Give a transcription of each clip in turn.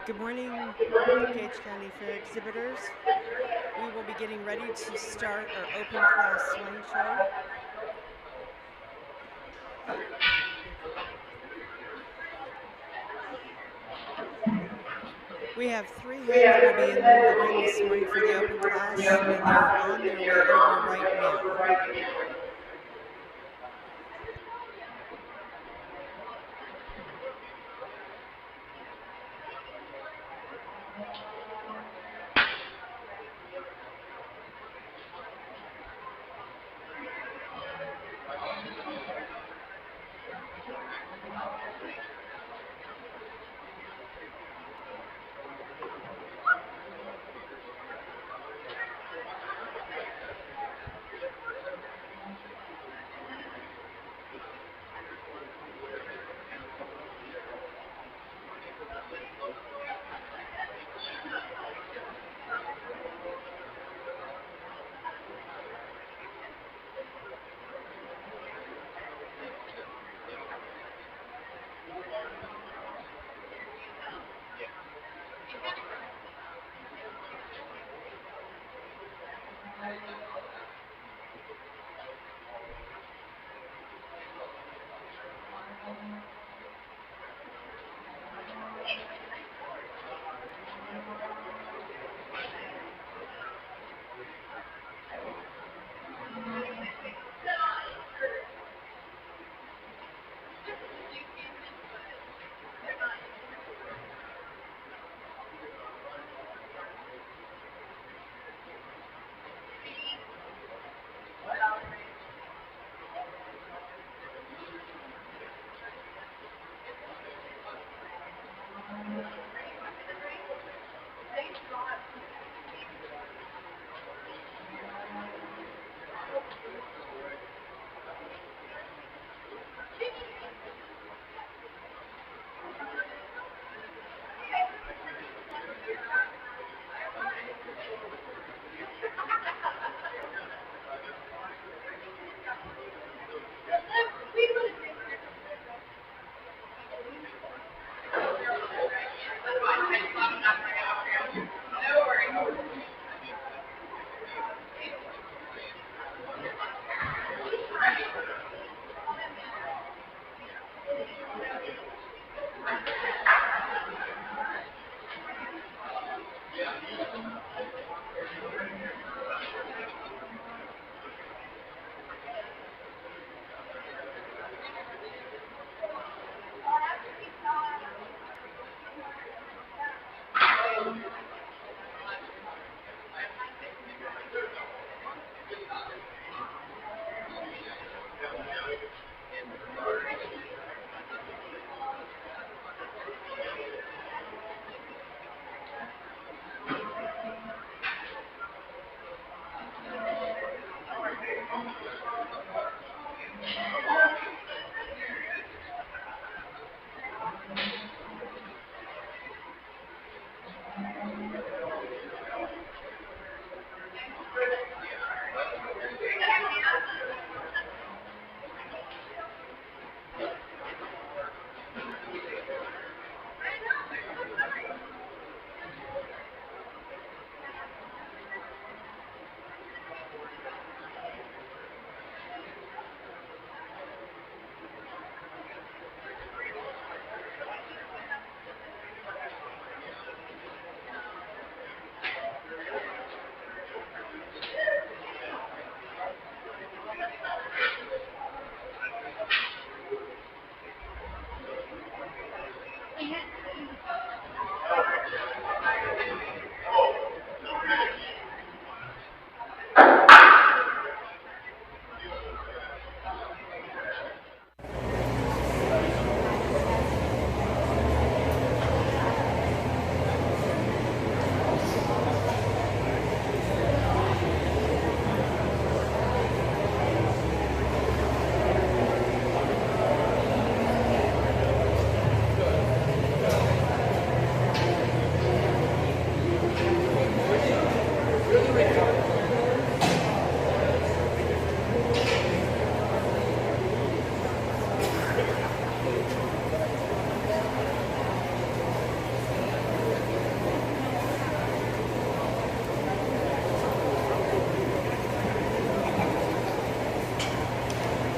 Good morning, Gage County Fair exhibitors. We will be getting ready to start our open class swine show. We have 3 heads that will be in the ring this morning for the open class, and they're on their way over right now.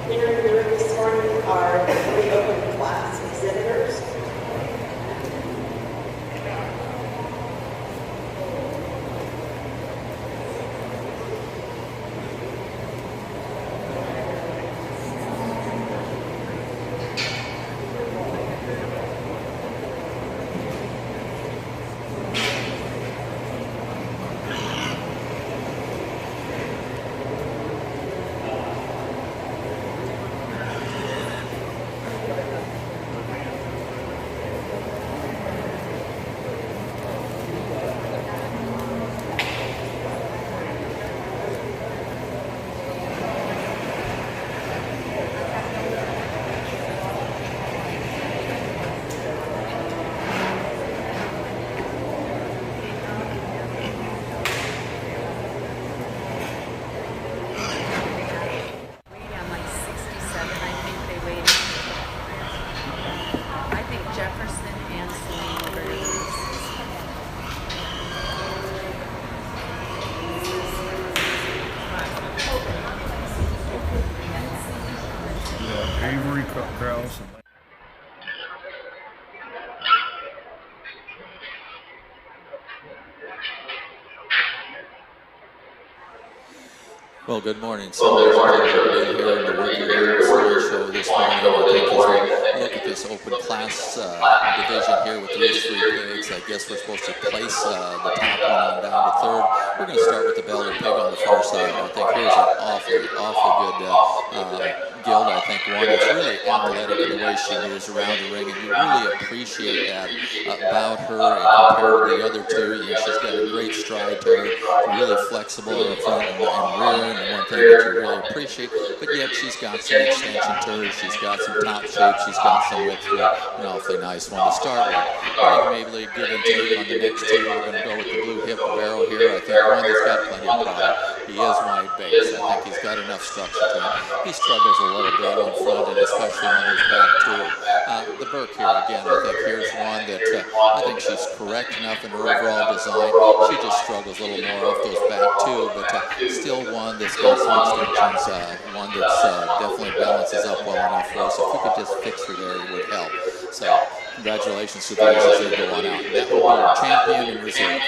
Interviewing this morning are the 3 open class exhibitors. Grouse. Well, good morning. So there's a pleasure to be here in the Working Swine Show this morning. I think as we look at this open class division here with these 3 pigs, I guess we're supposed to place the top one on down to 3rd. We're going to start with the Belted Pig on the far side. I think here's an awfully good Guild. I think one that's really athletic in the way she moves around the ring, and you really appreciate that about her compared to the other 2. You know, she's got a great stride to her, really flexible in the front and rear, and the one thing that you really appreciate, but yet she's got some extension to her, she's got some top shape, she's got some width to her, an awfully nice one to start with. I think maybe a give and take on the next 2. We're going to go with the blue hip barrel here. I think one that's got plenty of product. He is wide base. I think he's got enough structure to him. He struggles a little bit on front, and especially on his back too. The Burke here, again, I think here's one that I think she's correct enough in her overall design. She just struggles a little more off those back too, but still one that's got some extensions, one that's definitely balances up well enough for us. If we could just fix her there, it would help. So congratulations to these as they go on out. And that will be our champion in reserve.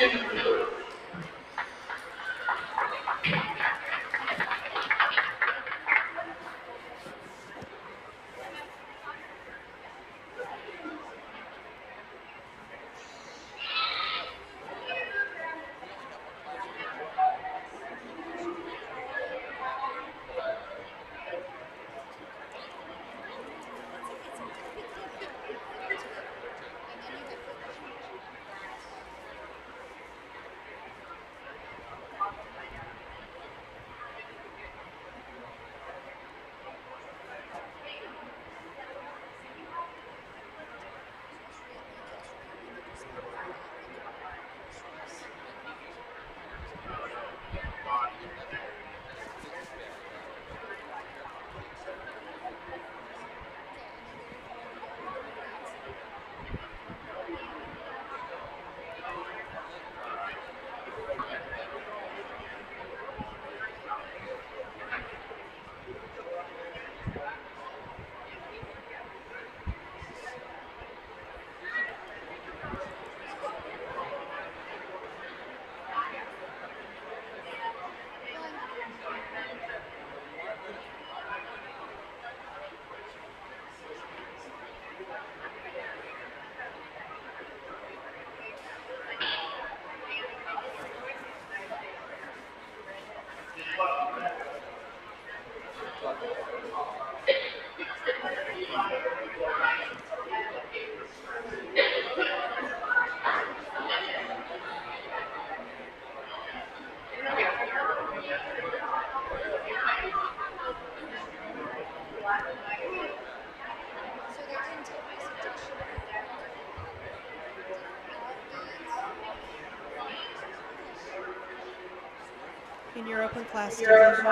open class division,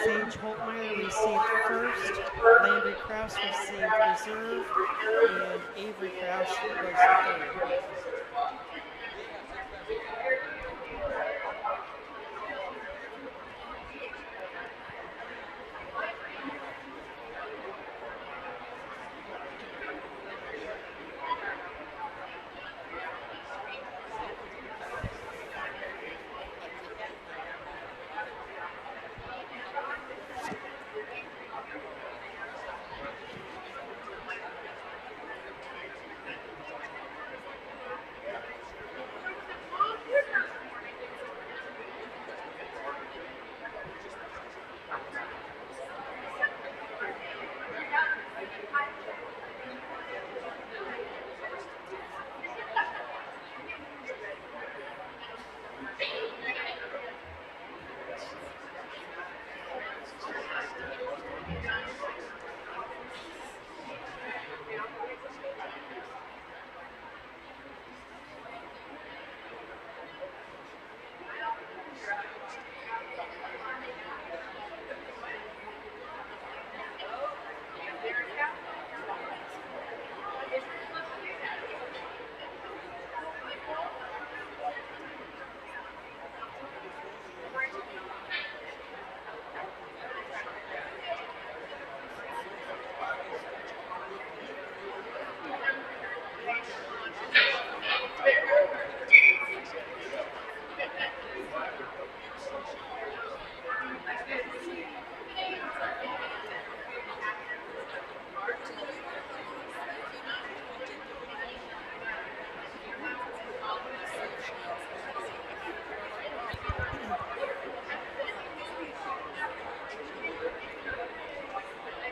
Sage Holtmeyer received first, Landry Krause received reserve, and Avery Krause was third.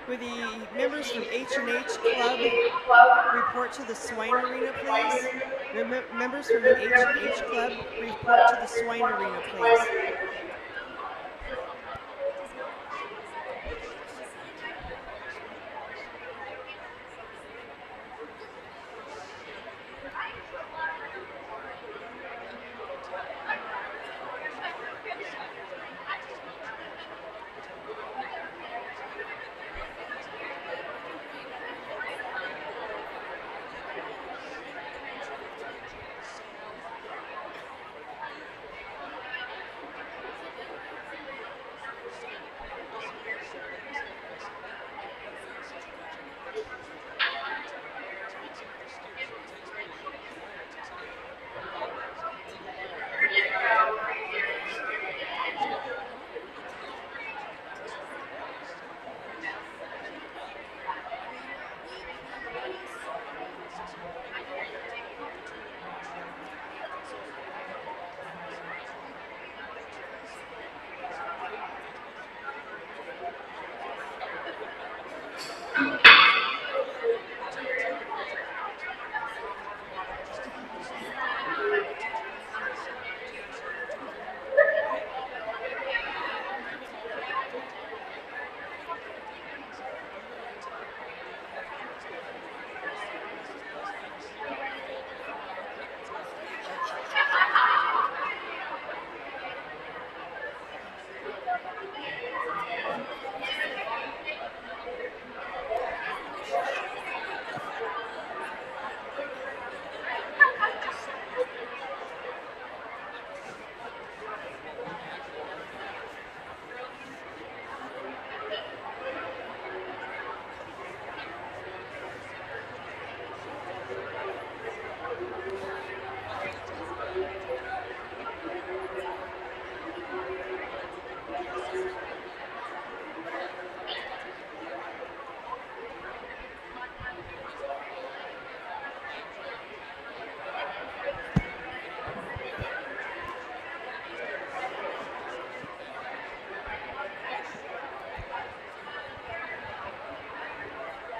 Will the members from H&H Club report to the swine arena, please? Members from the H&H Club report to the swine arena, please.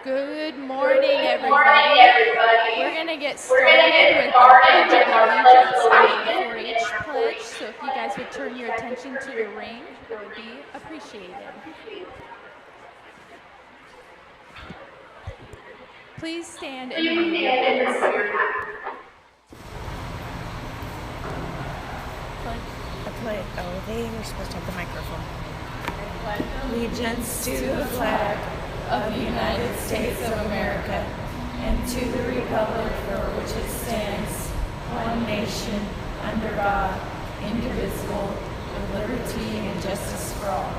Good morning, everybody. We're going to get started with our Pledge of Allegiance and the 4-H pledge. So if you guys would turn your attention to the ring, that would be appreciated. Please stand and remove your hats. I play. Oh, they were supposed to have the microphone. Allegiance to the flag of the United States of America and to the republic for which it stands, one nation, under God, indivisible, with liberty and justice for all.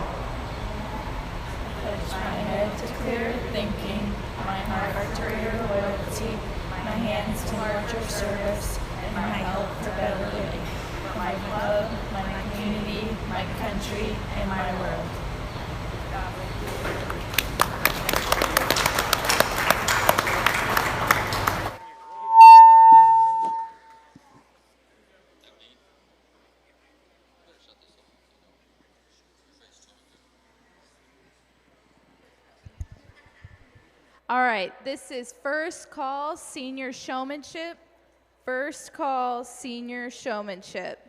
I pledge my head to clear thinking, my heart to real loyalty, my hands to martial service, and my health to better living, for my club, my community, my country, and my world. All right, this is First Call Senior Showmanship. First Call Senior Showmanship.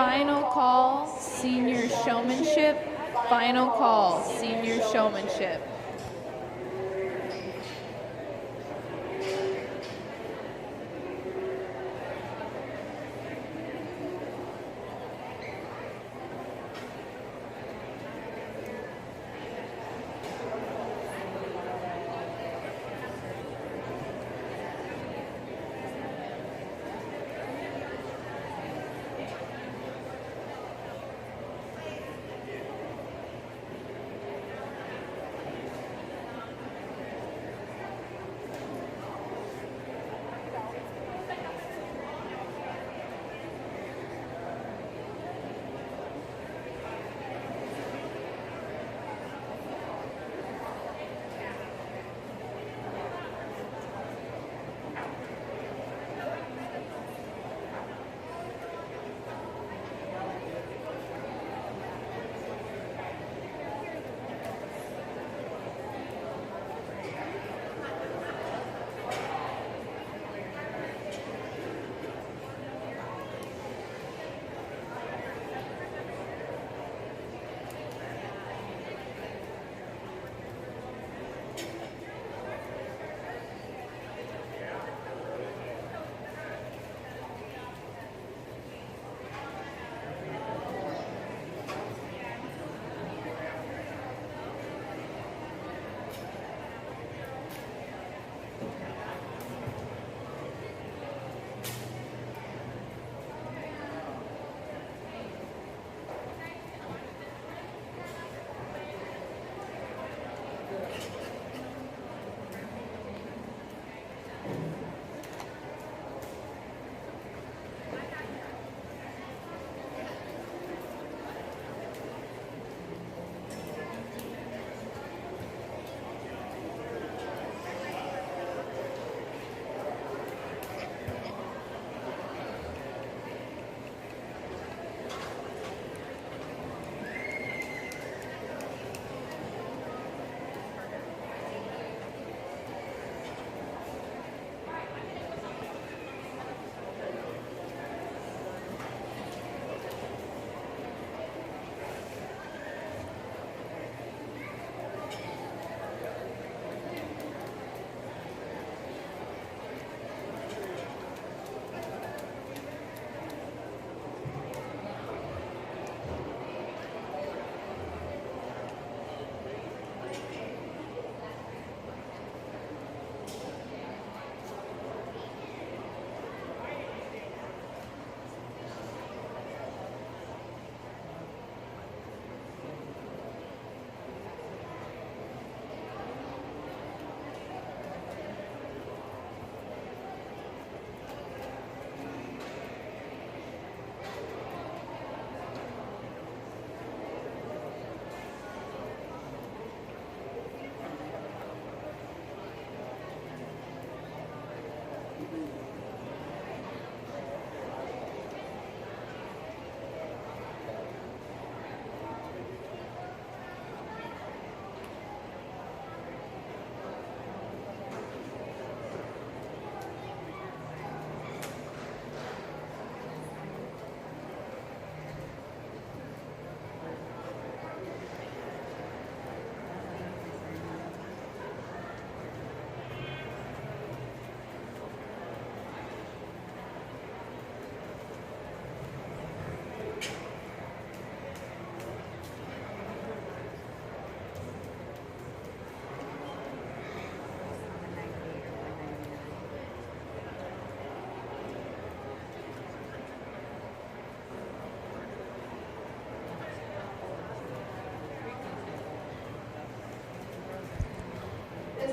Final call, senior showmanship. Final call, senior showmanship.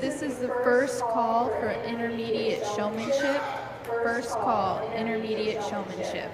This is the first call for intermediate showmanship. First call, intermediate showmanship.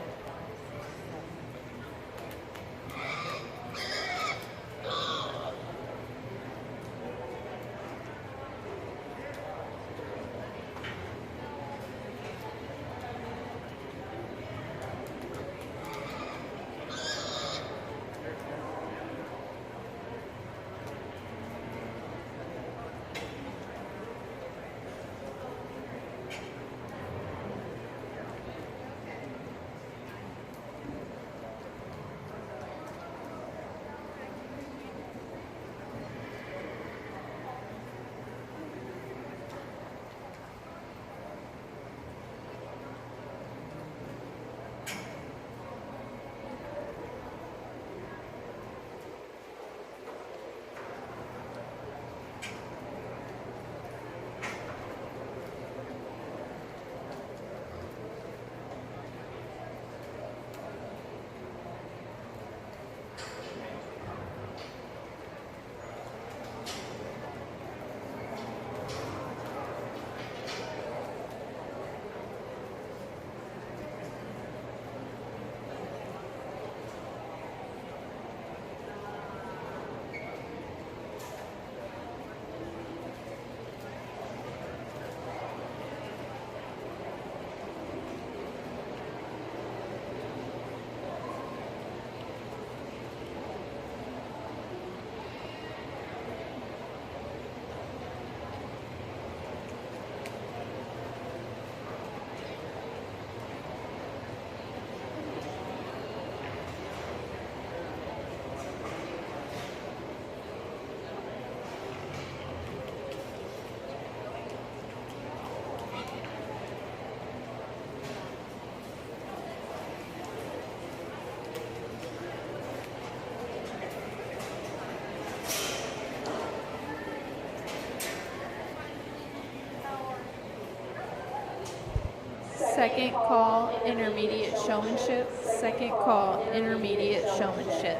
Second call, intermediate showmanship. Second call, intermediate showmanship.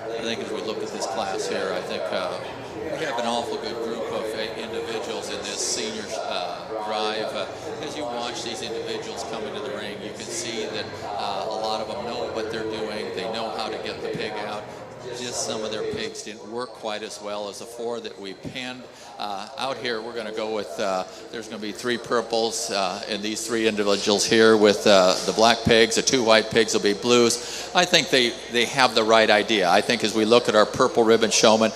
I think as we look at this class here, I think we have an awful good group of individuals in this senior drive. As you watch these individuals come into the ring, you can see that a lot of them know what they're doing. They know how to get the pig out. Just some of their pigs didn't work quite as well as the 4 that we penned. Out here, we're going to go with, there's going to be 3 purples and these 3 individuals here with the black pigs. The 2 white pigs will be blues. I think they have the right idea. I think as we look at our purple ribbon showmen,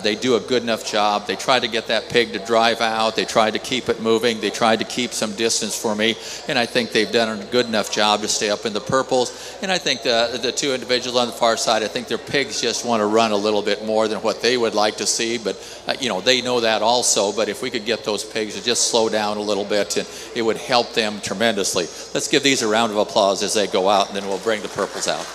they do a good enough job. They tried to get that pig to drive out. They tried to keep it moving. They tried to keep some distance for me. And I think they've done a good enough job to stay up in the purples. And I think the 2 individuals on the far side, I think their pigs just want to run a little bit more than what they would like to see. But, they know that also. But if we could get those pigs to just slow down a little bit, and it would help them tremendously. Let's give these a round of applause as they go out, and then we'll bring the purples out.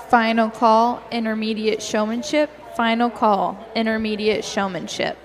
Final call, intermediate showmanship. Final call, intermediate showmanship.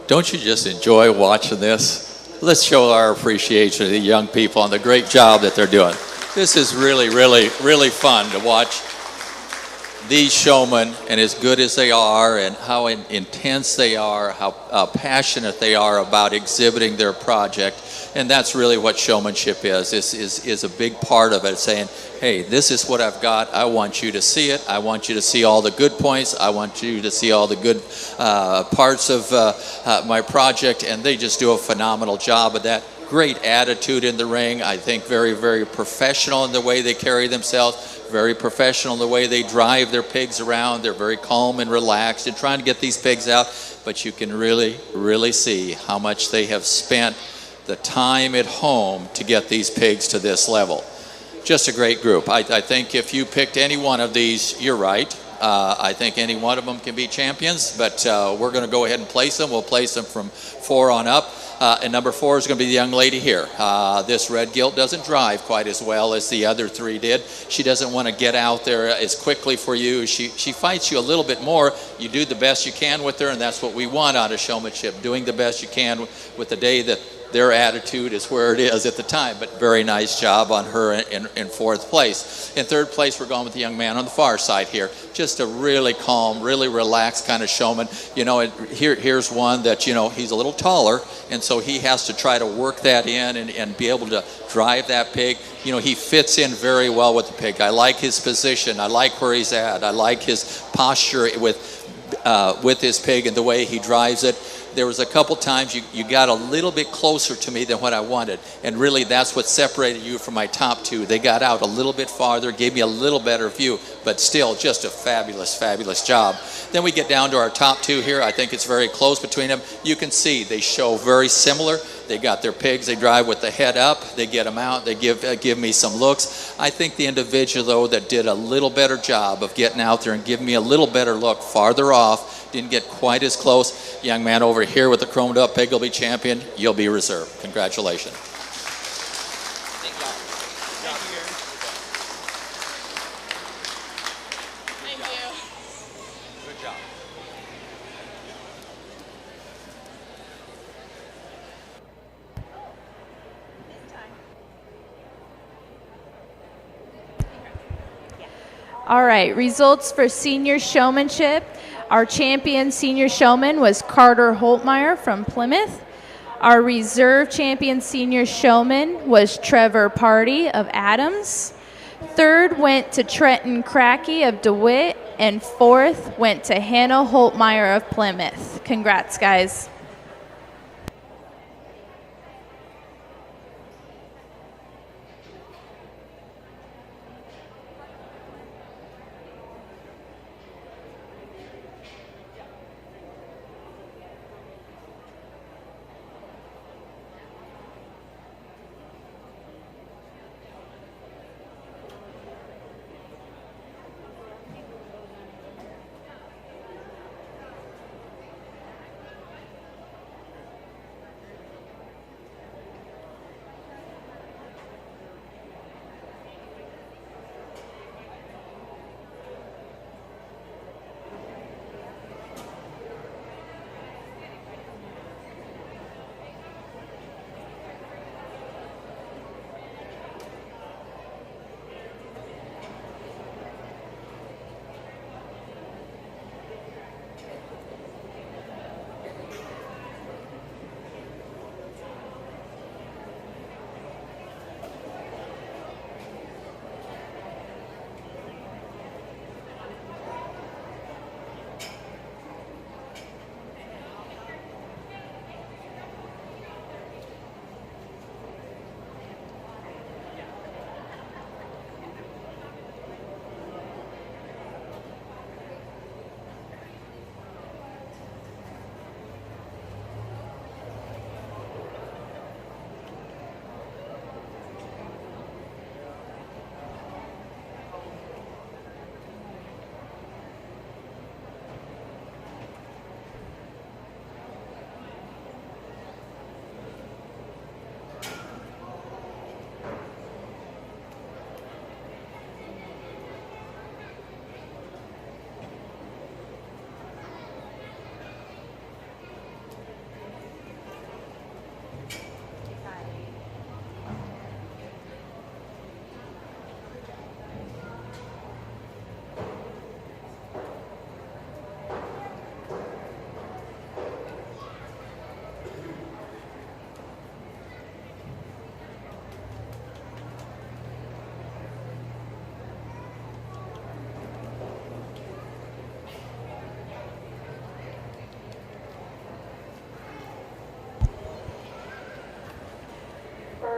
Don't you just enjoy watching this? Let's show our appreciation to the young people and the great job that they're doing. This is really, really, really fun to watch these showmen, and as good as they are and how intense they are, how passionate they are about exhibiting their project. And that's really what showmanship is. This is a big part of it, saying, hey, this is what I've got. I want you to see it. I want you to see all the good points. I want you to see all the good parts of my project. And they just do a phenomenal job of that. Great attitude in the ring. I think very, very professional in the way they carry themselves. Very professional in the way they drive their pigs around. They're very calm and relaxed and trying to get these pigs out. But you can really, really see how much they have spent the time at home to get these pigs to this level. Just a great group. I think if you picked any one of these, you're right. I think any one of them can be champions, but we're going to go ahead and place them. We'll place them from 4 on up. And number 4 is going to be the young lady here. This red gilt doesn't drive quite as well as the other 3 did. She doesn't want to get out there as quickly for you. She fights you a little bit more. You do the best you can with her, and that's what we want out of showmanship, doing the best you can with the day that their attitude is where it is at the time. But very nice job on her in 4th place. In 3rd place, we're going with the young man on the far side here. Just a really calm, really relaxed kind of showman. You know, here's one that, you know, he's a little taller, and so he has to try to work that in and be able to drive that pig. You know, he fits in very well with the pig. I like his position. I like where he's at. I like his posture with his pig and the way he drives it. There was a couple times you got a little bit closer to me than what I wanted, and really that's what separated you from my top 2. They got out a little bit farther, gave me a little better view, but still just a fabulous, fabulous job. Then we get down to our top 2 here. I think it's very close between them. You can see they show very similar. They got their pigs, they drive with the head up, they get them out, they give me some looks. I think the individual, though, that did a little better job of getting out there and giving me a little better look farther off, didn't get quite as close. Young man over here with the chromed up pig will be champion. You'll be reserved. Congratulations. Thank you. Thank you. Good job. All right, results for senior showmanship. Our champion senior showman was Carter Holtmeyer from Plymouth. Our reserve champion senior showman was Trevor Party of Adams. 3rd went to Trenton Crackey of DeWitt, and 4th went to Hannah Holtmeyer of Plymouth. Congrats, guys.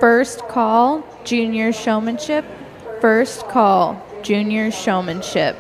First call, junior showmanship. First call, junior showmanship.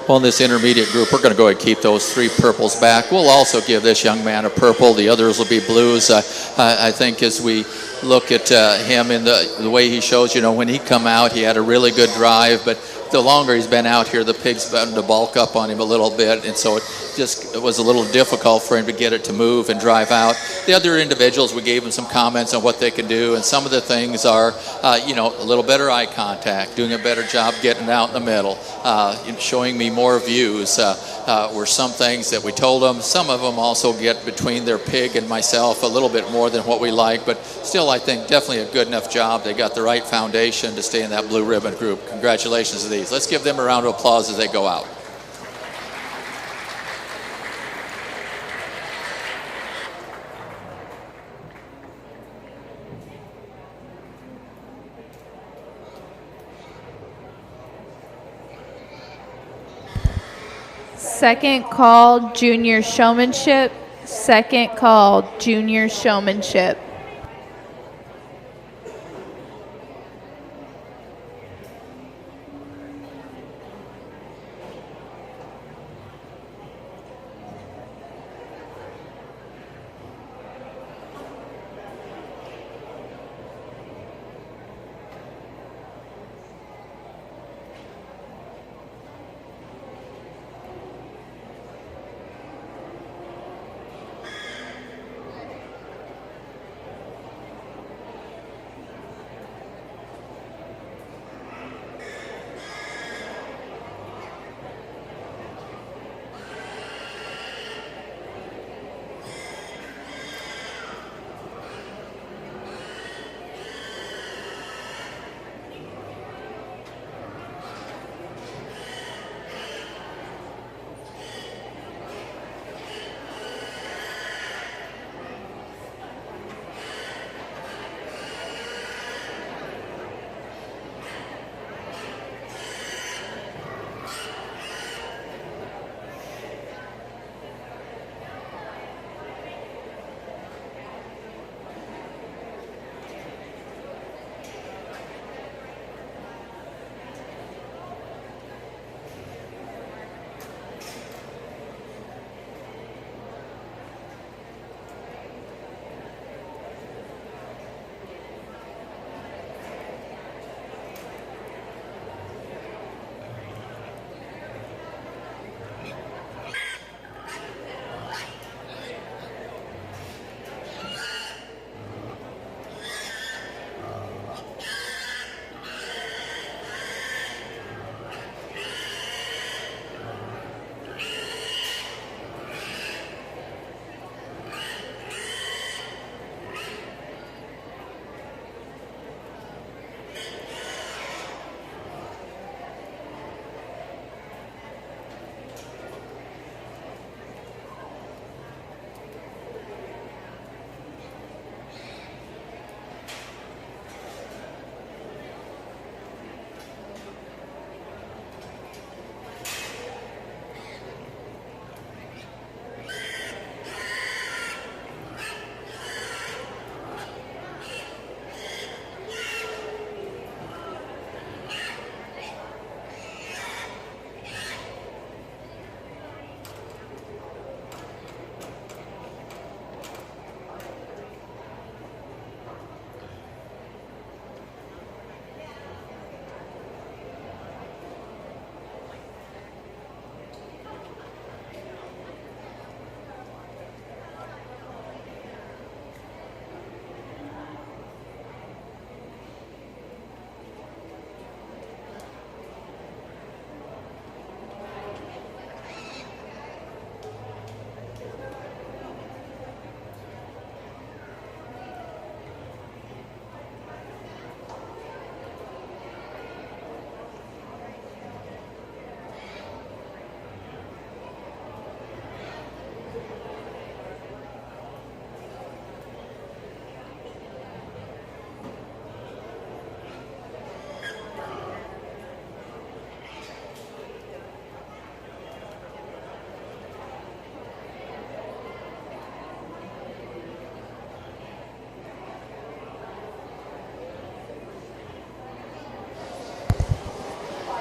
Well, in this intermediate group, we're going to go ahead and keep those 3 purples back. We'll also give this young man a purple. The others will be blues. I think as we look at him in the way he shows, you know, when he come out, he had a really good drive, but the longer he's been out here, the pig's begun to bulk up on him a little bit, and so it was a little difficult for him to get it to move and drive out. The other individuals, we gave them some comments on what they can do, and some of the things are, you know, a little better eye contact, doing a better job getting out in the middle, showing me more views were some things that we told them. Some of them also get between their pig and myself a little bit more than what we like, but still I think definitely a good enough job. They got the right foundation to stay in that blue ribbon group. Congratulations to these. Let's give them a round of applause as they go out. Second call, junior showmanship. Second call, junior showmanship.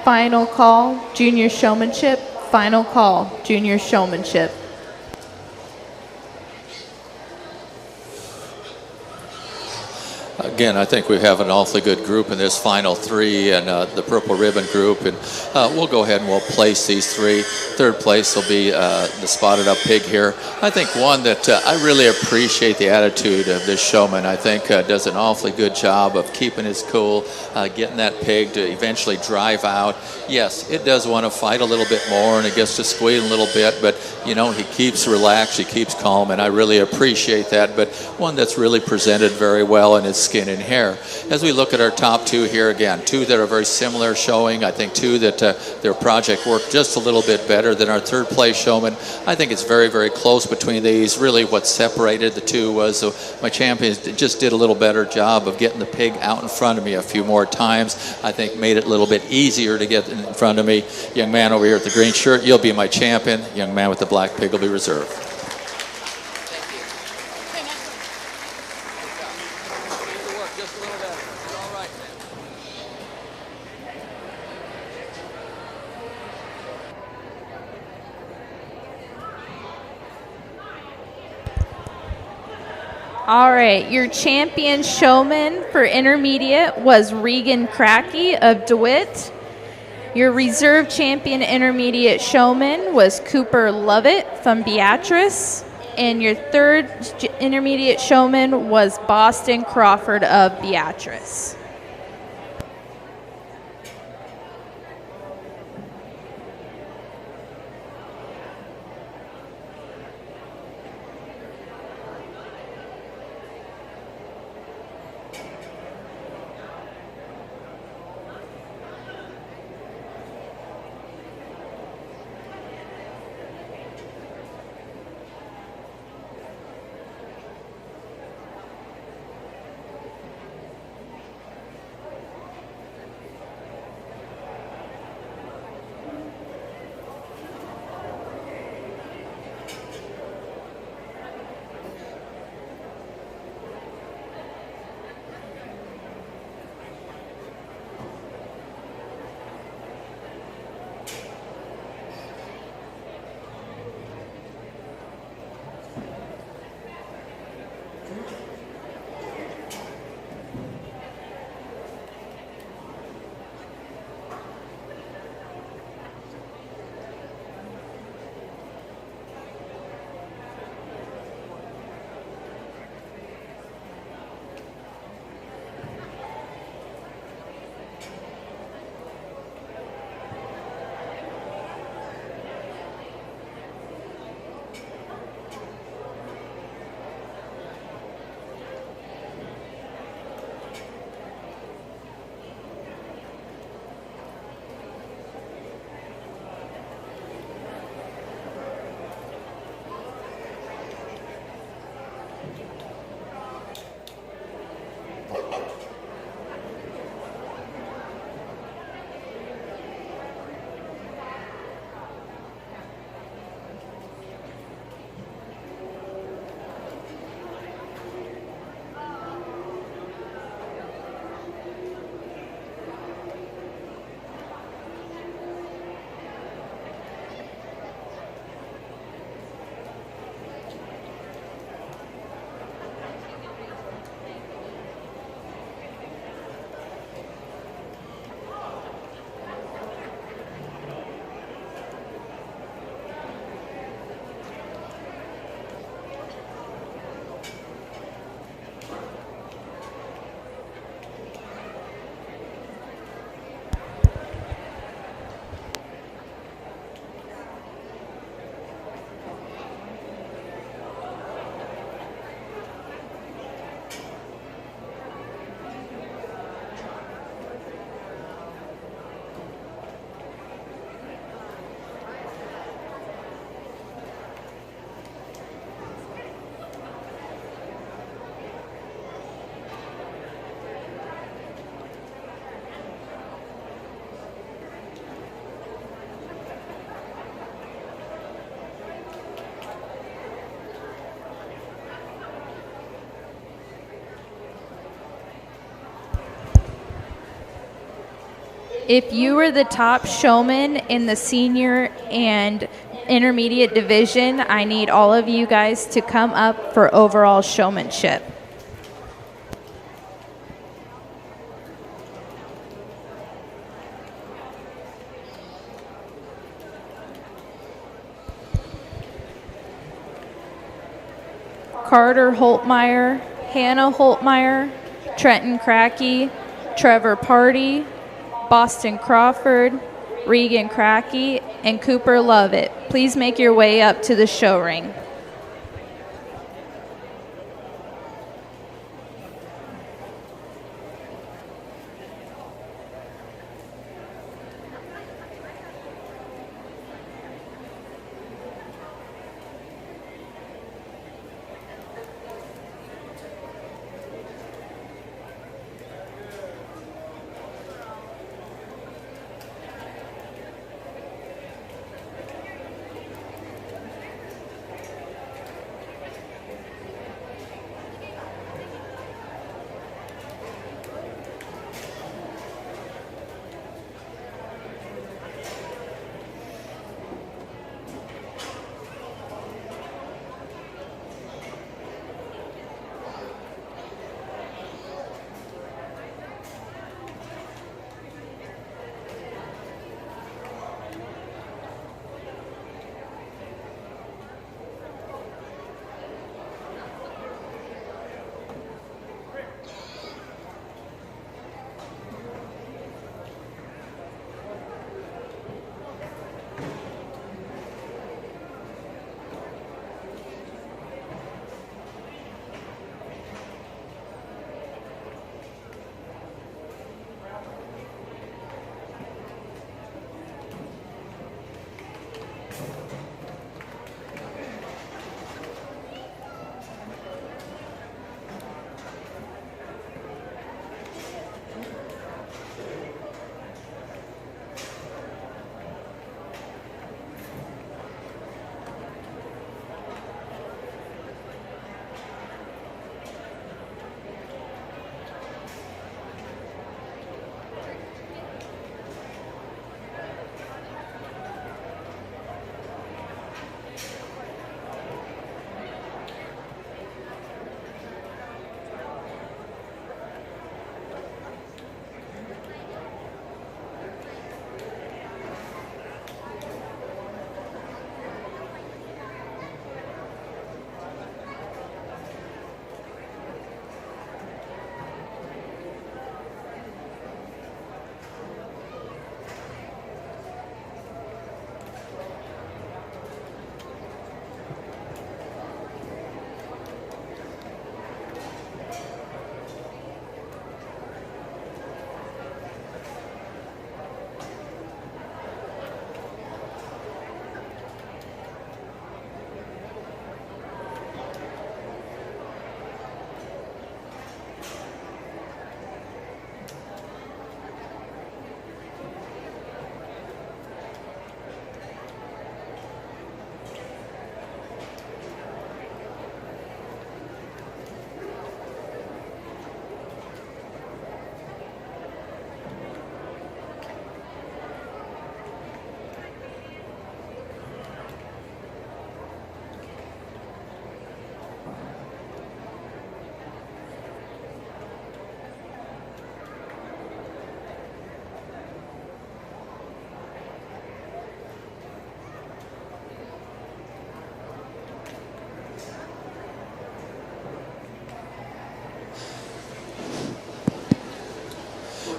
Final call, junior showmanship. Final call, junior showmanship. Again, I think we have an awfully good group in this final three, and the purple ribbon group, and we'll go ahead and we'll place these three. Third place will be the spotted up pig here. I think one that I really appreciate the attitude of this showman. I think does an awfully good job of keeping his cool, getting that pig to eventually drive out. Yes, it does want to fight a little bit more, and it gets to squeal a little bit, but you know, he keeps relaxed, he keeps calm, and I really appreciate that. But one that's really presented very well in his skin and hair. As we look at our top two here, again, two that are very similar showing. I think two that their project worked just a little bit better than our third place showman. I think it's very, very close between these. Really what separated the two was my champions just did a little better job of getting the pig out in front of me a few more times. I think made it a little bit easier to get in front of me. Young man over here with the green shirt, you'll be my champion. Young man with the black pig will be reserved. All right, your champion showman for intermediate was Regan Cracky of DeWitt. Your reserve champion intermediate showman was Cooper Lovett from Beatrice. And your third intermediate showman was Boston Crawford of Beatrice. If you were the top showman in the senior and intermediate division, I need all of you guys to come up for overall showmanship. Carter Holtmeyer, Hannah Holtmeyer, Trenton Crackey, Trevor Party, Boston Crawford, Regan Crackey, and Cooper Lovett. Please make your way up to the show ring.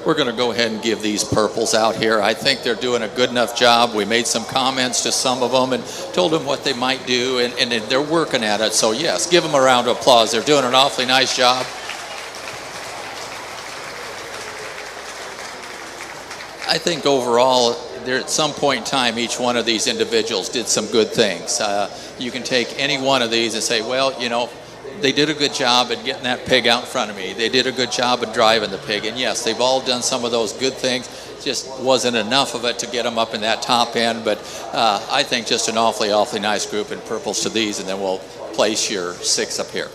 We're going to go ahead and give these purples out here. I think they're doing a good enough job. We made some comments to some of them and told them what they might do, and they're working at it. So yes, give them a round of applause. They're doing an awfully nice job. I think overall, there at some point in time, each one of these individuals did some good things. You can take any one of these and say, well, you know, they did a good job at getting that pig out in front of me. They did a good job at driving the pig. And yes, they've all done some of those good things. Just wasn't enough of it to get them up in that top end. But I think just an awfully nice group, in purples to these. And then we'll place your 6 up here.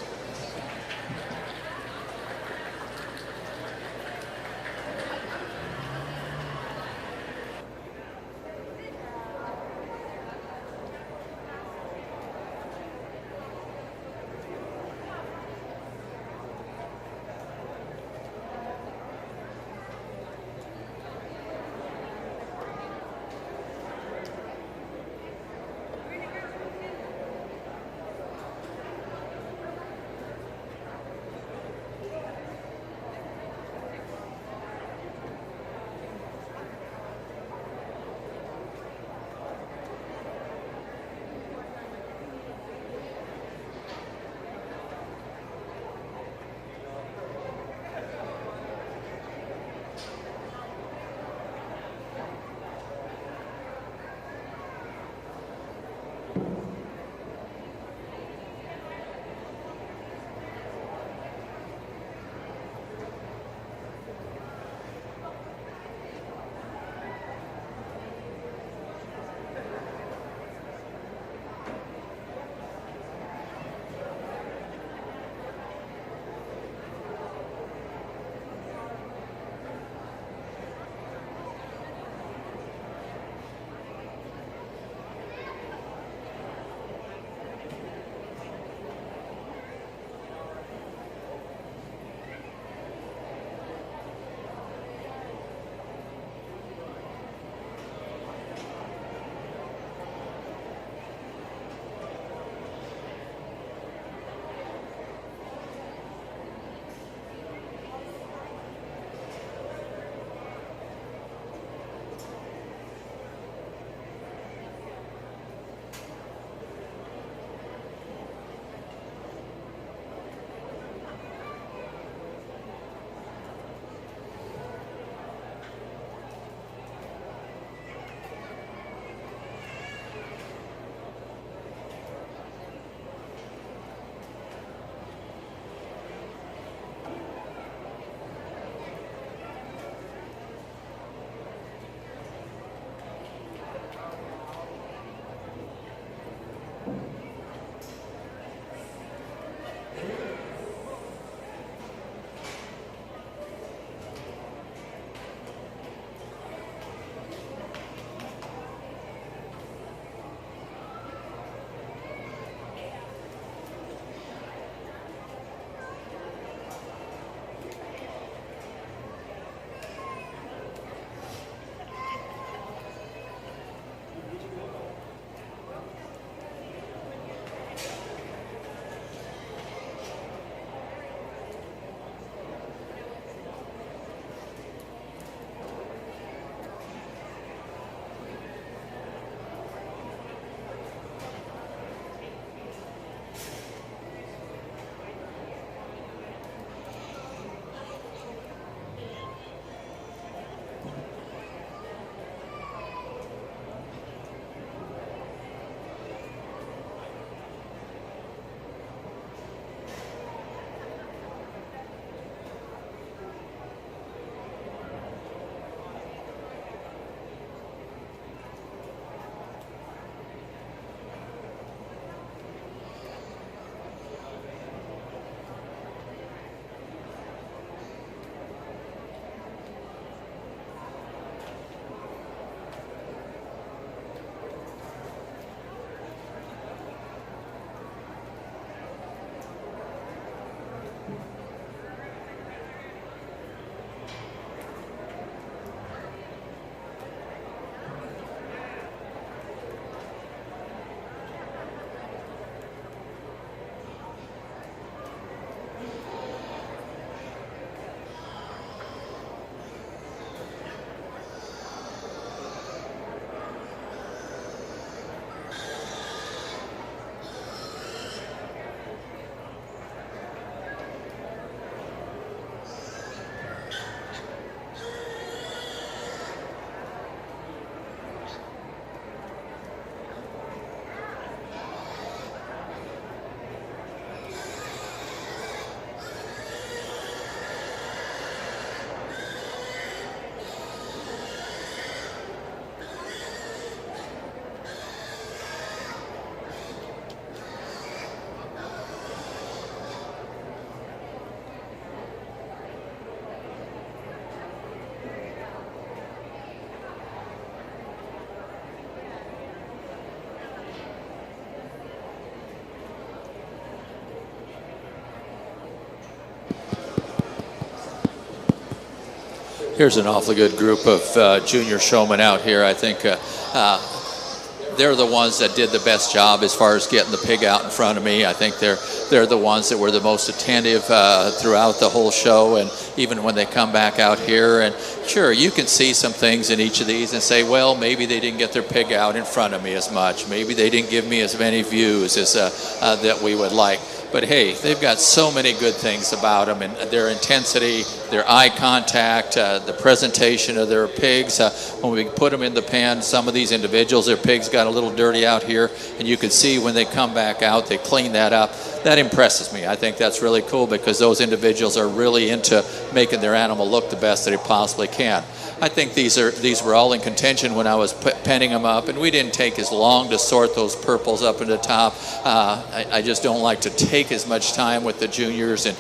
Here's an awfully good group of junior showmen out here. I think they're the ones that did the best job as far as getting the pig out in front of me. I think they're the ones that were the most attentive throughout the whole show, and even when they come back out here. And sure, you can see some things in each of these and say, well, maybe they didn't get their pig out in front of me as much. Maybe they didn't give me as many views as that we would like. But hey, they've got so many good things about them, and their intensity, their eye contact, the presentation of their pigs. When we put them in the pen, some of these individuals, their pigs got a little dirty out here, and you can see when they come back out, they clean that up. That impresses me. I think that's really cool because those individuals are really into making their animal look the best that it possibly can. I think these were all in contention when I was penning them up, and we didn't take as long to sort those purples up into the top. I just don't like to take as much time with the juniors and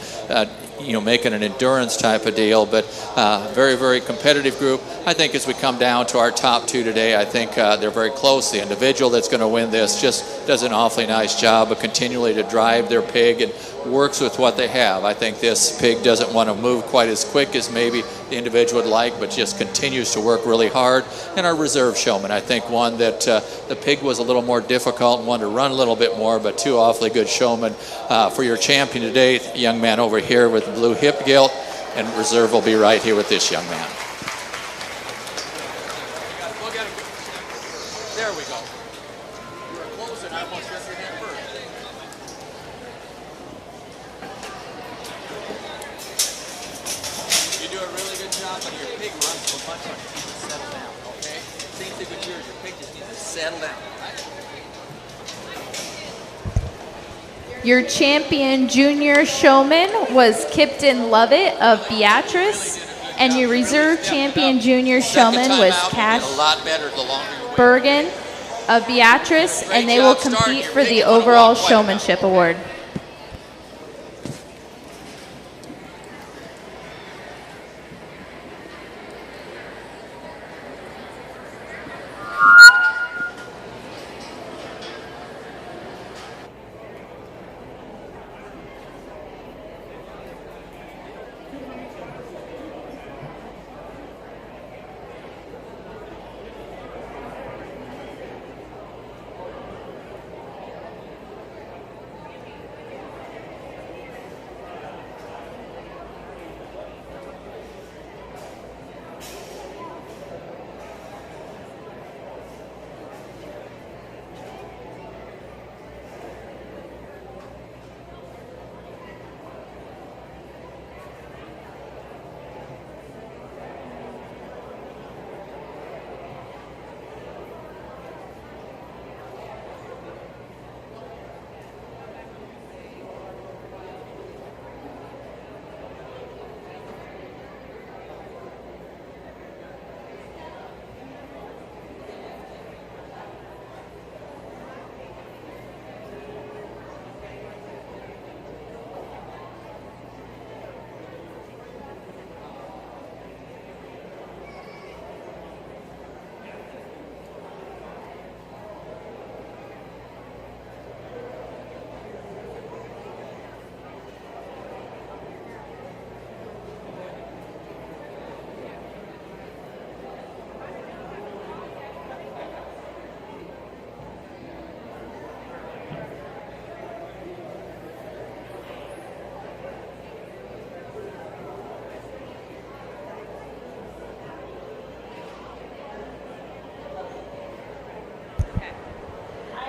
making an endurance type of deal, but very, very competitive group. I think as we come down to our top two today, I think they're very close. The individual that's going to win this just does an awfully nice job of continually to drive their pig and works with what they have. I think this pig doesn't want to move quite as quick as maybe the individual would like, but just continues to work really hard. And our reserve showman, I think one that the pig was a little more difficult and wanted to run a little bit more, but two awfully good showmen. For your champion today, the young man over here with the blue hip gilt, and reserve will be right here with this young man. There we go. You were close and I almost ripped your hand first. You do a really good job, but your pig runs so much on it needs to settle down, okay? Same thing with yours. Your pig just needs to settle down, right? Your champion junior showman was Kipton Lovett of Beatrice, and your reserve champion junior showman was Cash Bergen of Beatrice, and they will compete for the overall showmanship award.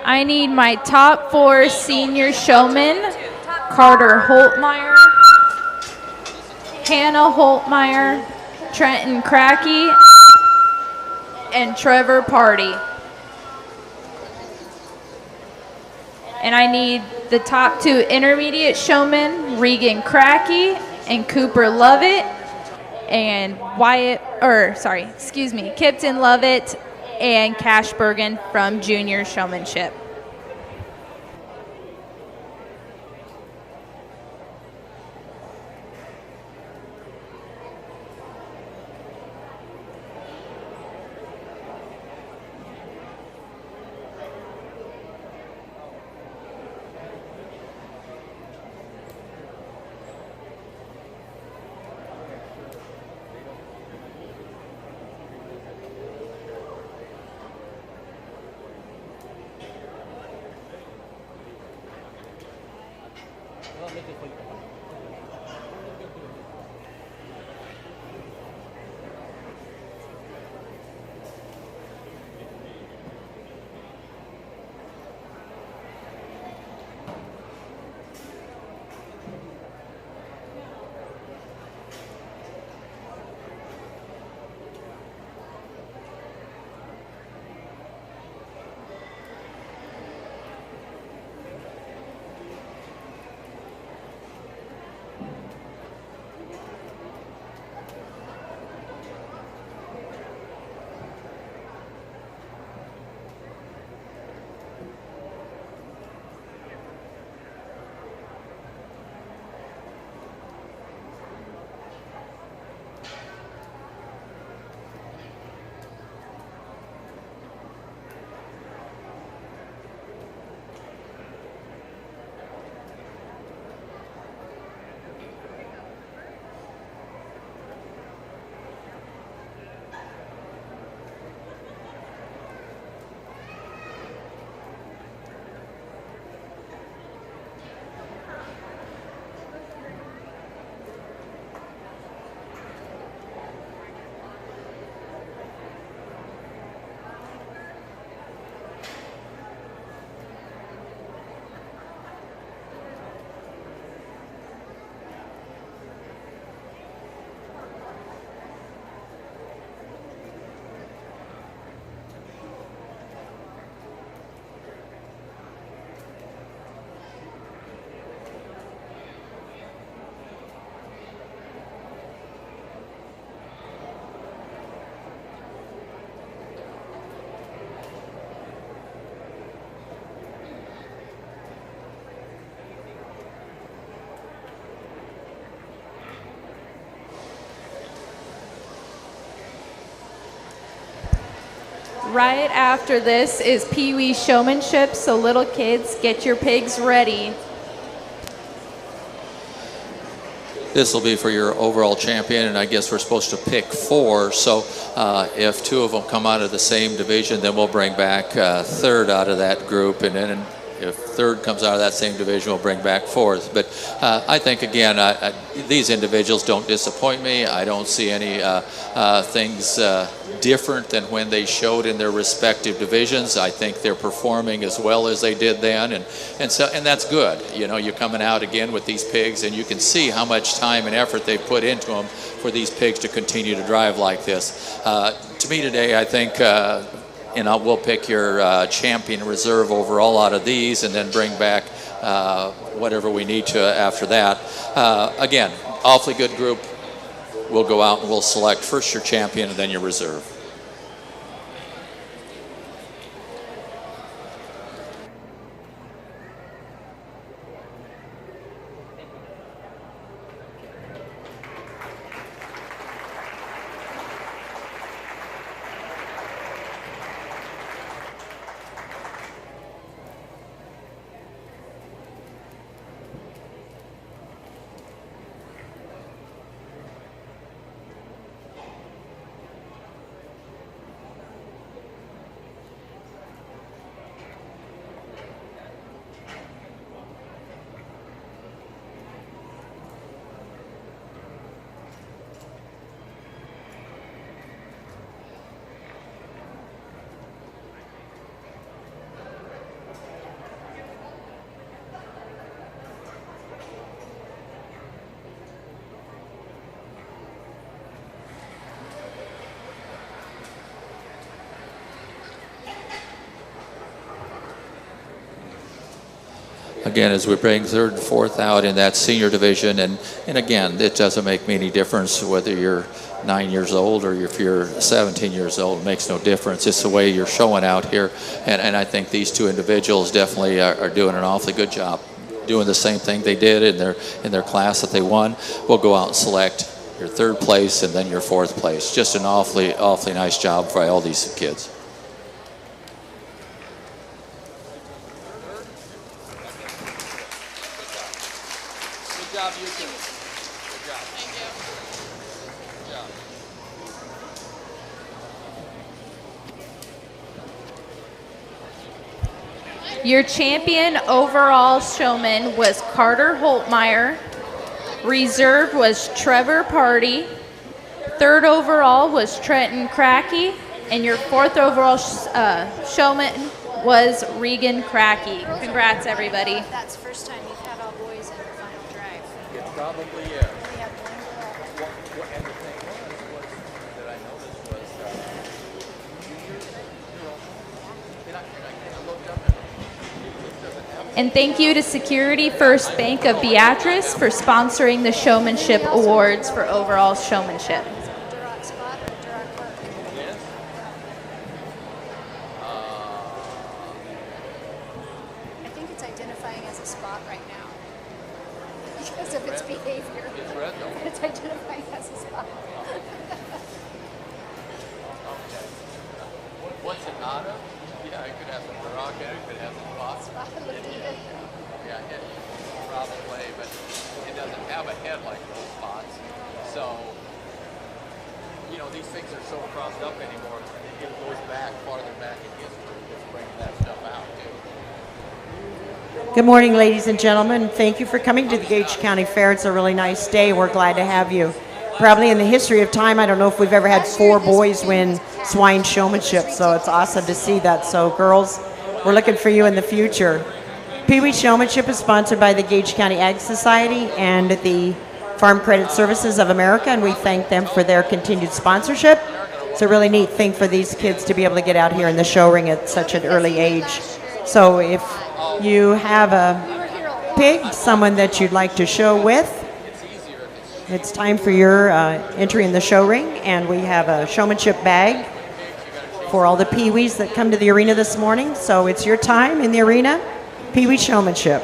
I need my top 4 senior showmen: Carter Holtmeyer, Hannah Holtmeyer, Trenton Cracky, and Trevor Party. And I need the top 2 intermediate showmen: Regan Cracky and Cooper Lovett, and Kipton Lovett and Cash Bergen from Junior Showmanship. right after this is Pee Wee Showmanship, so little kids, get your pigs ready. This will be for your overall champion, and I guess we're supposed to pick 4. So if 2 of them come out of the same division, then we'll bring back 3rd out of that group, and then if 3rd comes out of that same division, we'll bring back 4th. But I think, again, these individuals don't disappoint me. I don't see any things different than when they showed in their respective divisions. I think they're performing as well as they did then, and that's good. You know, you're coming out again with these pigs, and you can see how much time and effort they put into them for these pigs to continue to drive like this. To me today, I think we'll pick your champion reserve overall out of these, and then bring back whatever we need to after that. Again, awfully good group. We'll go out and we'll select first your champion and then your reserve. Again, as we bring 3rd and 4th out in that senior division, and again, it doesn't make me any difference whether you're 9 years old or if you're 17 years old. It makes no difference. It's the way you're showing out here, and I think these 2 individuals definitely are doing an awfully good job, doing the same thing they did in their class that they won. We'll go out and select your 3rd place and then your 4th place. Just an awfully nice job by all these kids. Your champion overall showman was Carter Holtmeyer. Reserve was Trevor Party. 3rd overall was Trenton Cracky. And your 4th overall showman was Regan Cracky. Congrats, everybody. That's the first time you've had all boys in the final drive. It probably is. We have one girl. And the thing was that I noticed was I looked up and And thank you to Security First Bank of Beatrice for sponsoring the Showmanship Awards for overall showmanship. Duroc spot or Duroc work? I think it's identifying as a spot right now because of its behavior. it's red though. It's identifying as a spot. What's it not of? Yeah, it could have some Duroc in it, it could have some spots. Yeah, probably, but it doesn't have a head like those spots. So, you know, these things are so crossed up anymore, it goes back, farther back in history, just bringing that stuff out, too. Good morning, ladies and gentlemen. Thank you for coming to the Gage County Fair. It's a really nice day. We're glad to have you. Probably in the history of time, I don't know if we've ever had 4 boys win Swine Showmanship, so it's awesome to see that. So, girls, we're looking for you in the future. Pee Wee Showmanship is sponsored by the Gage County Ag Society and the Farm Credit Services of America, and we thank them for their continued sponsorship. It's a really neat thing for these kids to be able to get out here in the show ring at such an early age. So if you have a pig, someone that you'd like to show with, it's time for your entry in the show ring, and we have a showmanship bag for all the Pee-wees that come to the arena this morning. So it's your time in the arena. Pee Wee Showmanship.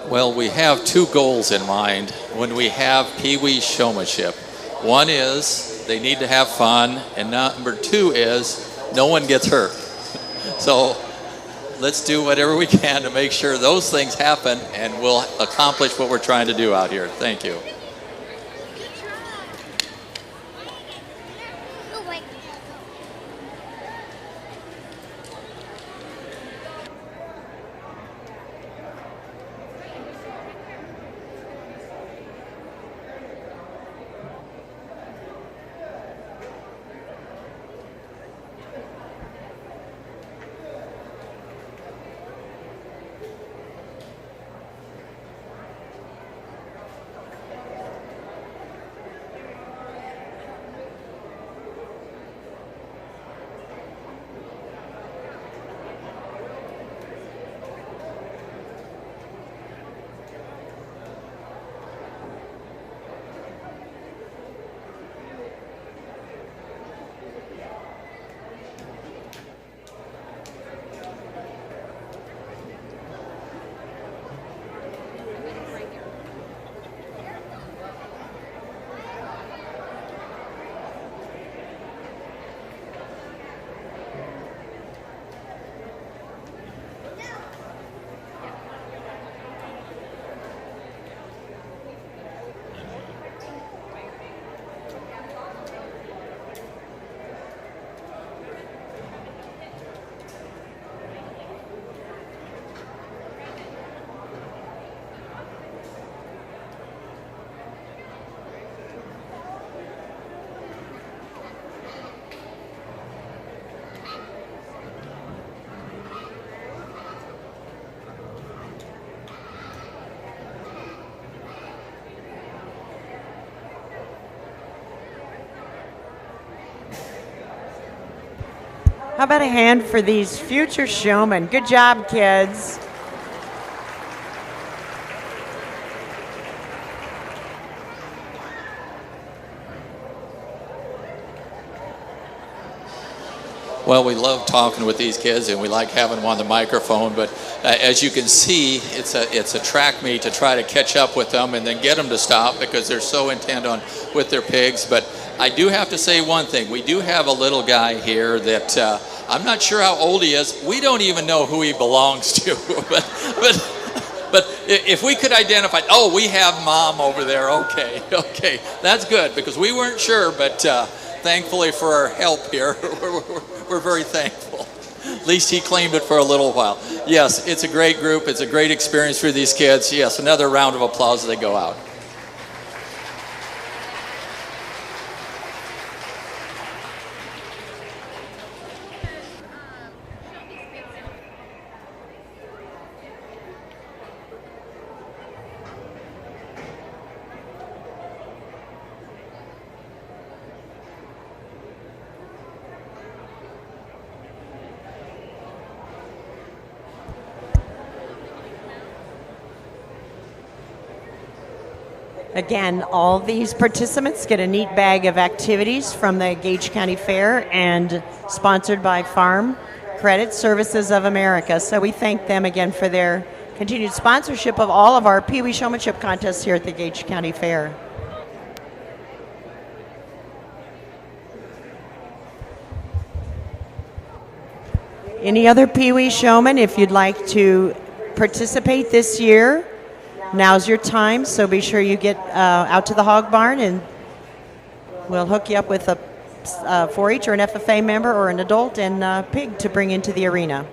Well, we have two goals in mind when we have Pee Wee Showmanship. One is they need to have fun, and number two is no one gets hurt. So let's do whatever we can to make sure those things happen, and we'll accomplish what we're trying to do out here. Thank you. How about a hand for these future showmen? Good job, kids. Well, we love talking with these kids, and we like having them on the microphone, but as you can see, it's a track meet to try to catch up with them and then get them to stop because they're so intent on with their pigs. But I do have to say one thing. We do have a little guy here that I'm not sure how old he is. We don't even know who he belongs to, but if we could identify, oh, we have Mom over there. Okay, that's good because we weren't sure, but thankfully for our help here, we're very thankful. At least he claimed it for a little while. Yes, it's a great group. It's a great experience for these kids. Yes, another round of applause as they go out. Again, all these participants get a neat bag of activities from the Gage County Fair and sponsored by Farm Credit Services of America. So we thank them again for their continued sponsorship of all of our Pee Wee Showmanship contests here at the Gage County Fair. Any other Pee Wee showmen, if you'd like to participate this year, now's your time, so be sure you get out to the hog barn and we'll hook you up with a 4-H or an FFA member or an adult and pig to bring into the arena.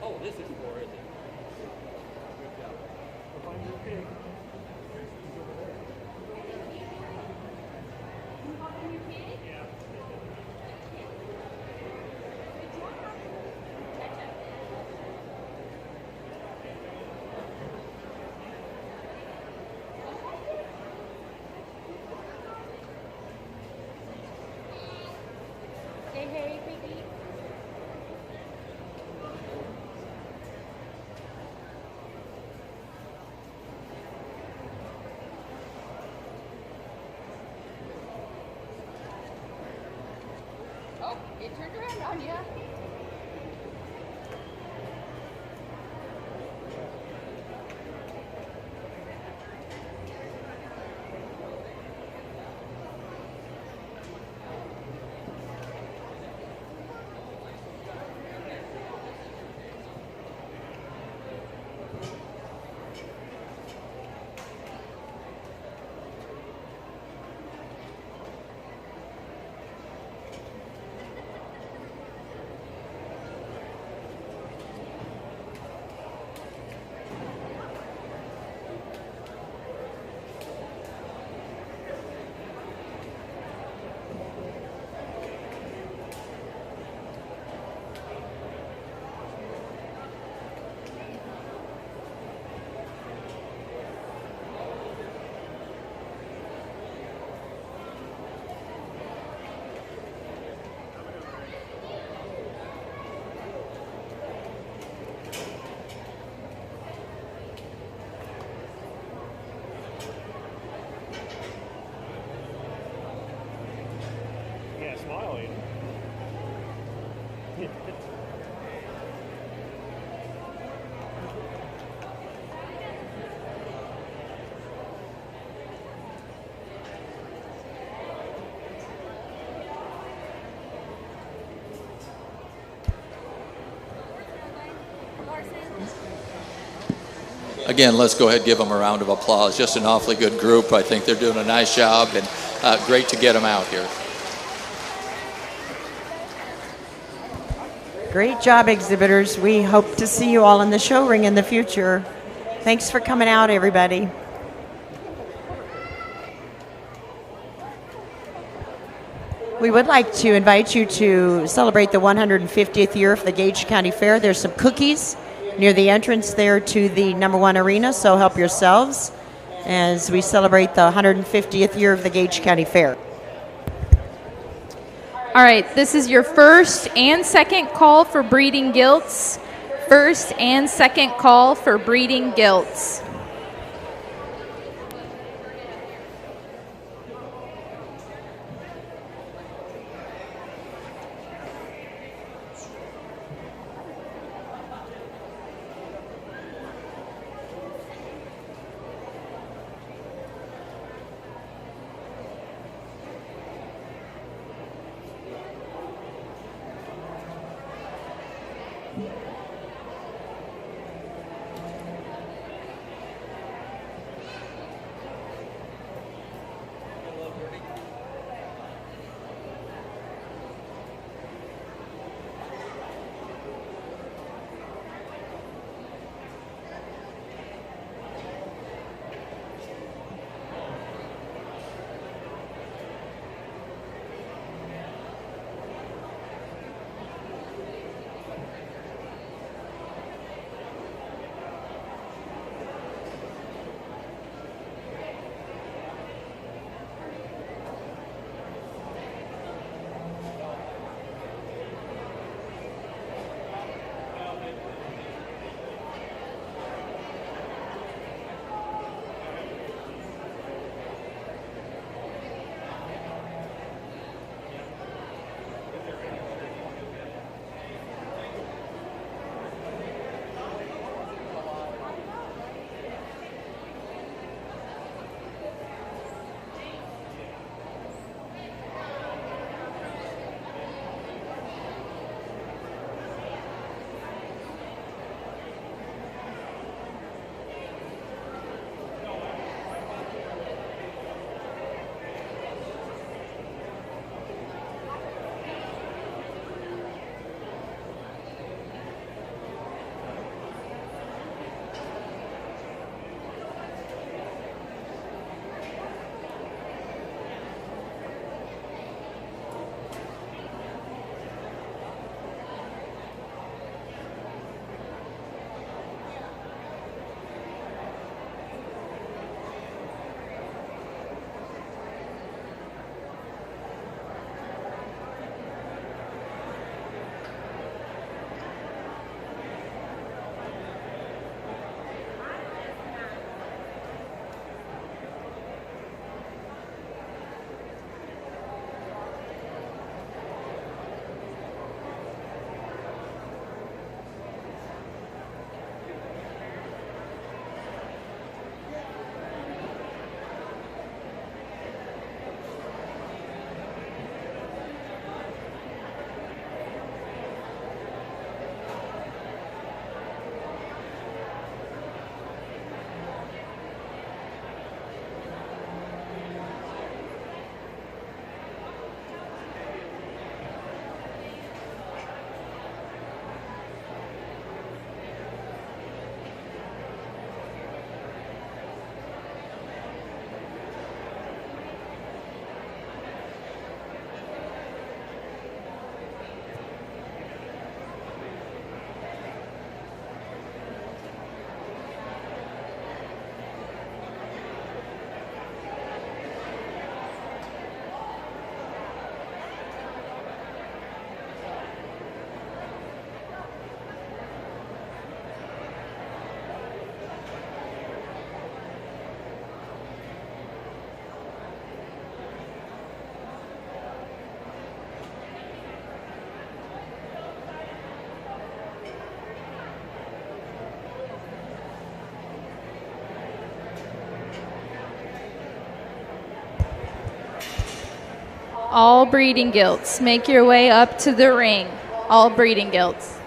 Oh, this is for it. Good job. Find your pig. Say hey, piggy. Oh, it turned around on you. Yeah, smile, Aiden. Again, let's go ahead and give them a round of applause. Just an awfully good group. I think they're doing a nice job, and great to get them out here. Great job, exhibitors. We hope to see you all in the show ring in the future. Thanks for coming out, everybody. We would like to invite you to celebrate the 150th year of the Gage County Fair. There's some cookies near the entrance there to the #1 arena, so help yourselves as we celebrate the 150th year of the Gage County Fair. All right, this is your first and second call for breeding gilts. First and second call for breeding gilts. All breeding gilts, make your way up to the ring. All breeding gilts.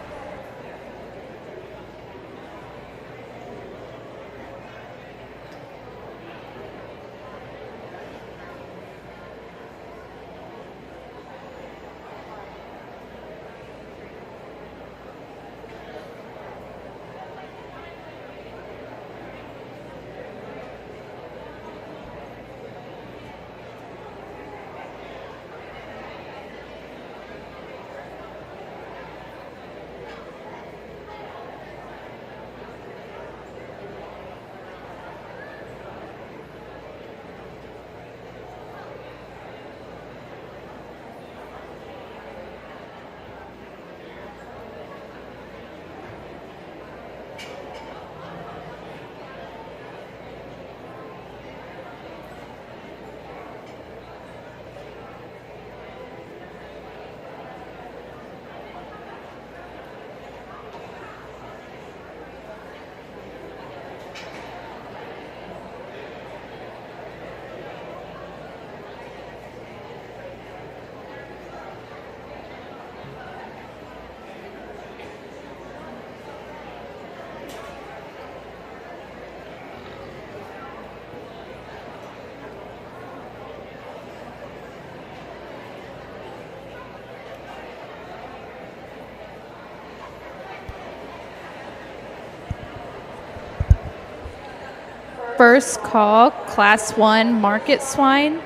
First call, Class 1 market swine.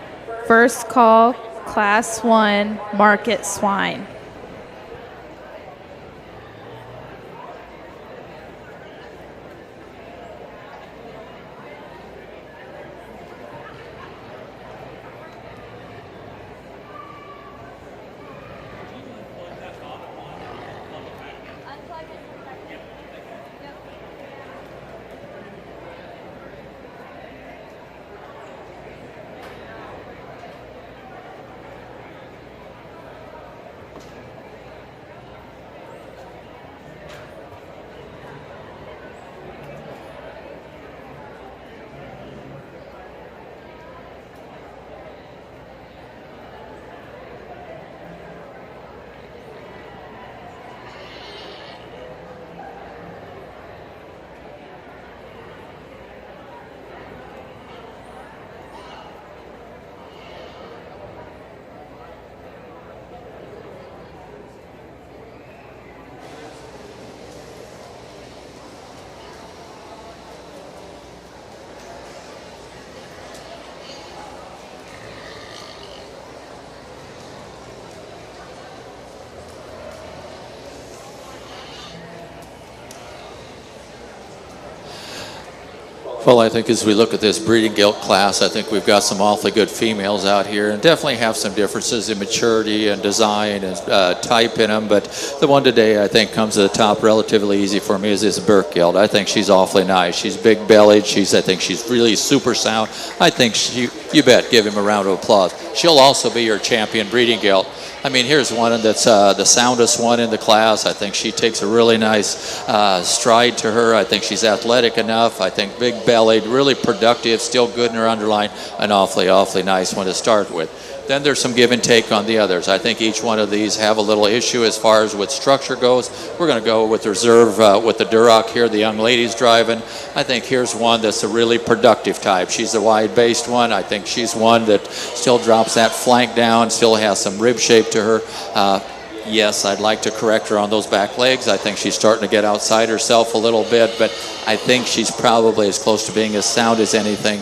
First call, Class 1 market swine. Well, I think as we look at this breeding gilt class, I think we've got some awfully good females out here and definitely have some differences in maturity and design and type in them. But the one today I think comes to the top relatively easy for me is this Burke gilt. I think she's awfully nice. She's big bellied. I think she's really super sound. I think you bet, give him a round of applause. She'll also be your champion breeding gilt. I mean, here's one that's the soundest one in the class. I think she takes a really nice stride to her. I think she's athletic enough. I think big bellied, really productive, still good in her underline. An awfully, awfully nice one to start with. Then there's some give and take on the others. I think each one of these have a little issue as far as what structure goes. We're going to go with reserve with the Duroc here, the young lady's driving. I think here's one that's a really productive type. She's a wide-based one. I think she's one that still drops that flank down, still has some rib shape to her. Yes, I'd like to correct her on those back legs. I think she's starting to get outside herself a little bit, but I think she's probably as close to being as sound as anything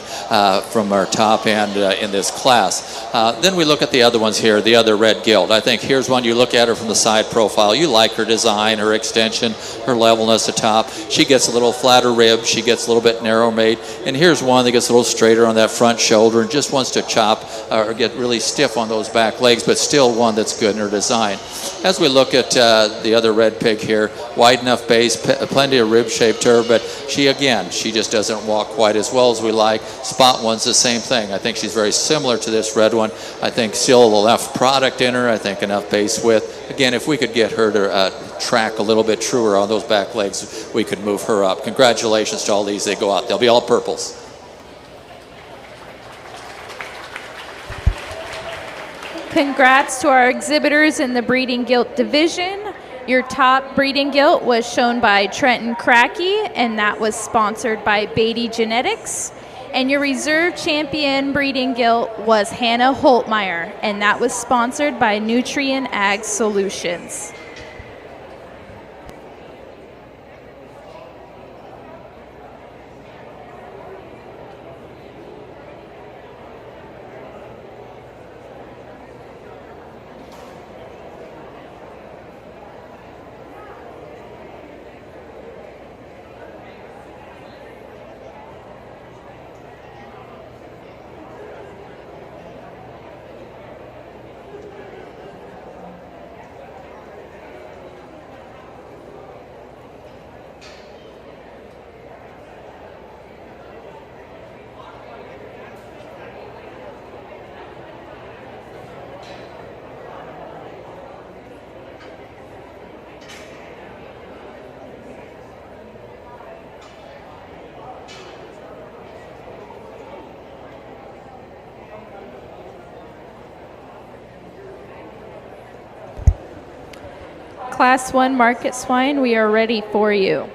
from our top end in this class. Then we look at the other ones here, the other red gilt. I think here's one you look at her from the side profile. You like her design, her extension, her levelness atop. She gets a little flatter rib. She gets a little bit narrow made. And here's one that gets a little straighter on that front shoulder and just wants to chop or get really stiff on those back legs, but still one that's good in her design. As we look at the other red pig here, wide enough base, plenty of rib shape to her, but she just doesn't walk quite as well as we like. Spot one's the same thing. I think she's very similar to this red one. I think still enough product in her. I think enough base width. Again, if we could get her to track a little bit truer on those back legs, we could move her up. Congratulations to all these. They go out. They'll be all purples. Congrats to our exhibitors in the breeding gilt division. Your top breeding gilt was shown by Trenton Cracky, and that was sponsored by Beatty Genetics. And your reserve champion breeding gilt was Hannah Holtmeyer, and that was sponsored by Nutrient Ag Solutions. Class 1 market swine, we are ready for you.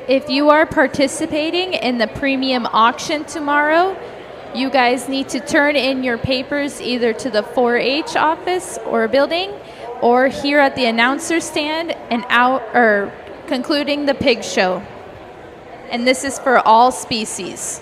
If you are participating in the premium auction tomorrow, you guys need to turn in your papers either to the 4-H office or building or here at the announcer stand and concluding the pig show. And this is for all species.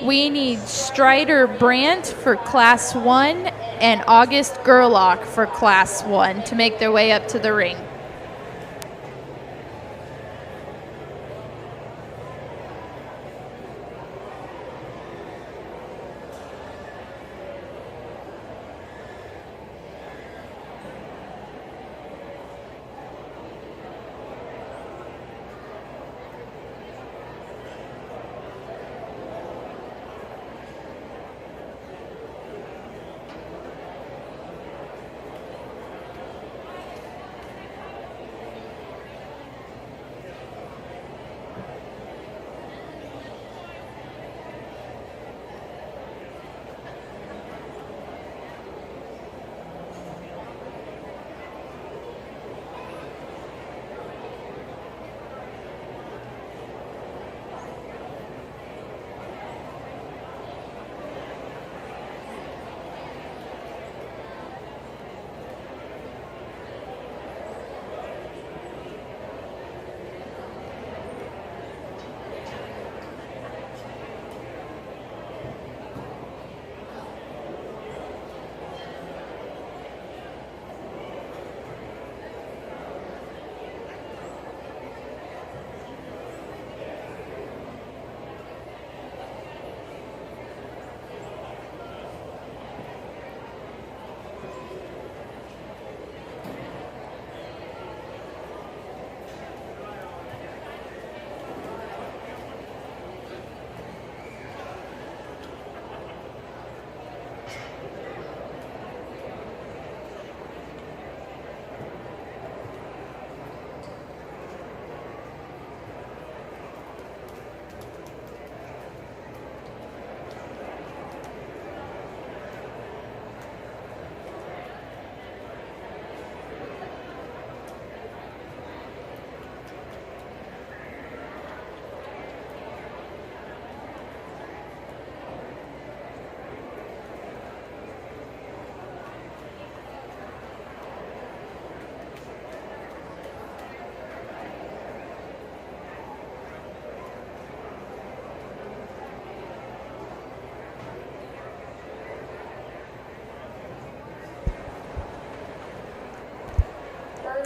We need Strider Brandt for Class 1 and August Gerlach for Class 1 to make their way up to the ring.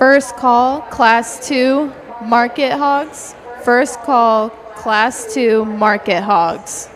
First call, Class 2, Market Hogs. First call, Class 2, Market Hogs.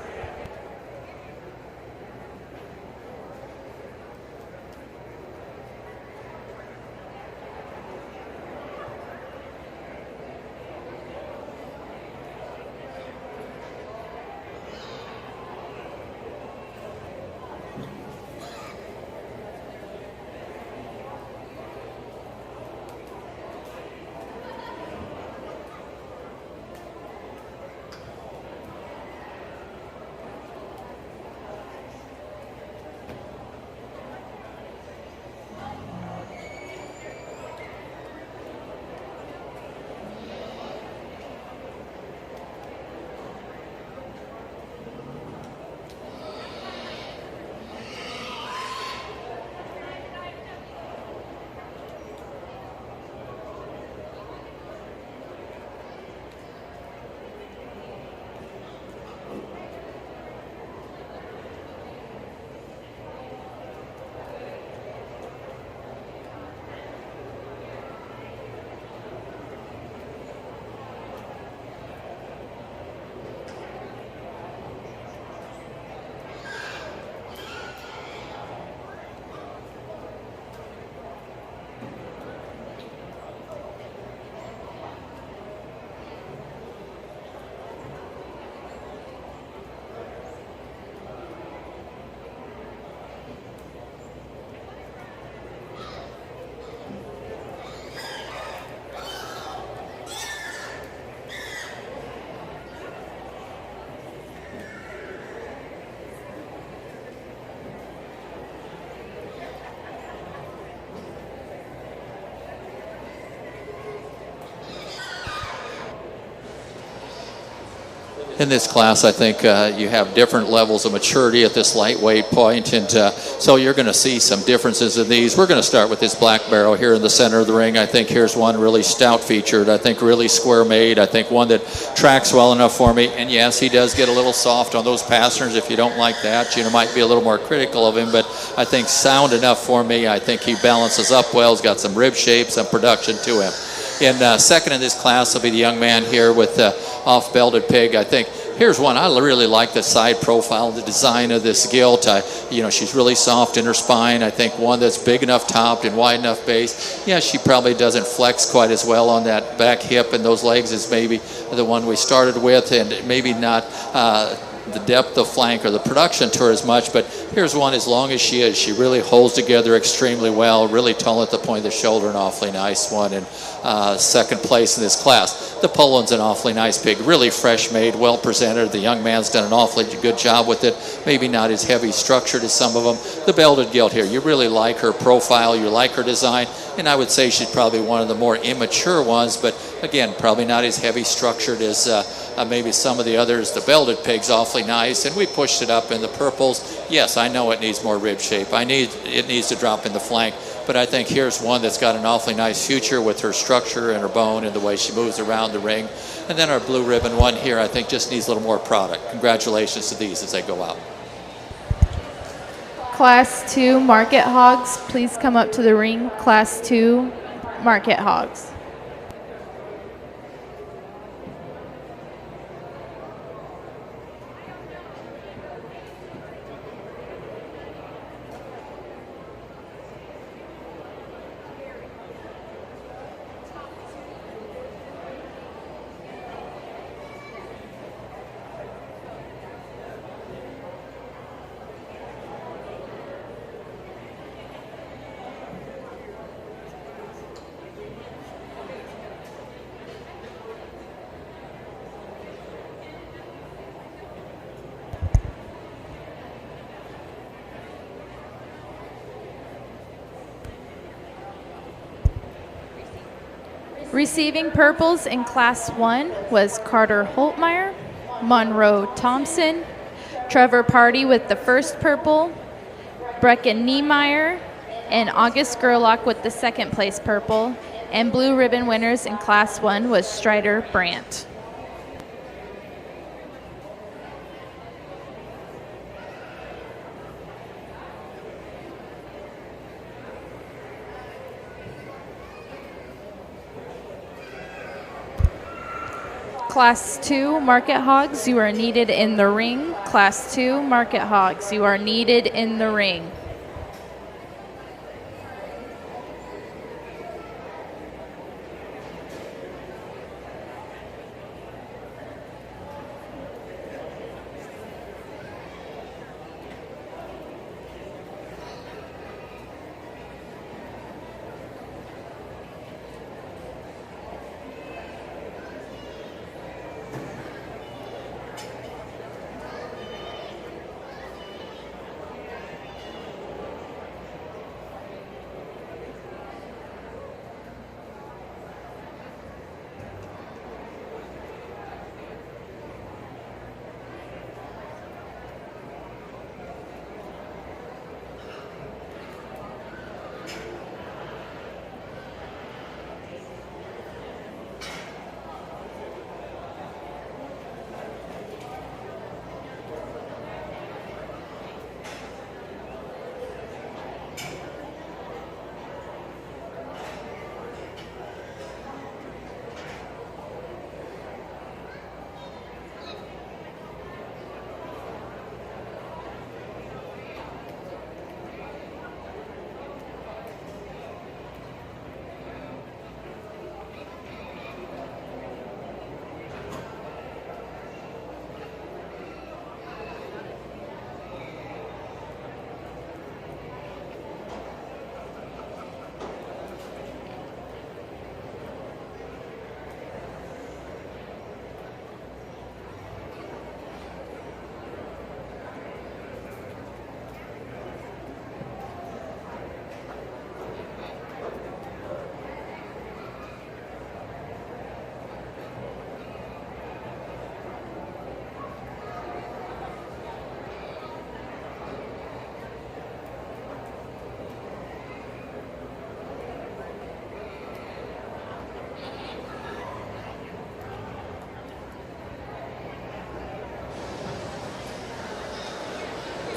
In this class, I think you have different levels of maturity at this lightweight point, and so you're going to see some differences in these. We're going to start with this black barrel here in the center of the ring. I think here's one really stout featured. I think really square made. I think one that tracks well enough for me. And yes, he does get a little soft on those pastures. If you don't like that, you might be a little more critical of him, but I think sound enough for me. I think he balances up well. He's got some rib shape, some production to him. In second in this class will be the young man here with the off-belted pig. I think here's one. I really like the side profile, the design of this gilt. She's really soft in her spine. I think one that's big enough topped and wide enough base. Yeah, she probably doesn't flex quite as well on that back hip and those legs as maybe the one we started with, and maybe not the depth of flank or the production to her as much, but here's one as long as she is. She really holds together extremely well, really tall at the point of the shoulder, an awfully nice one, and second place in this class. The Poland's an awfully nice pig, really fresh made, well presented. The young man's done an awfully good job with it, maybe not as heavy structured as some of them. The belted gilt here, you really like her profile, you like her design, and I would say she's probably one of the more immature ones, but again, probably not as heavy structured as maybe some of the others. The belted pig's awfully nice, and we pushed it up in the purples. Yes, I know it needs more rib shape. It needs to drop in the flank, but I think here's one that's got an awfully nice future with her structure and her bone and the way she moves around the ring. And then our blue ribbon one here, I think just needs a little more product. Congratulations to these as they go out. Class 2 Market Hogs, please come up to the ring. Class 2 Market Hogs. Receiving purples in Class 1 was Carter Holtmeyer, Monroe Thompson, Trevor Party with the first purple, Brecken Niemeyer, and August Gerlach with the second place purple. And blue ribbon winners in Class 1 was Strider Brandt. Class 2 Market Hogs, you are needed in the ring. Class 2 Market Hogs, you are needed in the ring.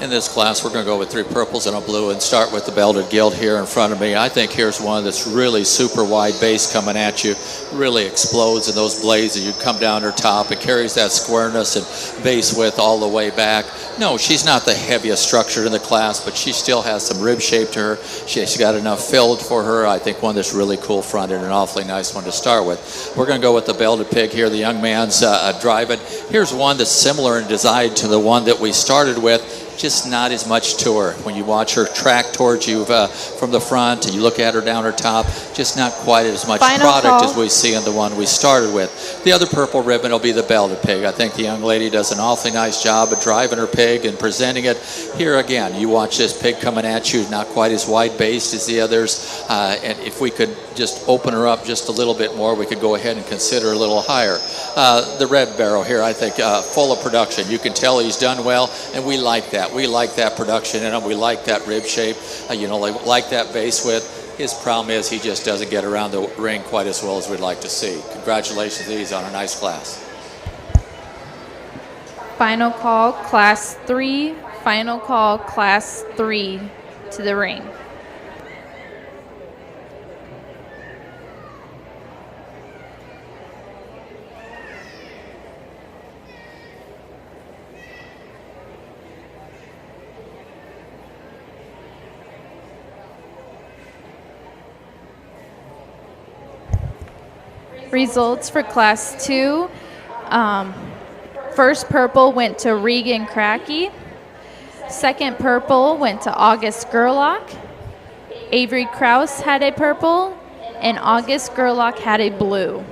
In this class, we're going to go with 3 purples and a blue and start with the belted gilt here in front of me. I think here's one that's really super wide base coming at you, really explodes in those blades as you come down her top. It carries that squareness and base width all the way back. No, she's not the heaviest structured in the class, but she still has some rib shape to her. She's got enough filled for her. I think one that's really cool fronted and an awfully nice one to start with. We're going to go with the belted pig here. The young man's driving. Here's one that's similar in design to the one that we started with. Just not as much to her. When you watch her track towards you from the front and you look at her down her top, just not quite as much product as we see in the one we started with. The other purple ribbon will be the belted pig. I think the young lady does an awfully nice job of driving her pig and presenting it. Here again, you watch this pig coming at you, not quite as wide based as the others. And if we could just open her up just a little bit more, we could go ahead and consider a little higher. The red barrel here, I think, full of production. You can tell he's done well, and we like that. We like that production in him. We like that rib shape, like that base width. His problem is he just doesn't get around the ring quite as well as we'd like to see. Congratulations, he's on a nice class. Final call, Class 3. Final call, Class 3 to the ring. Results for Class 2. First purple went to Regan Cracky. Second purple went to August Gerlach. Avery Krause had a purple, and August Gerlach had a blue.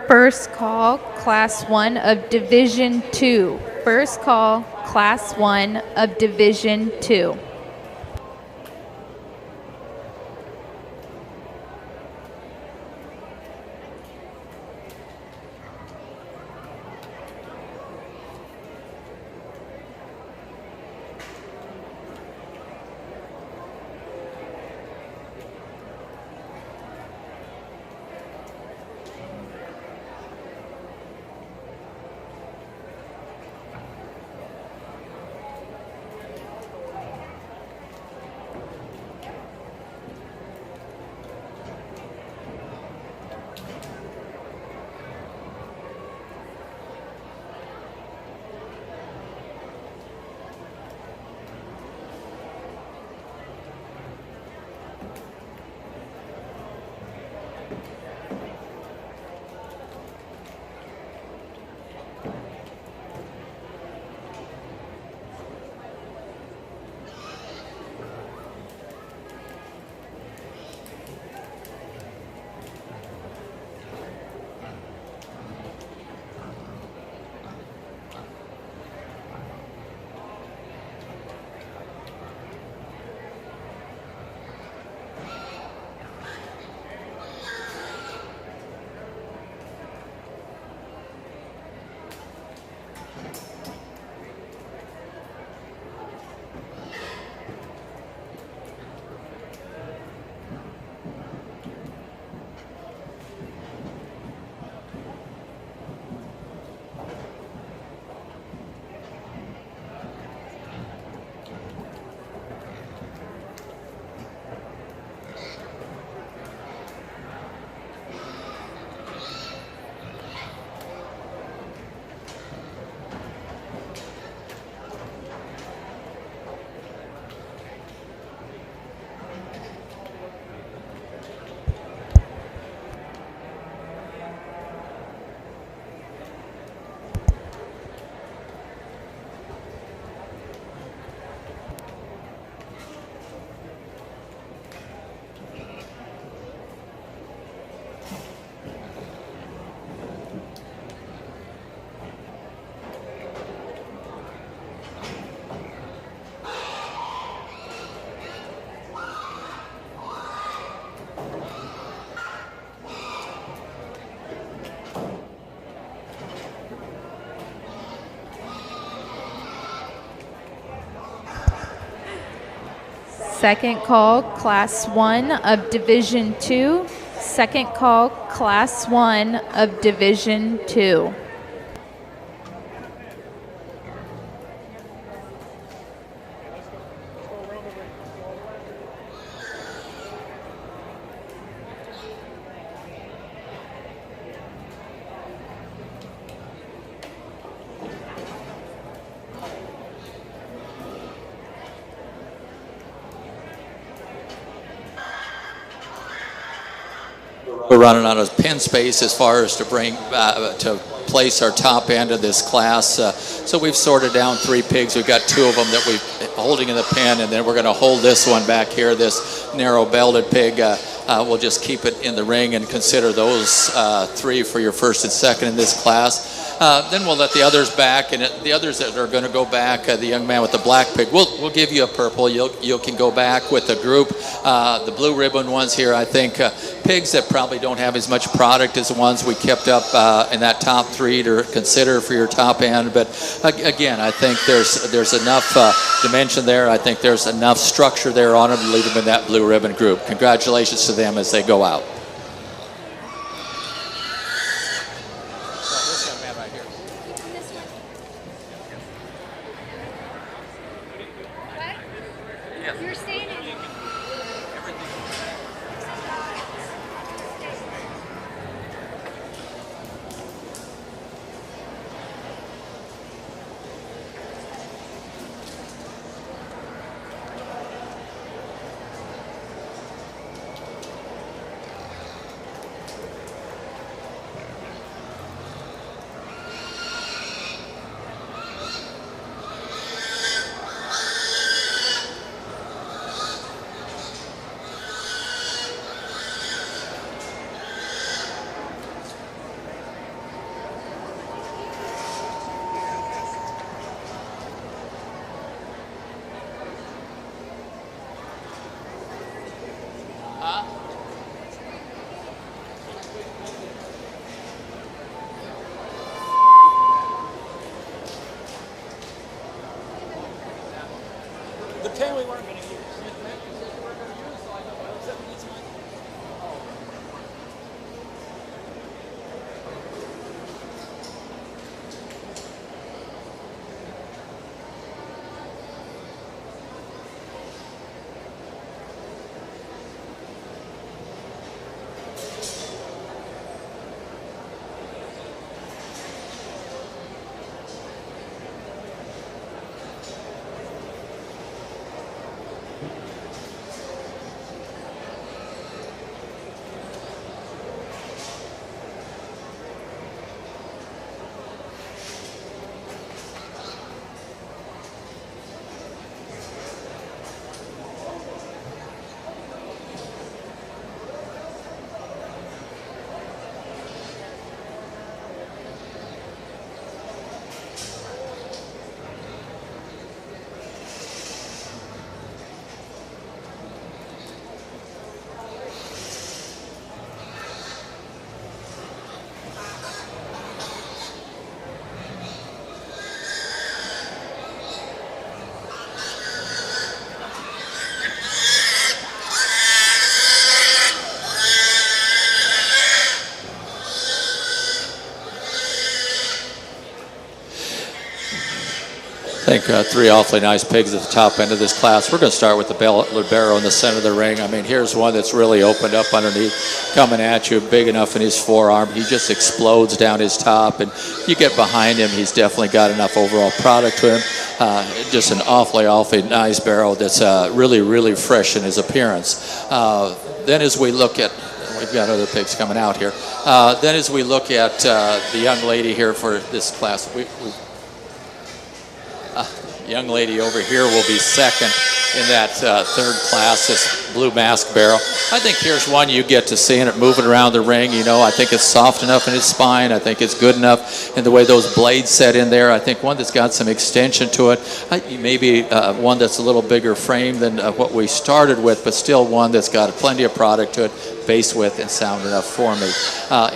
First call, Class 1 of Division 2. First call, Class 1 of Division 2. Second call, Class 1 of Division 2. Second call, Class 1 of Division 2. We're running out of pen space as far as to bring to place our top end of this class. So we've sorted down 3 pigs. We've got 2 of them that we're holding in the pen, and then we're going to hold this one back here, this narrow-belted pig. We'll just keep it in the ring and consider those 3 for your first and second in this class. Then we'll let the others back, and the others that are going to go back, the young man with the black pig, we'll give you a purple. You can go back with the group. The blue ribbon ones here, I think, pigs that probably don't have as much product as the ones we kept up in that top 3 to consider for your top end. But again, I think there's enough dimension there. I think there's enough structure there on them to leave them in that blue ribbon group. Congratulations to them as they go out. tell you we weren't going to use. You mentioned that we weren't going to use, so I thought, well, is that means my... I think three awfully nice pigs at the top end of this class. We're going to start with the Libero in the center of the ring. I mean, here's one that's really opened up underneath, coming at you, big enough in his forearm. He just explodes down his top, and you get behind him, he's definitely got enough overall product to him. Just an awfully nice barrel that's really, really fresh in his appearance. Then as we look at, we've got other pigs coming out here. Then as we look at the young lady here for this class, young lady over here will be second in that third class, this blue mask barrel. I think here's one you get to seeing it moving around the ring. You know, I think it's soft enough in its spine. I think it's good enough in the way those blades set in there. I think one that's got some extension to it. Maybe one that's a little bigger frame than what we started with, but still one that's got plenty of product to it, base width and sound enough for me.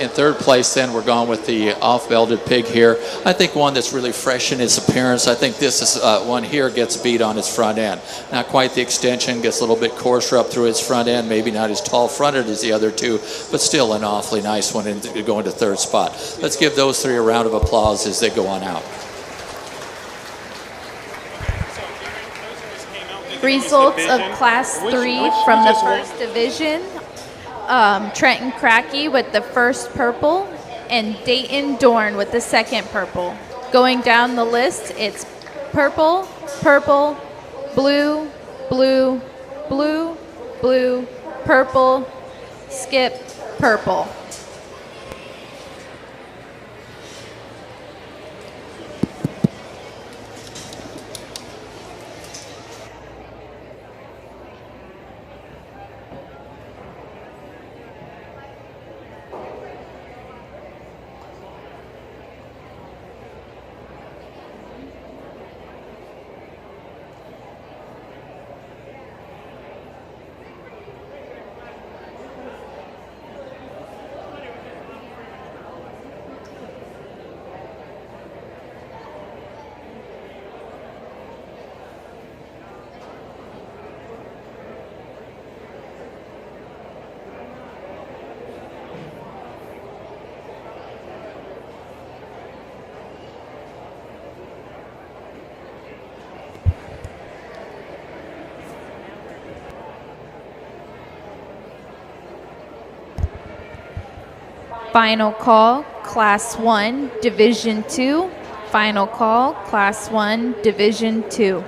In third place then, we're going with the off-belted pig here. I think one that's really fresh in its appearance. I think this is one here gets beat on its front end. Not quite the extension, gets a little bit coarser up through its front end, maybe not as tall fronted as the other two, but still an awfully nice one going to third spot. Let's give those three a round of applause as they go on out. Results of Class 3 from the first division. Trenton Cracky with the first purple and Dayton Dorn with the second purple. Going down the list, it's purple, purple, blue, blue, blue, blue, purple, skip, purple. Final call, Class 1, Division 2. Final call, Class 1, Division 2.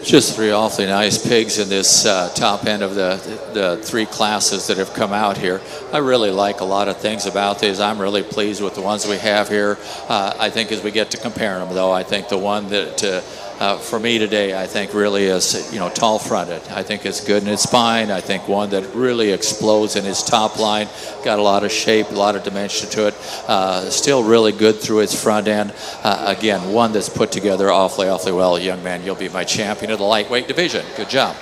Just three awfully nice pigs in this top end of the three classes that have come out here. I really like a lot of things about these. I'm really pleased with the ones we have here. I think as we get to compare them, though, I think the one that for me today, I think really is, tall fronted. I think it's good in its spine. I think one that really explodes in its top line. Got a lot of shape, a lot of dimension to it. Still really good through its front end. Again, one that's put together awfully well. Young man, you'll be my champion of the lightweight division. Good job.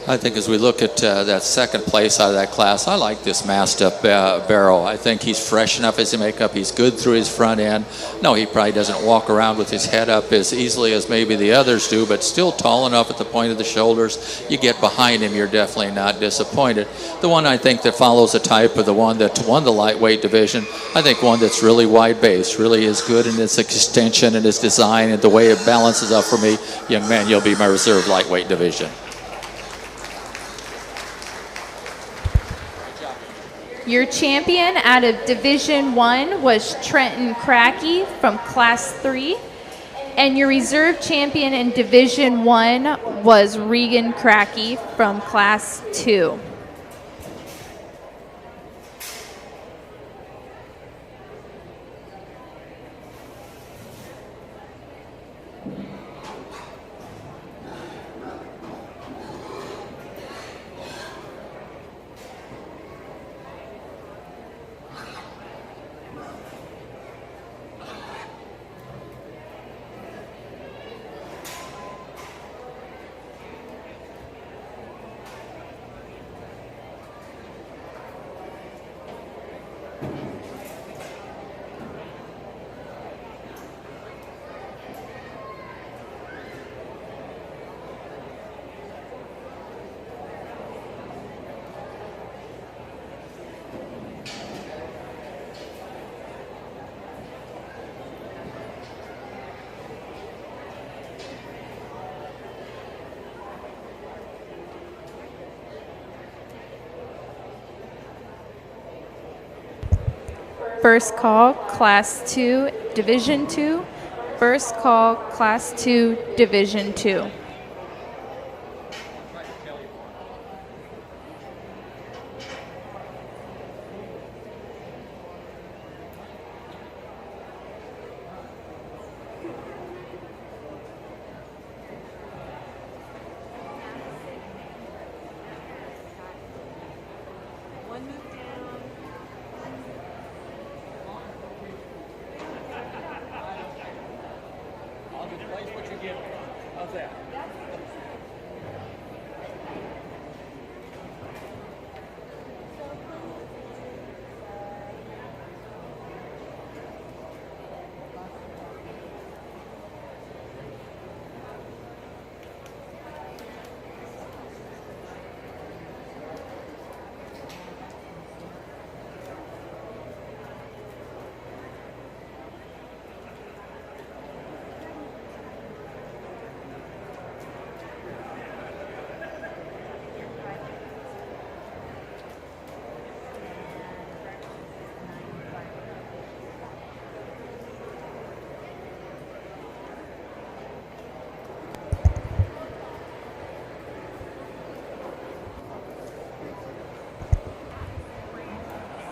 I think as we look at that second place out of that class, I like this masked up barrel. I think he's fresh enough as a makeup. He's good through his front end. No, he probably doesn't walk around with his head up as easily as maybe the others do, but still tall enough at the point of the shoulders. You get behind him, you're definitely not disappointed. The one I think that follows the type of the one that won the lightweight division, I think one that's really wide base, really is good in its extension and its design and the way it balances up for me. Young man, you'll be my reserve lightweight division. Your champion out of Division 1 was Trenton Cracky from Class 3. And your reserve champion in Division 1 was Regan Cracky from Class 2. First call, Class 2, Division 2. First call, Class 2, Division 2.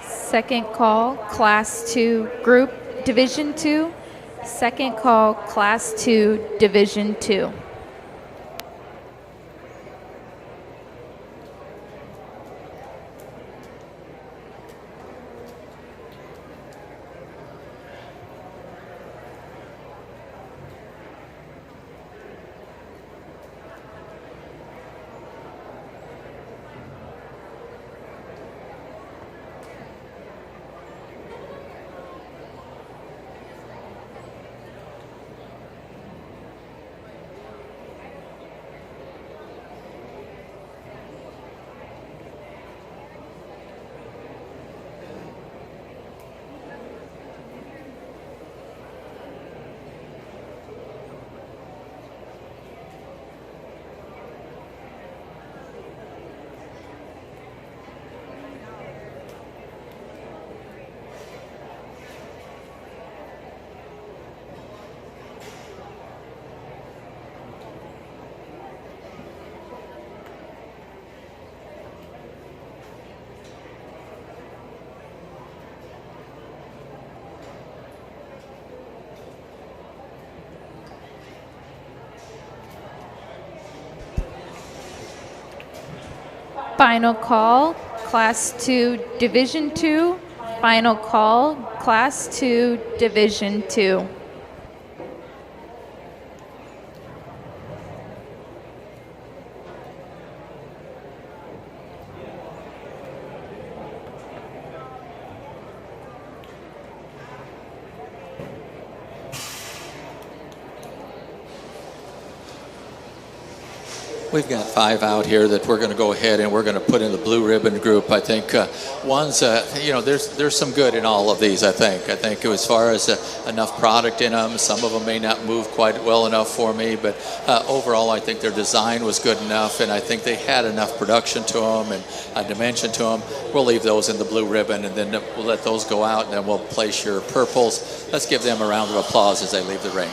Second call, Class 2 Group Division 2. Second call, Class 2, Division 2. Final call, Class 2, Division 2. Final call, Class 2, Division 2. We've got 5 out here that we're going to go ahead and we're going to put in the blue ribbon group. I think one's, there's some good in all of these, I think. I think as far as enough product in them, some of them may not move quite well enough for me, but overall I think their design was good enough, and I think they had enough production to them and a dimension to them. We'll leave those in the blue ribbon, and then we'll let those go out, and then we'll place your purples. Let's give them a round of applause as they leave the ring.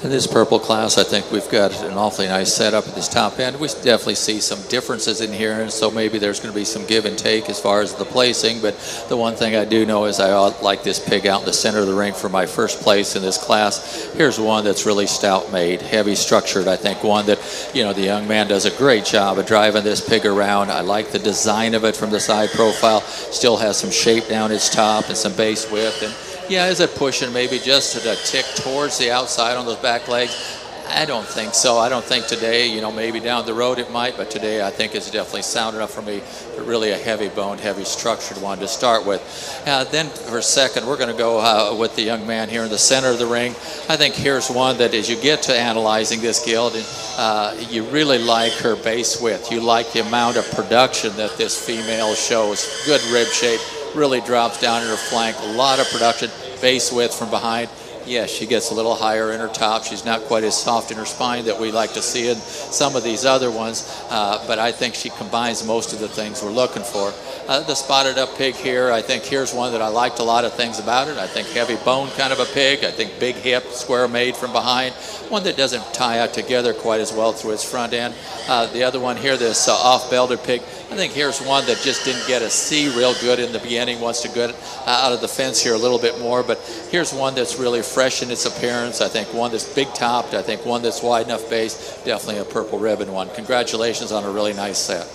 In this purple class, I think we've got an awfully nice setup at this top end. We definitely see some differences in here, and so maybe there's going to be some give and take as far as the placing, but the one thing I do know is I like this pig out in the center of the ring for my first place in this class. Here's one that's really stout made, heavy structured. I think one that, you know, the young man does a great job of driving this pig around. I like the design of it from the side profile. Still has some shape down its top and some base width, and yeah, is it pushing maybe just a tick towards the outside on those back legs? I don't think so. I don't think today, you know, maybe down the road it might, but today I think it's definitely sound enough for me, but really a heavy boned, heavy structured one to start with. Then for second, we're going to go with the young man here in the center of the ring. I think here's one that as you get to analyzing this gelding, you really like her base width. You like the amount of production that this female shows. Good rib shape. Really drops down in her flank, a lot of production, base width from behind. Yes, she gets a little higher in her top. She's not quite as soft in her spine that we like to see in some of these other ones, but I think she combines most of the things we're looking for. The spotted up pig here, I think here's one that I liked a lot of things about it. I think heavy bone kind of a pig. I think big hip, square made from behind. One that doesn't tie out together quite as well through its front end. The other one here, this off-belted pig, I think here's one that just didn't get a C real good in the beginning, wants to get out of the fence here a little bit more, but here's one that's really fresh in its appearance. I think one that's big topped. I think one that's wide enough base. Definitely a purple ribbon one. Congratulations on a really nice set.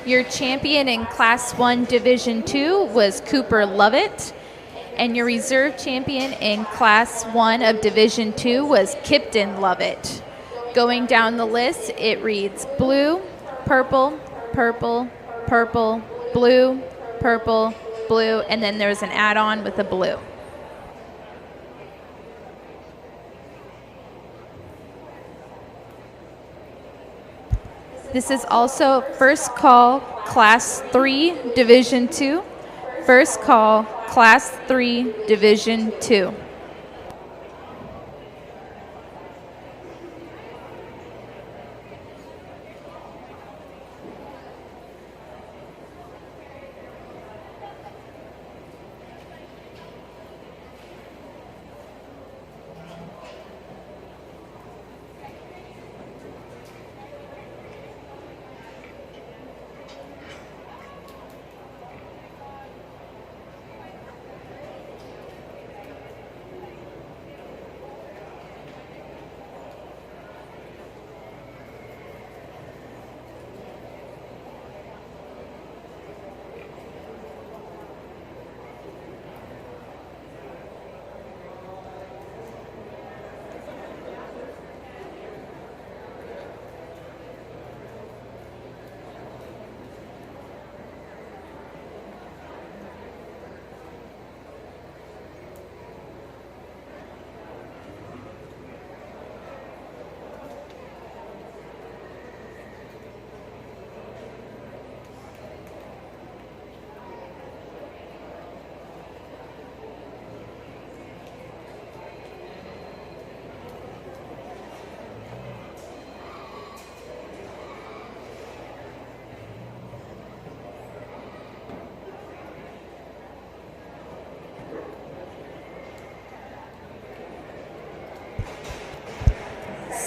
Your champion in Class 1 Division 2 was Cooper Lovett, and your reserve champion in Class 1 of Division 2 was Kipton Lovett. Going down the list, it reads blue, purple, purple, purple, blue, purple, blue, and then there's an add-on with a blue. This is also first call Class 3 Division 2. First call Class 3 Division 2.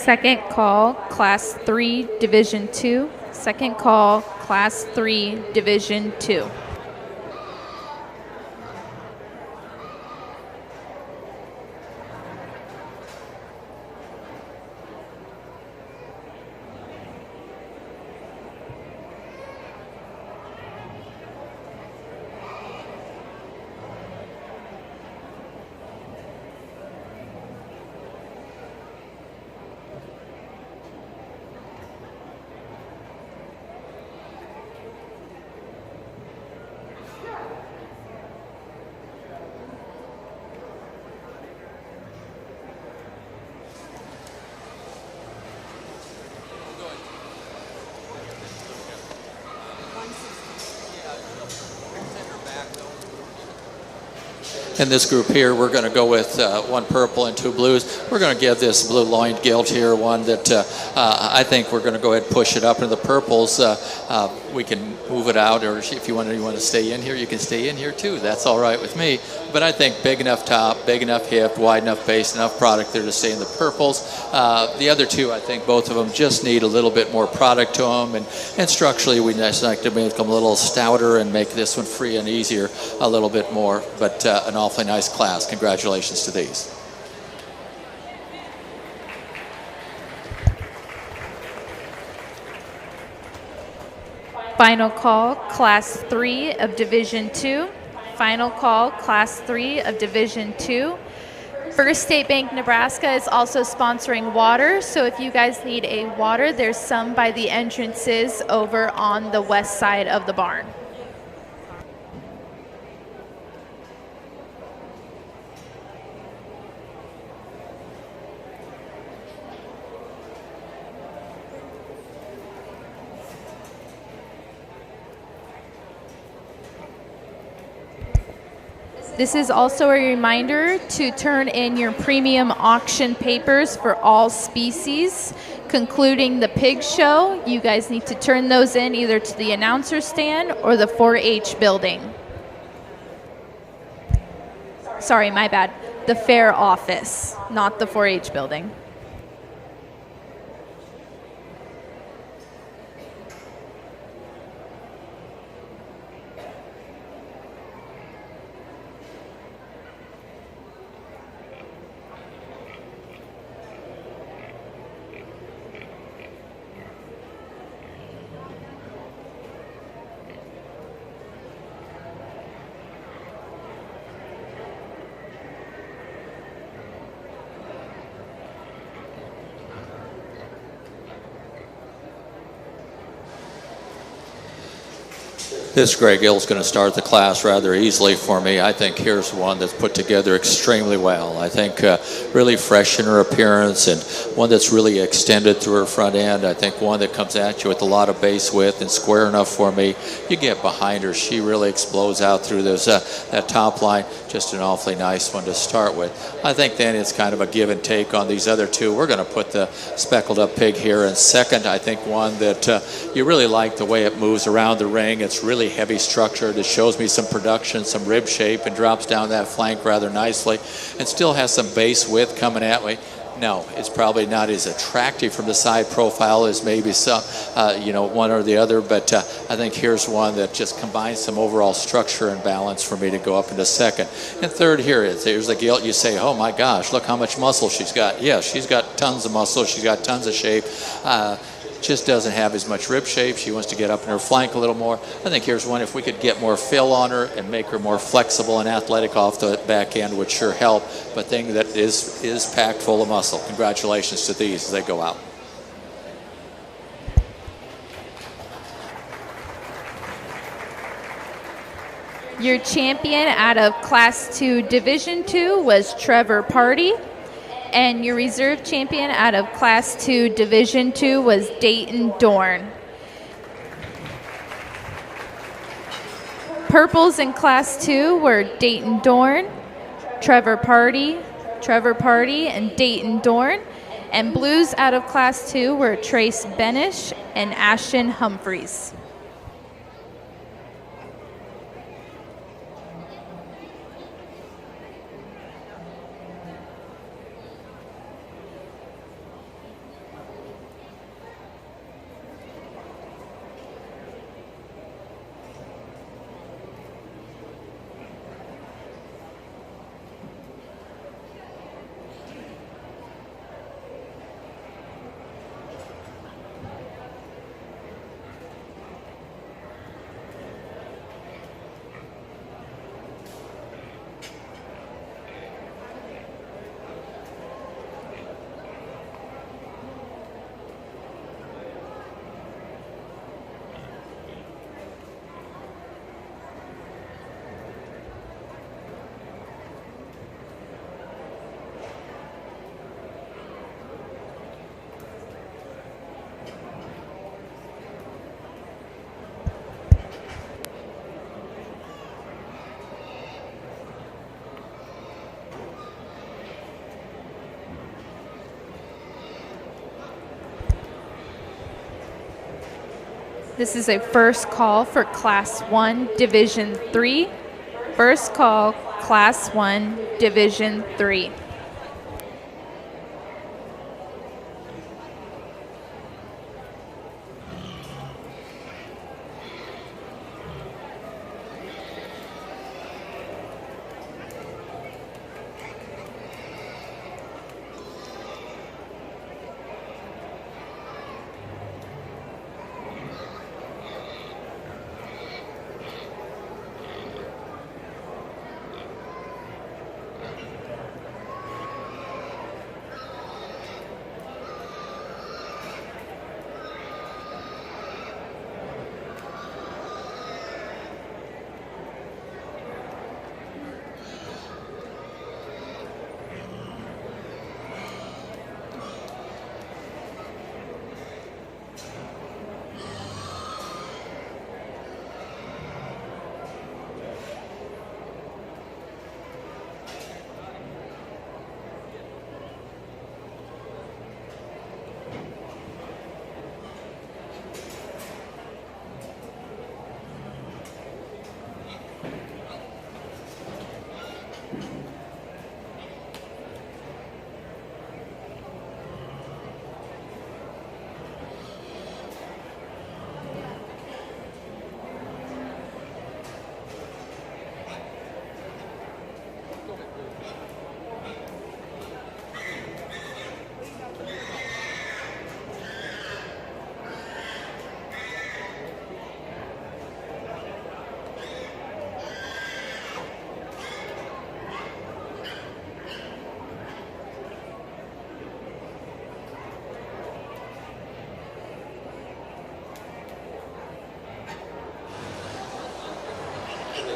Second call, Class 3, Division 2. Second call, Class 3, Division 2. In this group here, we're going to go with one purple and two blues. We're going to give this blue loin gilt here one that I think we're going to go ahead and push it up into the purples. We can move it out, or if you want to stay in here, you can stay in here too. That's all right with me. But I think big enough top, big enough hip, wide enough base, enough product there to stay in the purples. The other two, I think both of them just need a little bit more product to them, and structurally we just like to make them a little stouter and make this one free and easier a little bit more. But an awfully nice class. Congratulations to these. Final call, Class 3 of Division 2. Final call, Class 3 of Division 2. First State Bank Nebraska is also sponsoring water, so if you guys need a water, there's some by the entrances over on the west side of the barn. This is also a reminder to turn in your premium auction papers for all species. Concluding the pig show, you guys need to turn those in either to the announcer stand or the 4-H building. Sorry, my bad. The fair office, not the 4-H building. This Greg Hill's going to start the class rather easily for me. I think here's one that's put together extremely well. I think really fresh in her appearance, and one that's really extended through her front end. I think one that comes at you with a lot of base width and square enough for me. You get behind her, she really explodes out through those that top line. Just an awfully nice one to start with. I think then it's kind of a give and take on these other two. We're going to put the speckled up pig here in second. I think one that you really like the way it moves around the ring. It's really heavy structured. It shows me some production, some rib shape, and drops down that flank rather nicely, and still has some base width coming at me. No, it's probably not as attractive from the side profile as maybe some, one or the other, but I think here's one that just combines some overall structure and balance for me to go up into second. And third here's the gilt. You say, oh my gosh, look how much muscle she's got. Yeah, she's got tons of muscle. She's got tons of shape. Just doesn't have as much rib shape. She wants to get up in her flank a little more. I think here's one, if we could get more fill on her and make her more flexible and athletic off the back end would sure help, but thing that is packed full of muscle. Congratulations to these as they go out. Your champion out of Class 2 Division 2 was Trevor Party. And your reserve champion out of Class 2 Division 2 was Dayton Dorn. Purples in Class 2 were Dayton Dorn, Trevor Party, and Dayton Dorn. And blues out of Class 2 were Trace Benish and Ashton Humphreys. This is a first call for Class 1, Division 3. First call, Class 1, Division 3.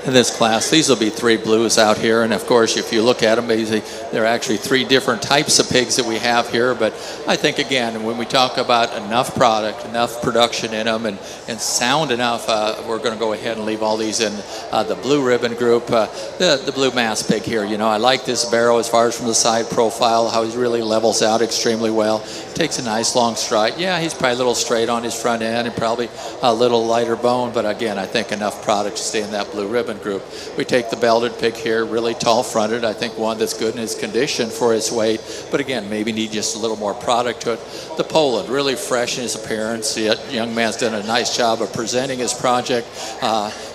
In this class, these will be 3 blues out here, and of course if you look at them, there are actually 3 different types of pigs that we have here. But I think again, when we talk about enough product, enough production in them, and sound enough, we're going to go ahead and leave all these in the blue ribbon group. The blue mass pig here, you know, I like this barrow as far as from the side profile, how he really levels out extremely well. Takes a nice long stride. Yeah, he's probably a little straight on his front end and probably a little lighter bone, but again, I think enough product to stay in that blue ribbon group. We take the belted pig here, really tall fronted. I think one that's good in his condition for his weight, but again, maybe need just a little more product to it. The Poland, really fresh in his appearance. The young man's done a nice job of presenting his project.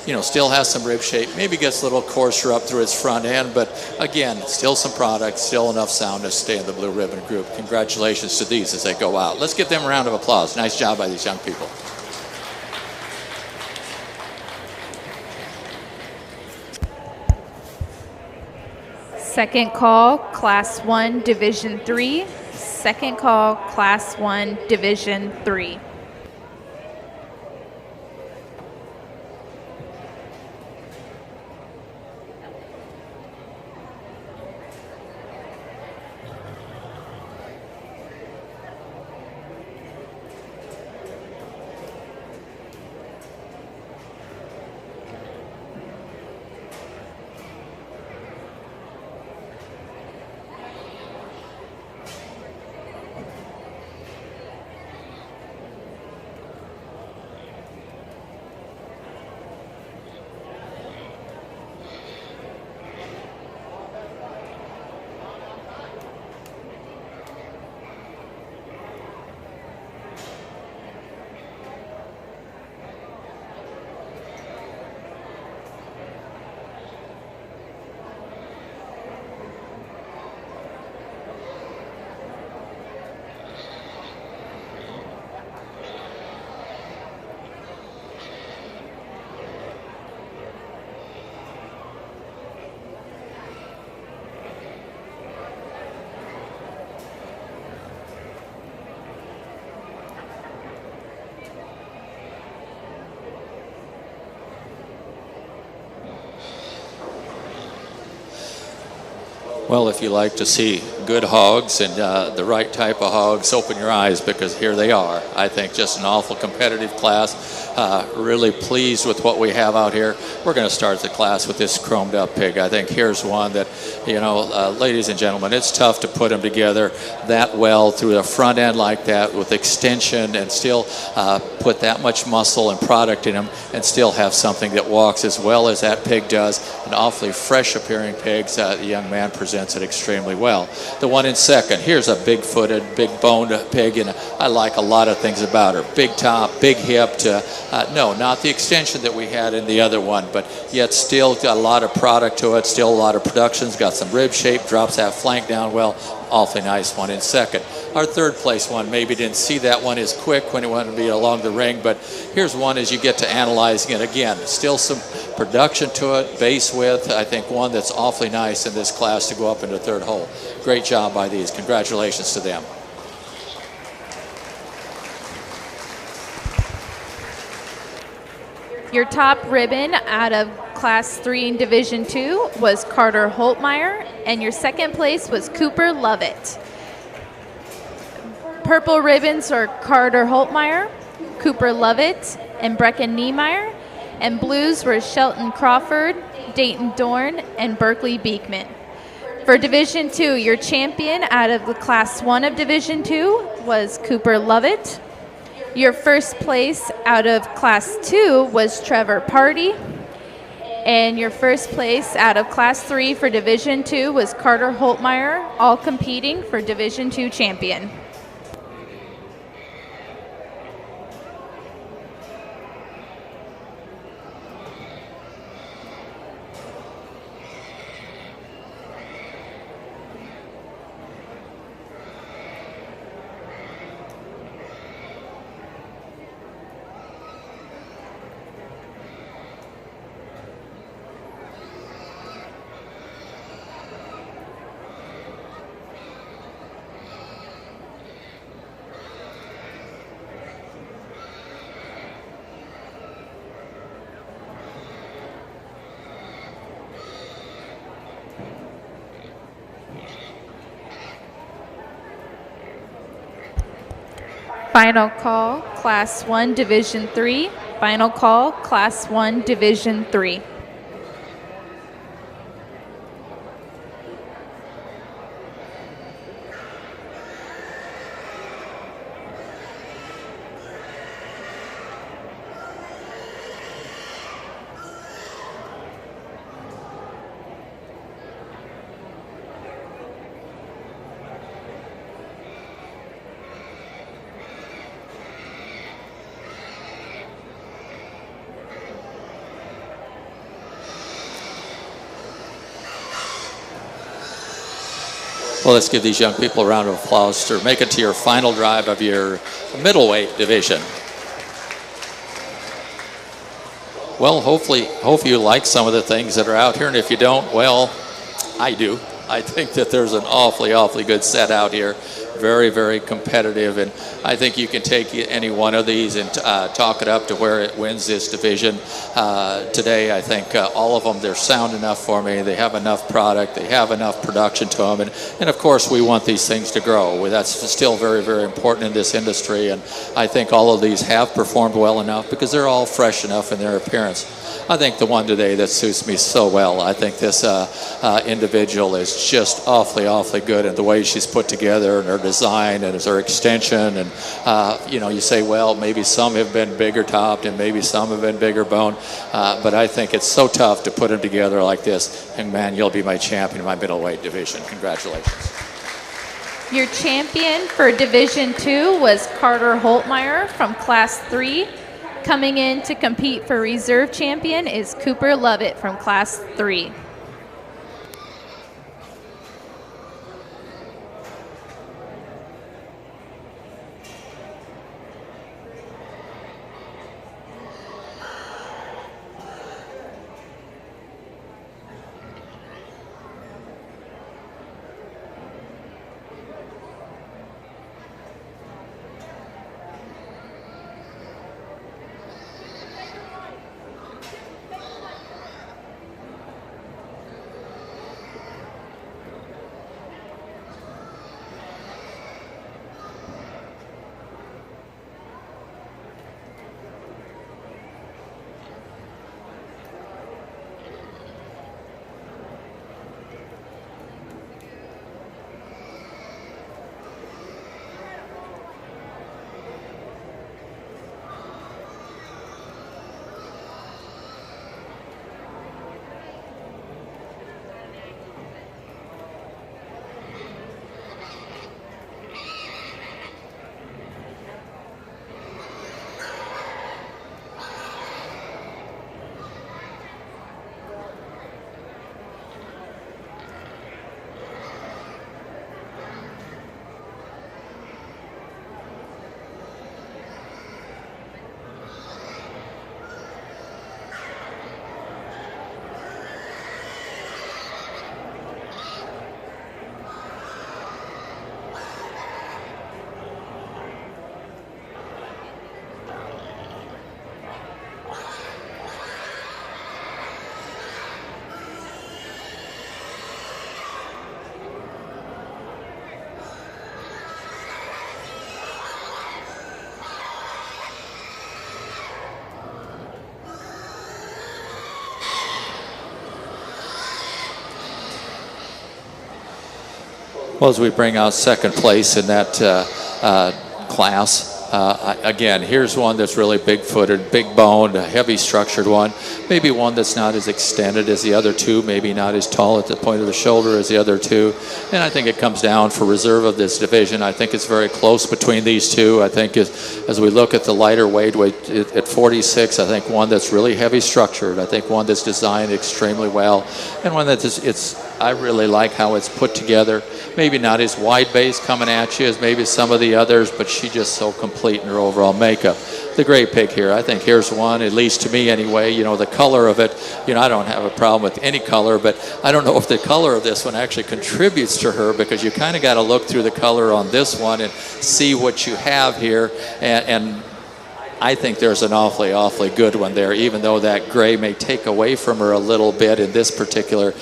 You know, still has some rib shape, maybe gets a little coarser up through his front end, but again, still some product, still enough sound to stay in the blue ribbon group. Congratulations to these as they go out. Let's give them a round of applause. Nice job by these young people. Second call, Class 1, Division 3. Second call, Class 1, Division 3. Well, if you like to see good hogs and the right type of hogs, open your eyes, because here they are. I think just an awful competitive class. Really pleased with what we have out here. We're going to start the class with this chromed up pig. I think here's one that, ladies and gentlemen, it's tough to put them together that well through the front end like that with extension and still put that much muscle and product in them and still have something that walks as well as that pig does. An awfully fresh appearing pig. The young man presents it extremely well. The one in second, here's a big-footed, big-boned pig, and I like a lot of things about her. Big top, big hipped. No, not the extension that we had in the other one, but yet still got a lot of product to it, still a lot of production's got some rib shape, drops that flank down well. Awfully nice one in second. Our third place one, maybe didn't see that one as quick when it wanted to be along the ring, but here's one as you get to analyzing it again. Still some production to it, base width. I think one that's awfully nice in this class to go up into third hole. Great job by these. Congratulations to them. Your top ribbon out of Class 3 in Division 2 was Carter Holtmeyer, and your second place was Cooper Lovett. Purple ribbons are Carter Holtmeyer, Cooper Lovett, and Brecken Niemeyer, and blues were Shelton Crawford, Dayton Dorn, and Berkeley Beekman. For Division 2, your champion out of the Class 1 of Division 2 was Cooper Lovett. Your first place out of Class 2 was Trevor Party. And your first place out of Class 3 for Division 2 was Carter Holtmeyer, all competing for Division 2 champion. Final call, Class 1, Division 3. Final call, Class 1, Division 3. Well, let's give these young people a round of applause to make it to your final drive of your middleweight division. Well, hopefully you like some of the things that are out here, and if you don't, well, I do. I think that there's an awfully good set out here. Very, very competitive, and I think you can take any one of these and talk it up to where it wins this division. Today, I think all of them, they're sound enough for me. They have enough product. They have enough production to them, and of course, we want these things to grow. That's still very, very important in this industry, and I think all of these have performed well enough because they're all fresh enough in their appearance. I think the one today that suits me so well, I think this individual is just awfully good in the way she's put together and her design and her extension. And, you say, well, maybe some have been bigger topped and maybe some have been bigger boned. But I think it's so tough to put them together like this. And, man, you'll be my champion in my middleweight division. Congratulations. Your champion for Division 2 was Carter Holtmeyer from Class 3. Coming in to compete for reserve champion is Cooper Lovett from Class 3. Well, as we bring out second place in that class, again, here's one that's really big-footed, big-boned, a heavy-structured one. Maybe one that's not as extended as the other two, maybe not as tall at the point of the shoulder as the other two. And I think it comes down for reserve of this division. I think it's very close between these two. I think as we look at the lighter weight at 46, I think one that's really heavy-structured. I think one that's designed extremely well, and one that I really like how it's put together. Maybe not as wide base coming at you as maybe some of the others, but she's just so complete in her overall makeup. The gray pig here, I think here's one, at least to me anyway, you know, the color of it, you know, I don't have a problem with any color, but I don't know if the color of this one actually contributes to her, because you kind of got to look through the color on this one and see what you have here, and I think there's an awfully good one there, even though that gray may take away from her a little bit in this particular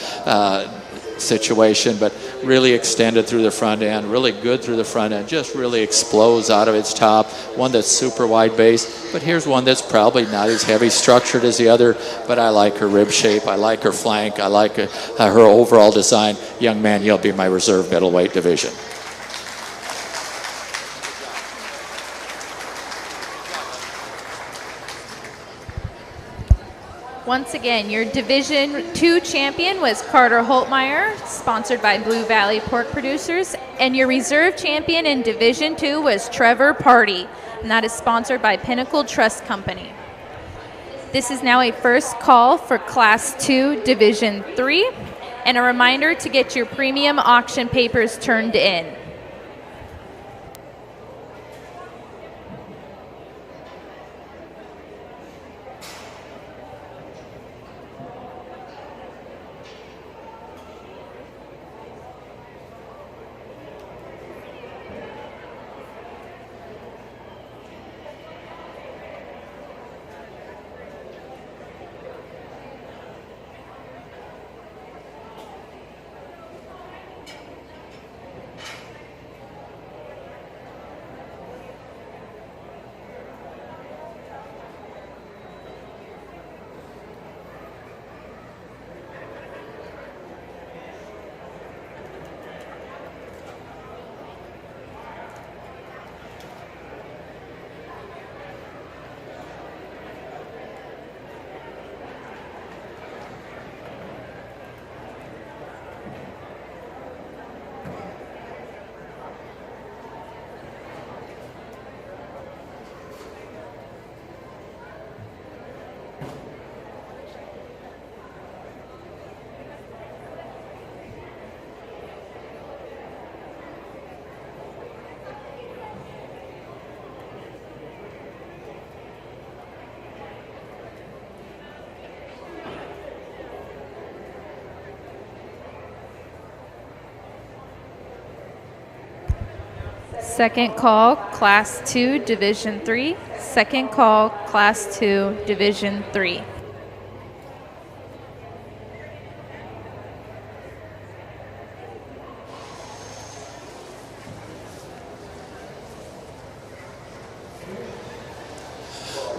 situation, but really extended through the front end, really good through the front end, just really explodes out of its top. One that's super wide base, but here's one that's probably not as heavy structured as the other, but I like her rib shape, I like her flank, I like her overall design. Young man, you'll be my reserve middleweight division. Once again, your Division 2 champion was Carter Holtmeyer, sponsored by Blue Valley Pork Producers, and your reserve champion in Division 2 was Trevor Party, and that is sponsored by Pinnacle Trust Company. This is now a first call for Class 2 Division 3, and a reminder to get your premium auction papers turned in. Second call, Class 2, Division 3. Second call, Class 2, Division 3.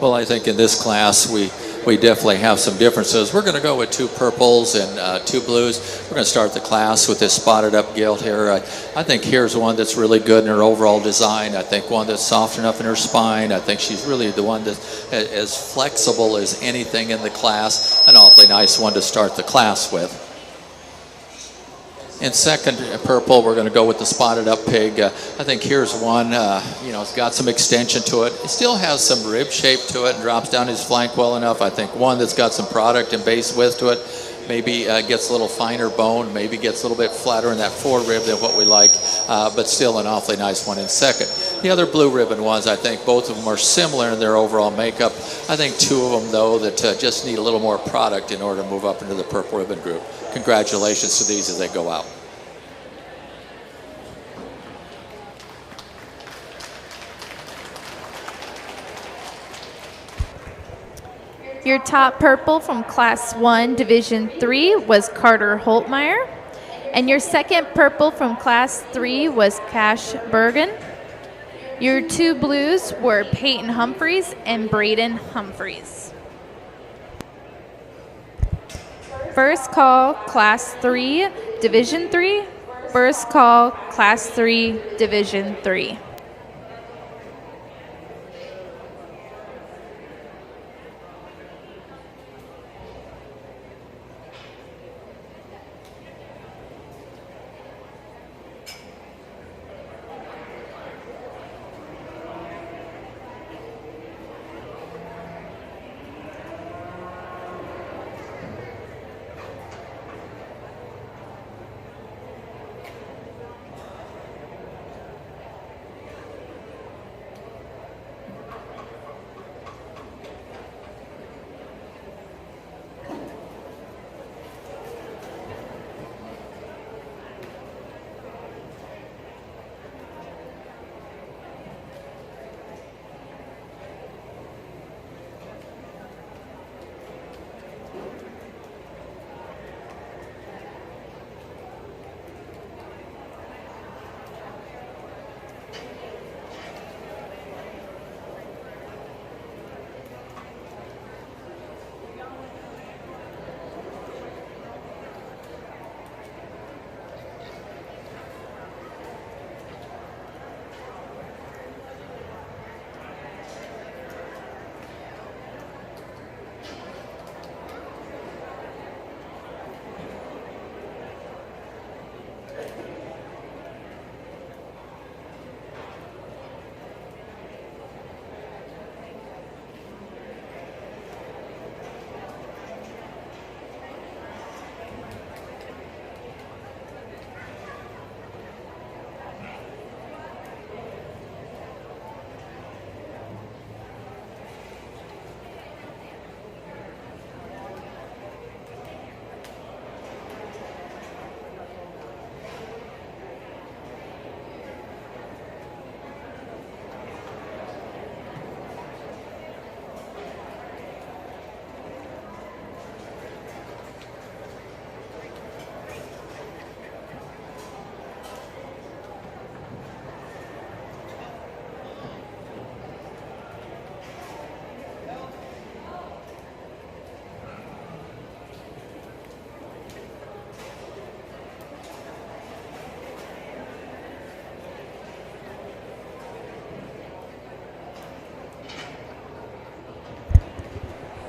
Well, I think in this class we definitely have some differences. We're going to go with 2 purples and 2 blues. We're going to start the class with this spotted up gilt here. I think here's one that's really good in her overall design. I think one that's soft enough in her spine. I think she's really the one that's as flexible as anything in the class. An awfully nice one to start the class with. In second purple, we're going to go with the spotted up pig. I think here's one, you know, it's got some extension to it. It still has some rib shape to it and drops down his flank well enough. I think one that's got some product and base width to it. Maybe gets a little finer bone, maybe gets a little bit flatter in that forerib than what we like, but still an awfully nice one in second. The other blue ribbon ones, I think both of them are similar in their overall makeup. I think 2 of them, though, that just need a little more product in order to move up into the purple ribbon group. Congratulations to these as they go out. Your top purple from Class 1, Division 3 was Carter Holtmeyer. And your second purple from Class 3 was Cash Bergen. Your 2 blues were Peyton Humphreys and Braden Humphreys. First call, Class 3, Division 3. First call, Class 3, Division 3.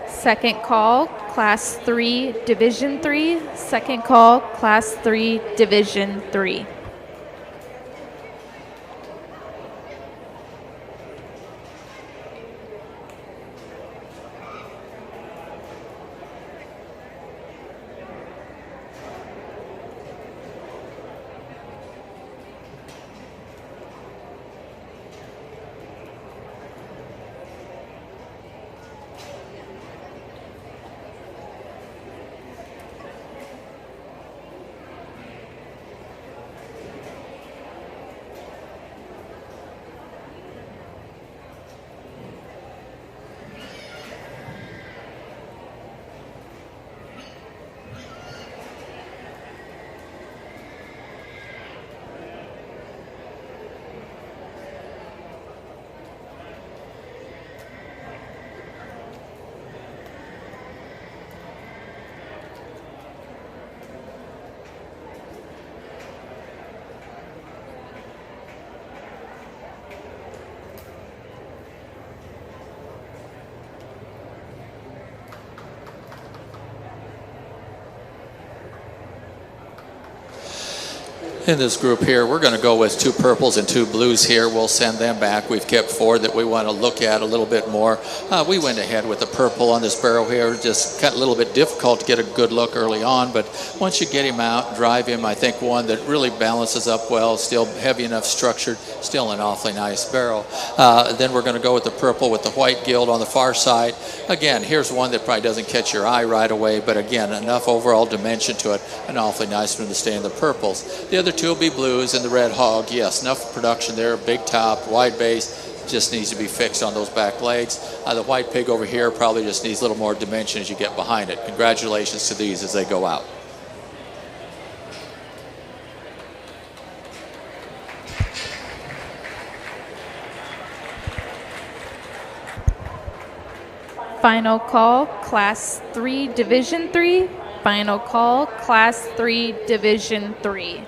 Second call, Class 3, Division 3. Second call, Class 3, Division 3. In this group here, we're going to go with 2 purples and 2 blues here. We'll send them back. We've kept 4 that we want to look at a little bit more. We went ahead with the purple on this barrel here. Just got a little bit difficult to get a good look early on, but once you get him out, drive him, I think one that really balances up well, still heavy enough structured, still an awfully nice barrel. Then we're going to go with the purple with the white gild on the far side. Again, here's one that probably doesn't catch your eye right away, but again, enough overall dimension to it. An awfully nice one to stay in the purples. The other 2 will be blues and the red hog. Yes, enough production there, big top, wide base, just needs to be fixed on those back legs. The white pig over here probably just needs a little more dimension as you get behind it. Congratulations to these as they go out. Final call, Class 3, Division 3. Final call, Class 3, Division 3.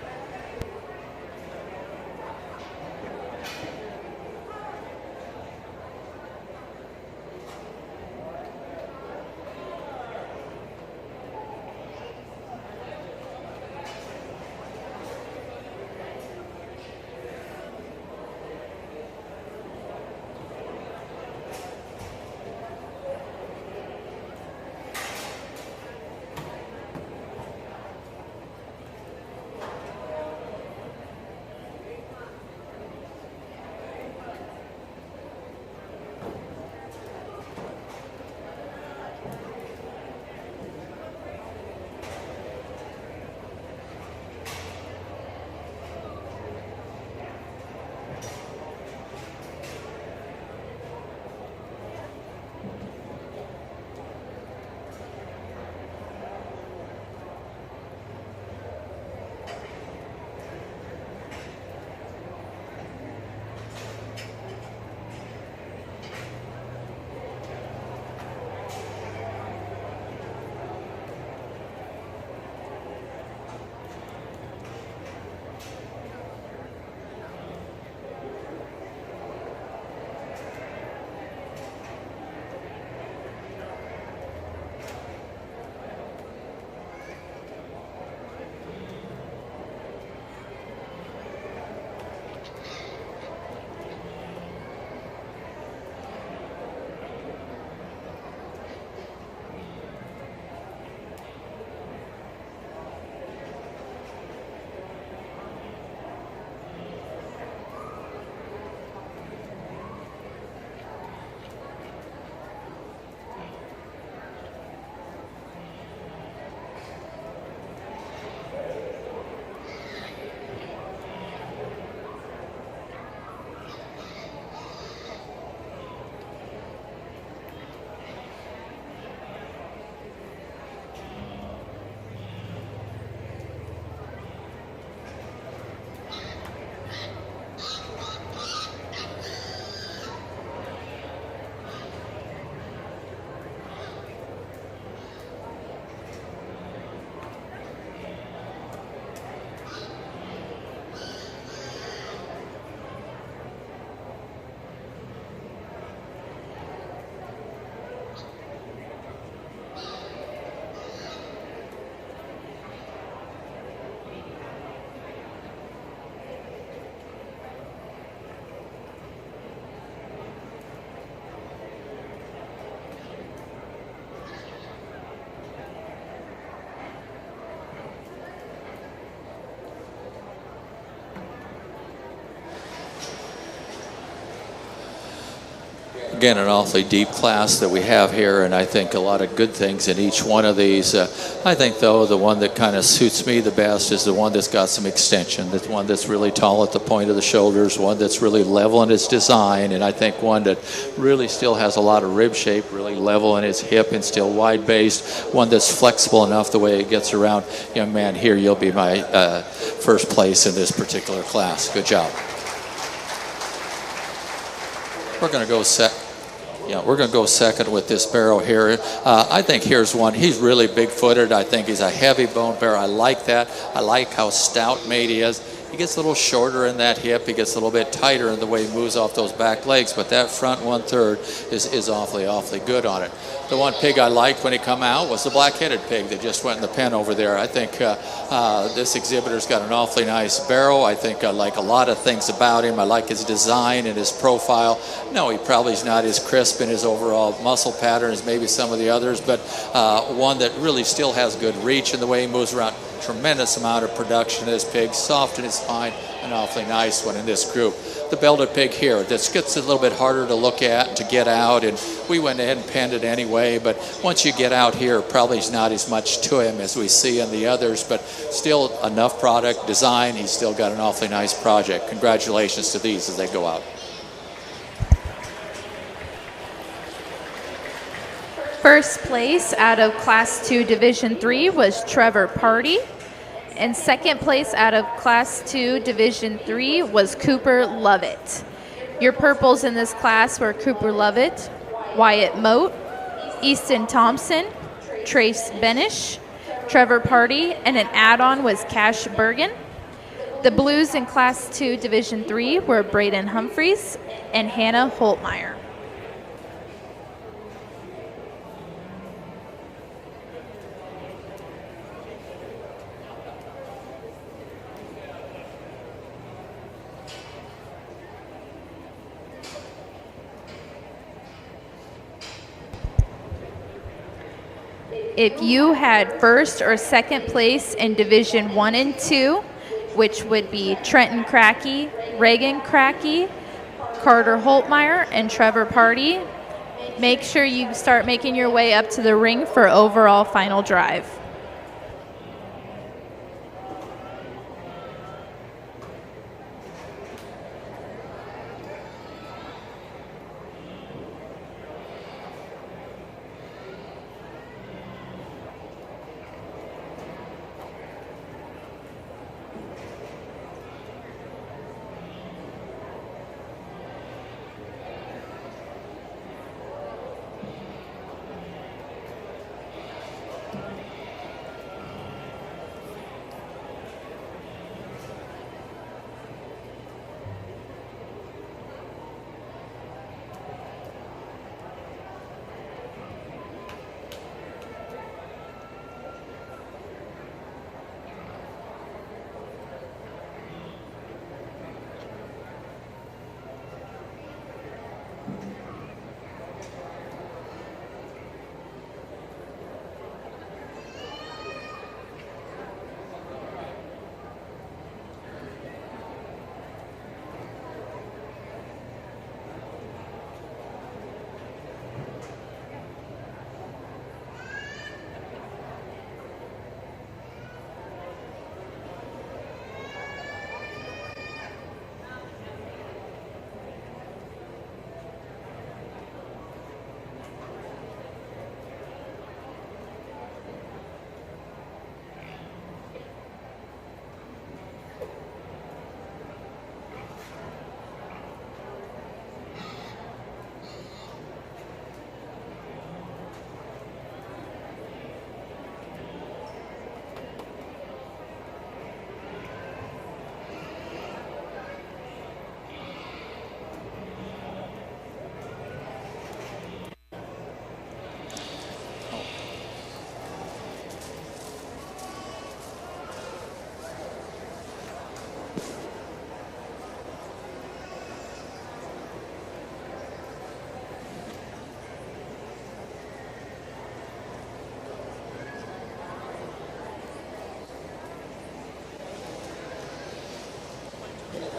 Again, an awfully deep class that we have here, and I think a lot of good things in each one of these. I think, though, the one that kind of suits me the best is the one that's got some extension, the one that's really tall at the point of the shoulders, one that's really level in its design, and I think one that really still has a lot of rib shape, really level in its hip and still wide-based, one that's flexible enough the way it gets around. Young man, here you'll be my first place in this particular class. Good job. We're going to go we're going to go second with this barrel here. I think here's one. He's really big-footed. I think he's a heavy bone barrel. I like that. I like how stout-made he is. He gets a little shorter in that hip. He gets a little bit tighter in the way he moves off those back legs, but that front 1/3 is awfully, awfully good on it. The one pig I liked when he come out was the black-headed pig that just went in the pen over there. I think this exhibitor's got an awfully nice barrel. I think I like a lot of things about him. I like his design and his profile. No, he probably is not as crisp in his overall muscle pattern as maybe some of the others, but one that really still has good reach in the way he moves around. Tremendous amount of production in this pig, soft in his spine, an awfully nice one in this group. The belted pig here, this gets a little bit harder to look at and to get out, and we went ahead and penned it anyway, but once you get out here, probably is not as much to him as we see in the others, but still enough product, design, he's still got an awfully nice project. Congratulations to these as they go out. First place out of Class 2 Division 3 was Trevor Party. And second place out of Class 2 Division 3 was Cooper Lovett. Your purples in this class were Cooper Lovett, Wyatt Moat, Easton Thompson, Trace Benish, Trevor Party, and an add-on was Cash Bergen. The blues in Class 2 Division 3 were Braden Humphreys and Hannah Holtmeyer. If you had first or second place in Division 1 and 2, which would be Trenton Crackey, Reagan Crackey, Carter Holtmeyer, and Trevor Party, make sure you start making your way up to the ring for overall final drive.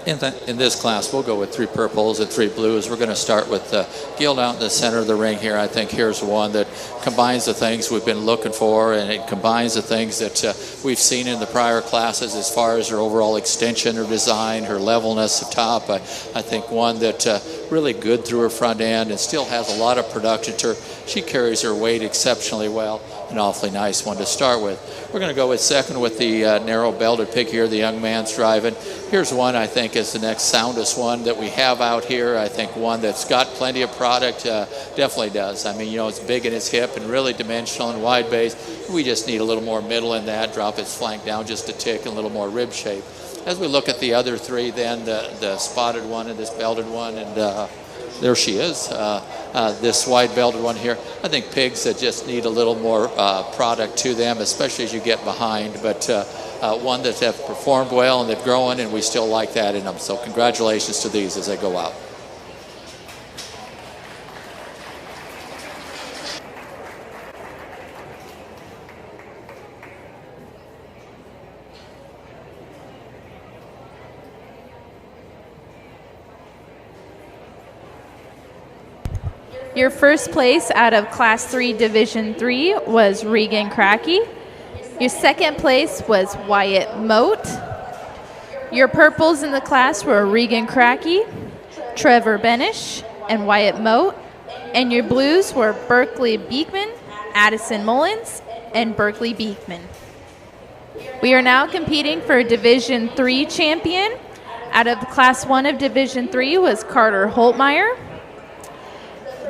In this class, we'll go with 3 purples and 3 blues. We're going to start with Guild out in the center of the ring here. I think here's one that combines the things we've been looking for, and it combines the things that we've seen in the prior classes as far as her overall extension, her design, her levelness of top. I think one that really good through her front end and still has a lot of production to her. She carries her weight exceptionally well. An awfully nice one to start with. We're going to go with second with the narrow belted pig here, the young man's driving. Here's one I think is the next soundest one that we have out here. I think one that's got plenty of product, definitely does. I mean, you know, it's big in its hip and really dimensional and wide base. We just need a little more middle in that, drop its flank down just a tick and a little more rib shape. As we look at the other 3 then, the spotted one and this belted one, and there she is, this wide belted one here. I think pigs that just need a little more product to them, especially as you get behind, but one that have performed well and they've grown, and we still like that in them. So congratulations to these as they go out. Your first place out of Class 3 Division 3 was Regan Cracky. Your second place was Wyatt Moat. Your purples in the class were Regan Cracky, Trevor Benish, and Wyatt Moat. And your blues were Berkeley Beekman, Addison Mullins, and Berkeley Beekman. We are now competing for Division 3 champion. Out of Class 1 of Division 3 was Carter Holtmeyer.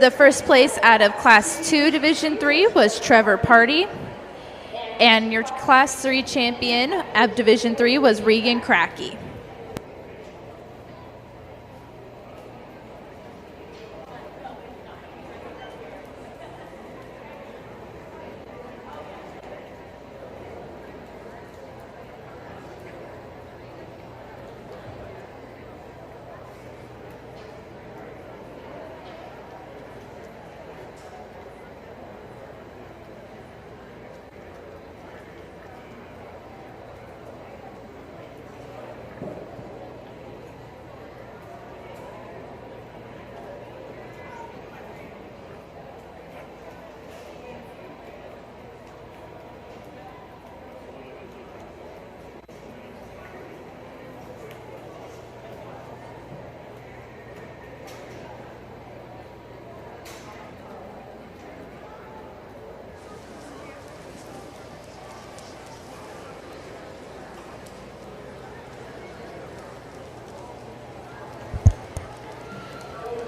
The first place out of Class 2 Division 3 was Trevor Party. And your Class 3 champion of Division 3 was Regan Cracky.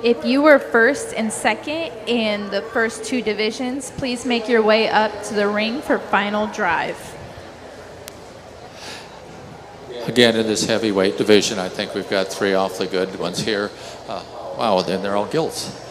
If you were first and second in the first 2 divisions, please make your way up to the ring for final drive. Again, in this heavyweight division, I think we've got 3 awfully good ones here. Wow, then they're all gilts.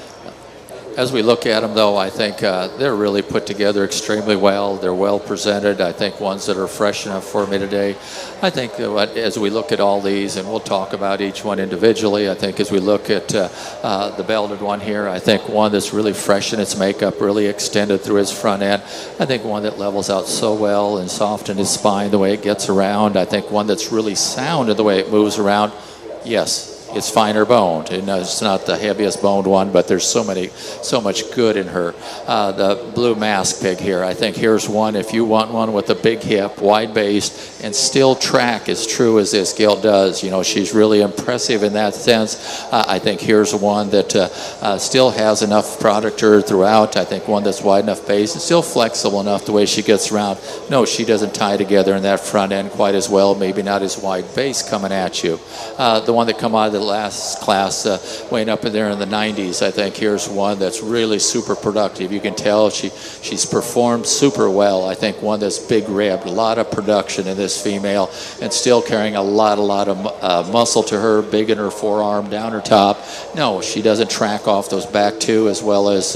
As we look at them, though, I think they're really put together extremely well. They're well presented. I think ones that are fresh enough for me today. I think as we look at all these, and we'll talk about each one individually, I think as we look at the belted one here, I think one that's really fresh in its makeup, really extended through its front end. I think one that levels out so well and soft in its spine, the way it gets around. I think one that's really sound in the way it moves around. Yes. It's finer boned, and it's not the heaviest boned one, but there's so much good in her. The blue mask pig here, I think here's one, if you want one with a big hip, wide based, and still track as true as this gilt does. You know, she's really impressive in that sense. I think here's one that still has enough product to her throughout. I think one that's wide enough base and still flexible enough the way she gets around. No, she doesn't tie together in that front end quite as well, maybe not as wide base coming at you. The one that come out of the last class, weighing up in there in the 90s, I think here's one that's really super productive. You can tell she's performed super well. I think one that's big ribbed, a lot of production in this female, and still carrying a lot of muscle to her, big in her forearm, down her top. No, she doesn't track off those back 2 as well as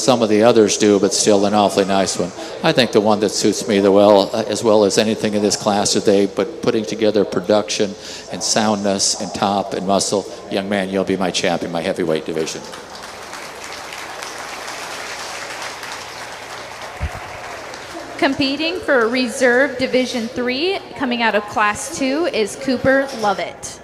some of the others do, but still an awfully nice one. I think the one that suits me as well as anything in this class today, but putting together production and soundness and top and muscle. Young man, you'll be my champ in my heavyweight division. Competing for Reserve Division 3, coming out of Class 2, is Cooper Lovett.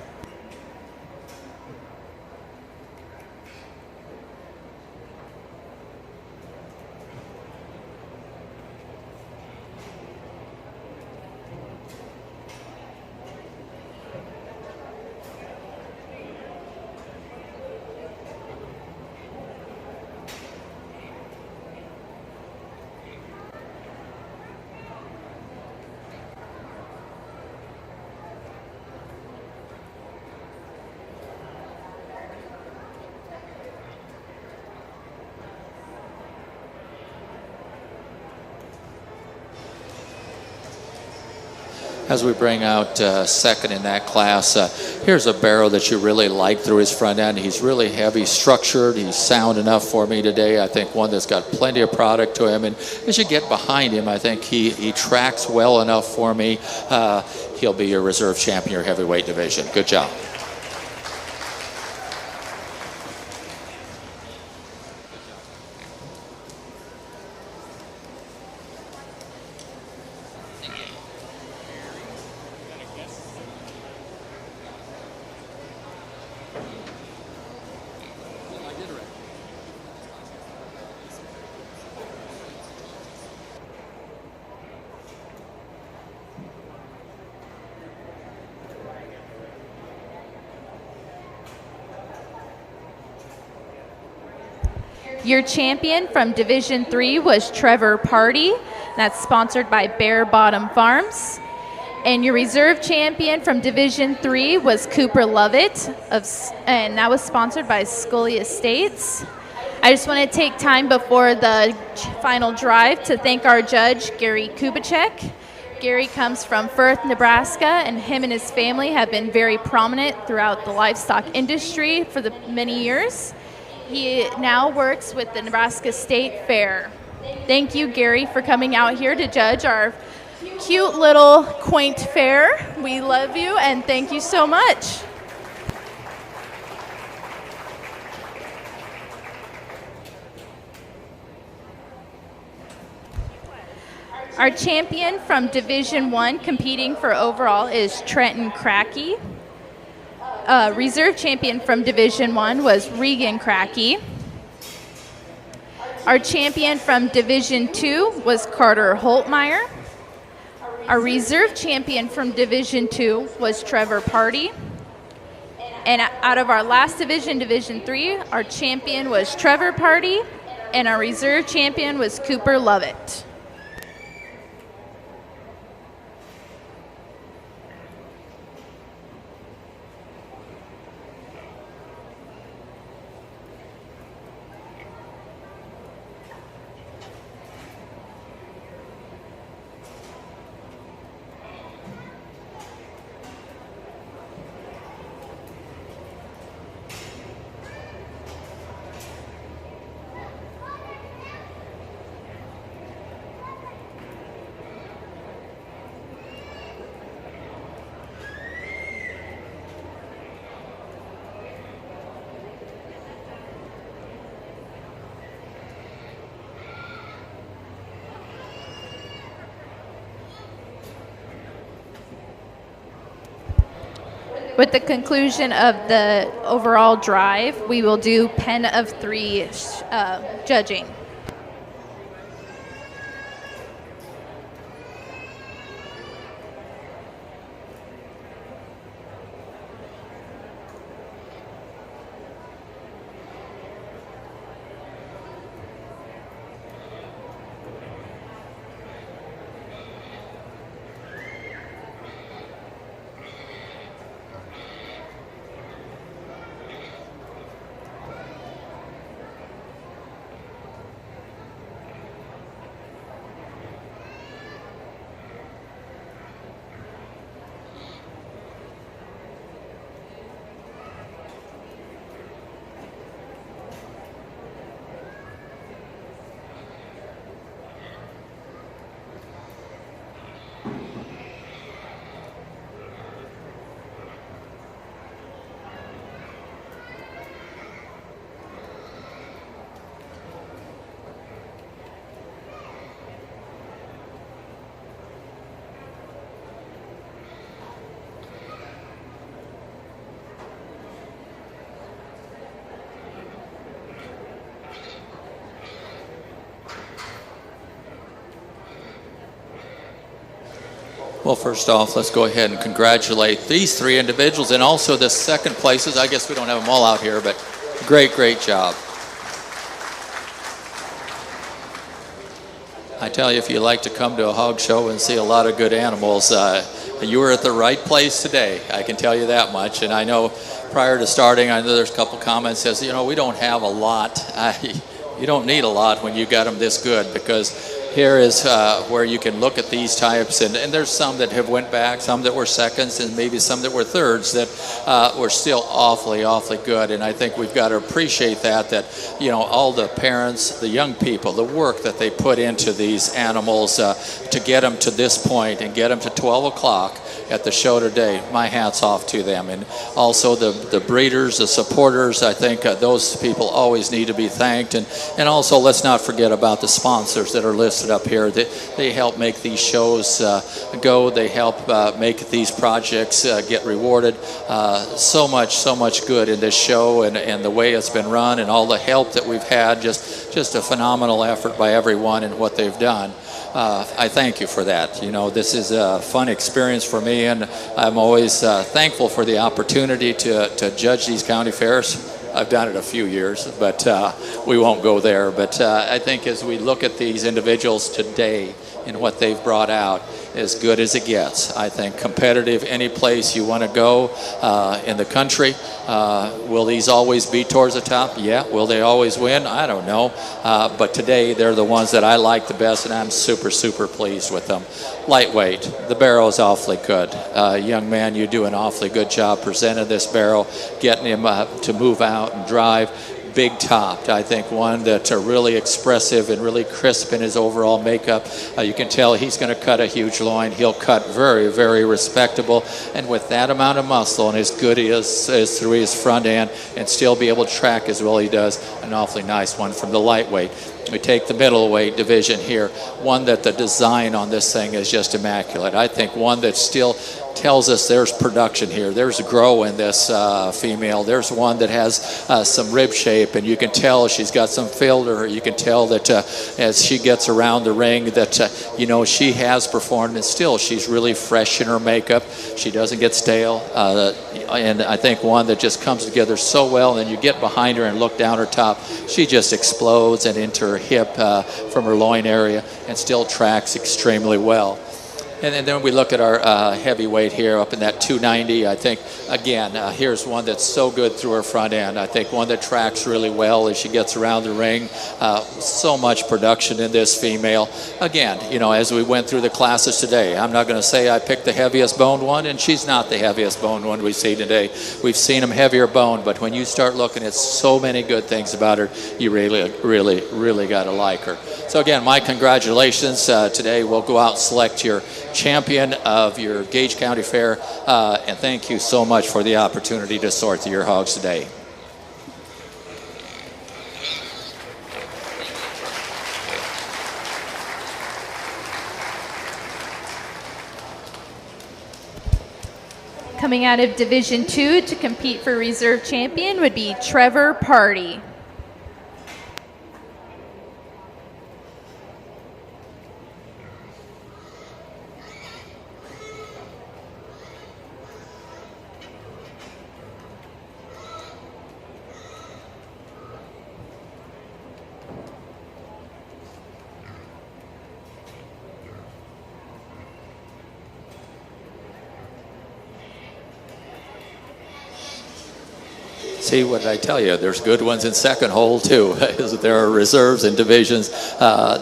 as we bring out second in that class, here's a barrow that you really like through his front end. He's really heavy structured. He's sound enough for me today. I think one that's got plenty of product to him. And as you get behind him, I think he tracks well enough for me. He'll be your reserve champion, your heavyweight division. Good job. Your champion from Division 3 was Trevor Party. That's sponsored by Bear Bottom Farms. And your reserve champion from Division 3 was Cooper Lovett, and that was sponsored by Scully Estates. I just want to take time before the final drive to thank our judge, Gary Kubicek. Gary comes from Firth, Nebraska, and him and his family have been very prominent throughout the livestock industry for the many years. He now works with the Nebraska State Fair. Thank you, Gary, for coming out here to judge our cute little quaint fair. We love you, and thank you so much. Our champion from Division 1 competing for overall is Trenton Crackey. Reserve champion from Division 1 was Regan Crackey. Our champion from Division 2 was Carter Holtmeyer. Our reserve champion from Division 2 was Trevor Party. And out of our last division, Division 3, our champion was Trevor Party, and our reserve champion was Cooper Lovett. With the conclusion of the overall drive, we will do pen of 3 judging. Well, first off, let's go ahead and congratulate these 3 individuals and also the second places. I guess we don't have them all out here, but great job. I tell you, if you like to come to a hog show and see a lot of good animals, you were at the right place today. I can tell you that much. And I know prior to starting, I know there's a couple comments that says, you know, we don't have a lot. You don't need a lot when you got them this good, because here is where you can look at these types, and there's some that have went back, some that were seconds, and maybe some that were thirds that were still awfully good. And I think we've got to appreciate that you know, all the parents, the young people, the work that they put into these animals to get them to this point and get them to 12 o'clock at the show today. My hat's off to them. And also the breeders, the supporters, I think those people always need to be thanked. And also let's not forget about the sponsors that are listed up here. They help make these shows go. They help make these projects get rewarded. So much good in this show and the way it's been run and all the help that we've had. Just a phenomenal effort by everyone and what they've done. I thank you for that. You know, this is a fun experience for me, and I'm always thankful for the opportunity to judge these county fairs. I've done it a few years, but we won't go there. But I think as we look at these individuals today and what they've brought out, as good as it gets. I think competitive any place you want to go in the country. Will these always be towards the top? Yeah. Will they always win? I don't know. But today they're the ones that I like the best, and I'm super pleased with them. Lightweight, the barrel is awfully good. Young man, you do an awfully good job presenting this barrel, getting him to move out and drive. Big topped, I think one that's really expressive and really crisp in his overall makeup. You can tell he's going to cut a huge loin. He'll cut very respectable, and with that amount of muscle and as good he is through his front end and still be able to track as well he does, an awfully nice one from the lightweight. We take the middleweight division here, one that the design on this thing is just immaculate. I think one that still tells us there's production here. There's a grow in this female. There's one that has some rib shape, and you can tell she's got some fill to her. You can tell that as she gets around the ring that, you know, she has performed, and still she's really fresh in her makeup. She doesn't get stale, and I think one that just comes together so well, and then you get behind her and look down her top, she just explodes and into her hip from her loin area and still tracks extremely well. And then we look at our heavyweight here up in that 290. I think, again, here's one that's so good through her front end. I think one that tracks really well as she gets around the ring. So much production in this female. Again, you know, as we went through the classes today, I'm not going to say I picked the heaviest boned one, and she's not the heaviest boned one we see today. We've seen them heavier boned, but when you start looking at so many good things about her, you really got to like her. So again, my congratulations. Today we'll go out and select your champion of your Gage County Fair, and thank you so much for the opportunity to sort through your hogs today. Coming out of Division 2 to compete for reserve champion would be Trevor Party. See, what did I tell you? There's good ones in second hole, too. There are reserves and divisions.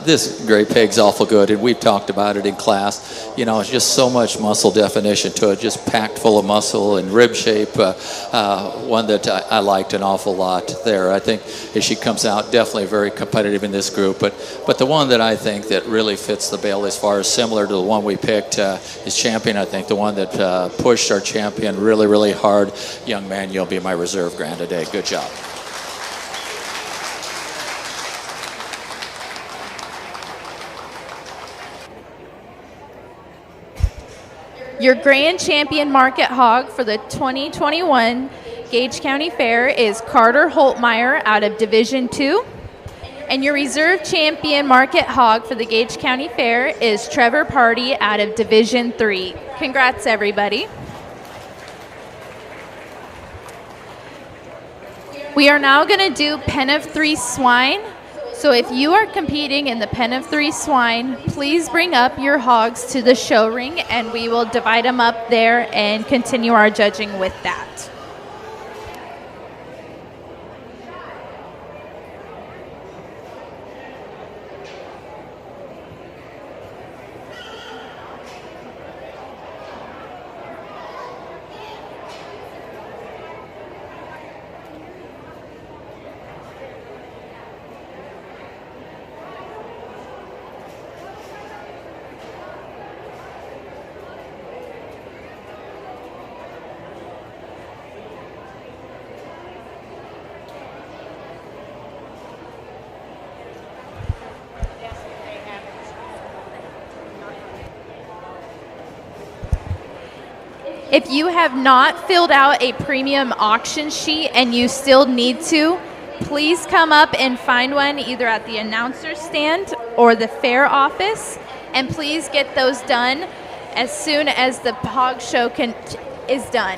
This gray pig's awful good, and we've talked about it in class. You know, it's just so much muscle definition to it, just packed full of muscle and rib shape. One that I liked an awful lot there. I think as she comes out, definitely very competitive in this group. But the one that I think that really fits the bill as far as similar to the one we picked is champion. I think the one that pushed our champion really hard. Young man, you'll be my reserve grand today. Good job. Your grand champion market hog for the 2021 Gage County Fair is Carter Holtmeyer out of Division 2. And your reserve champion market hog for the Gage County Fair is Trevor Party out of Division 3. Congrats, everybody. We are now going to do pen of 3 swine. So if you are competing in the pen of 3 swine, please bring up your hogs to the show ring and we will divide them up there and continue our judging with that. If you have not filled out a premium auction sheet and you still need to, please come up and find one either at the announcer stand or the fair office, and please get those done as soon as the hog show is done.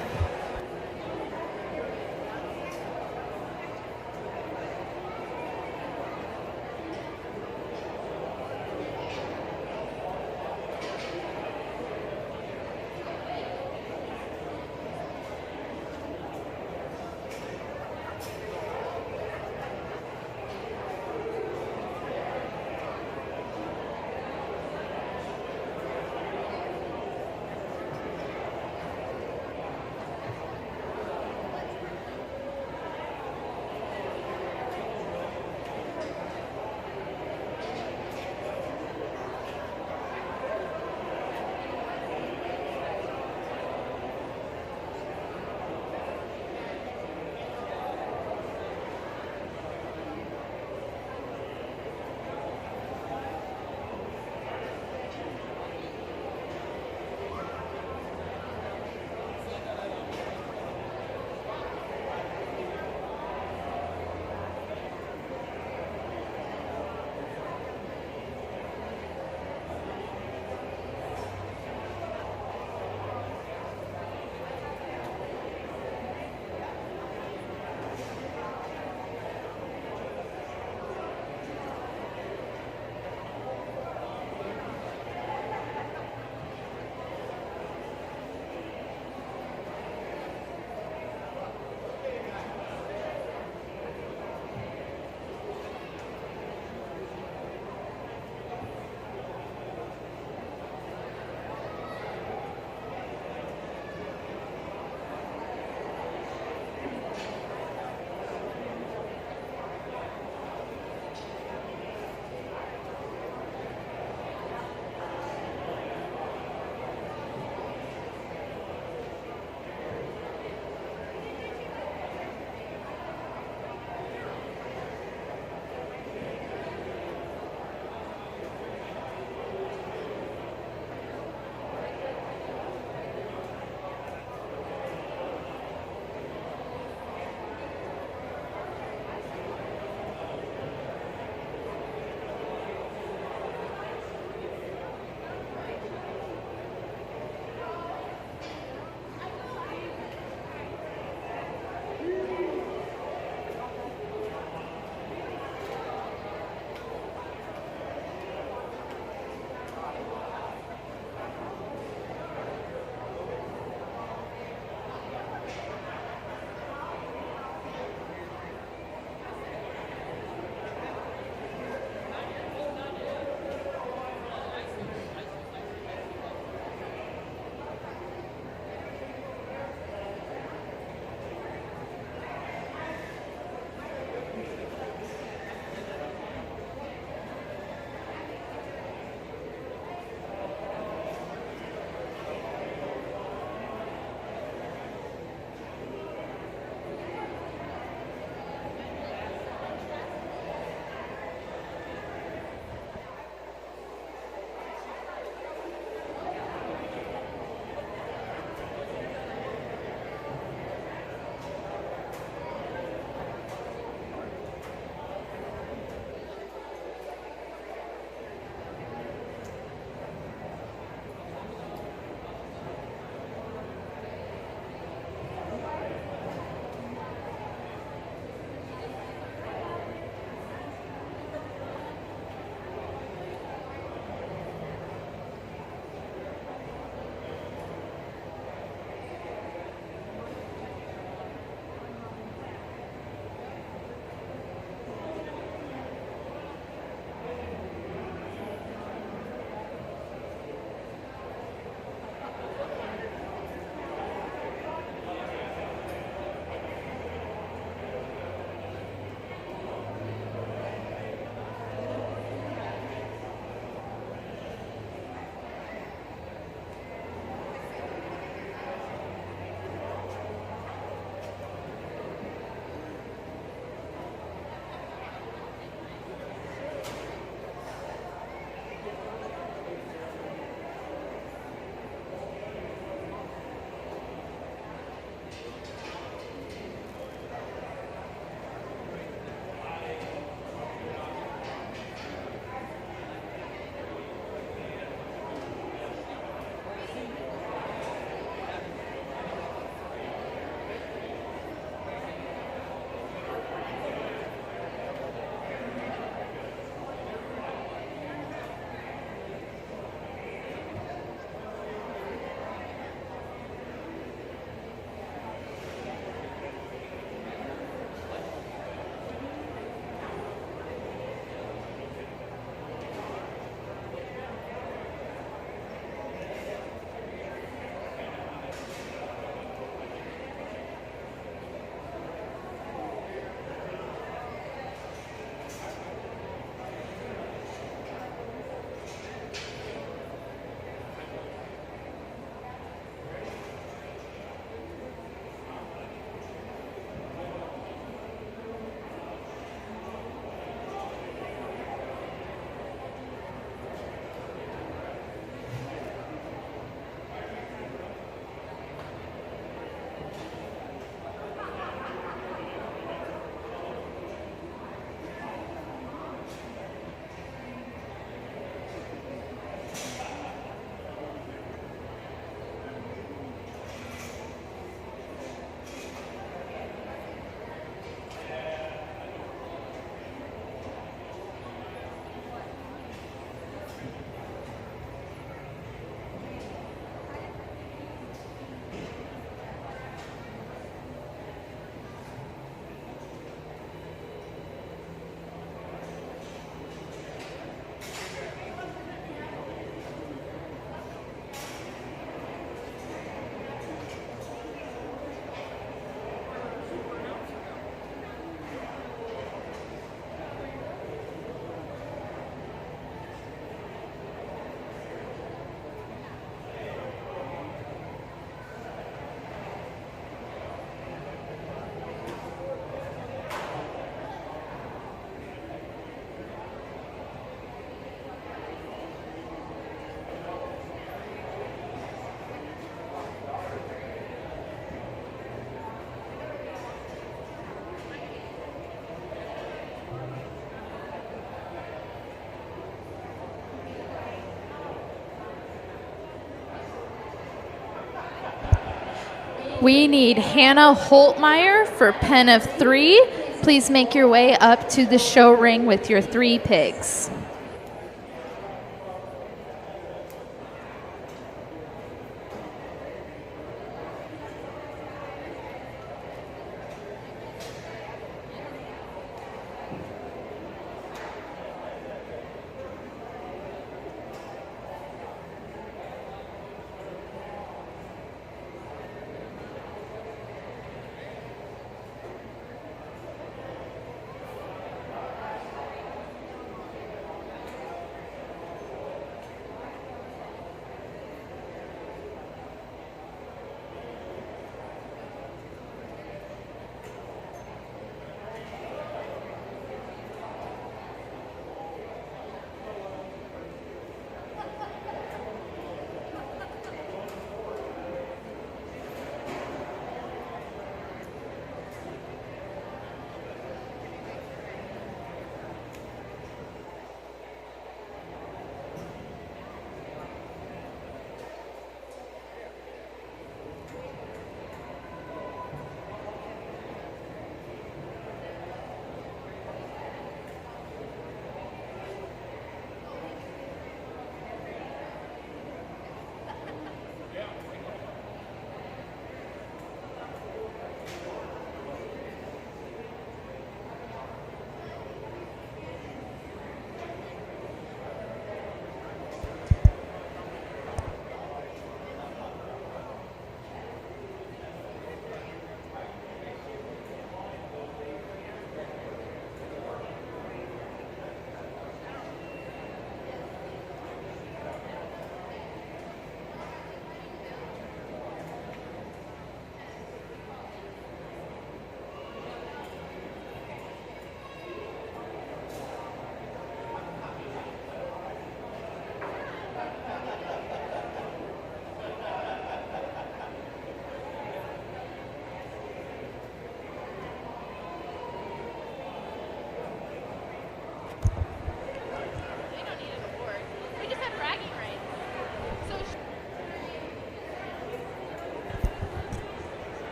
We need Hannah Holtmeyer for pen of 3. Please make your way up to the show ring with your 3 pigs.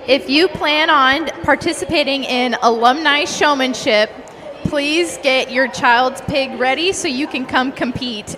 If you plan on participating in Alumni Showmanship, please get your child's pig ready so you can come compete.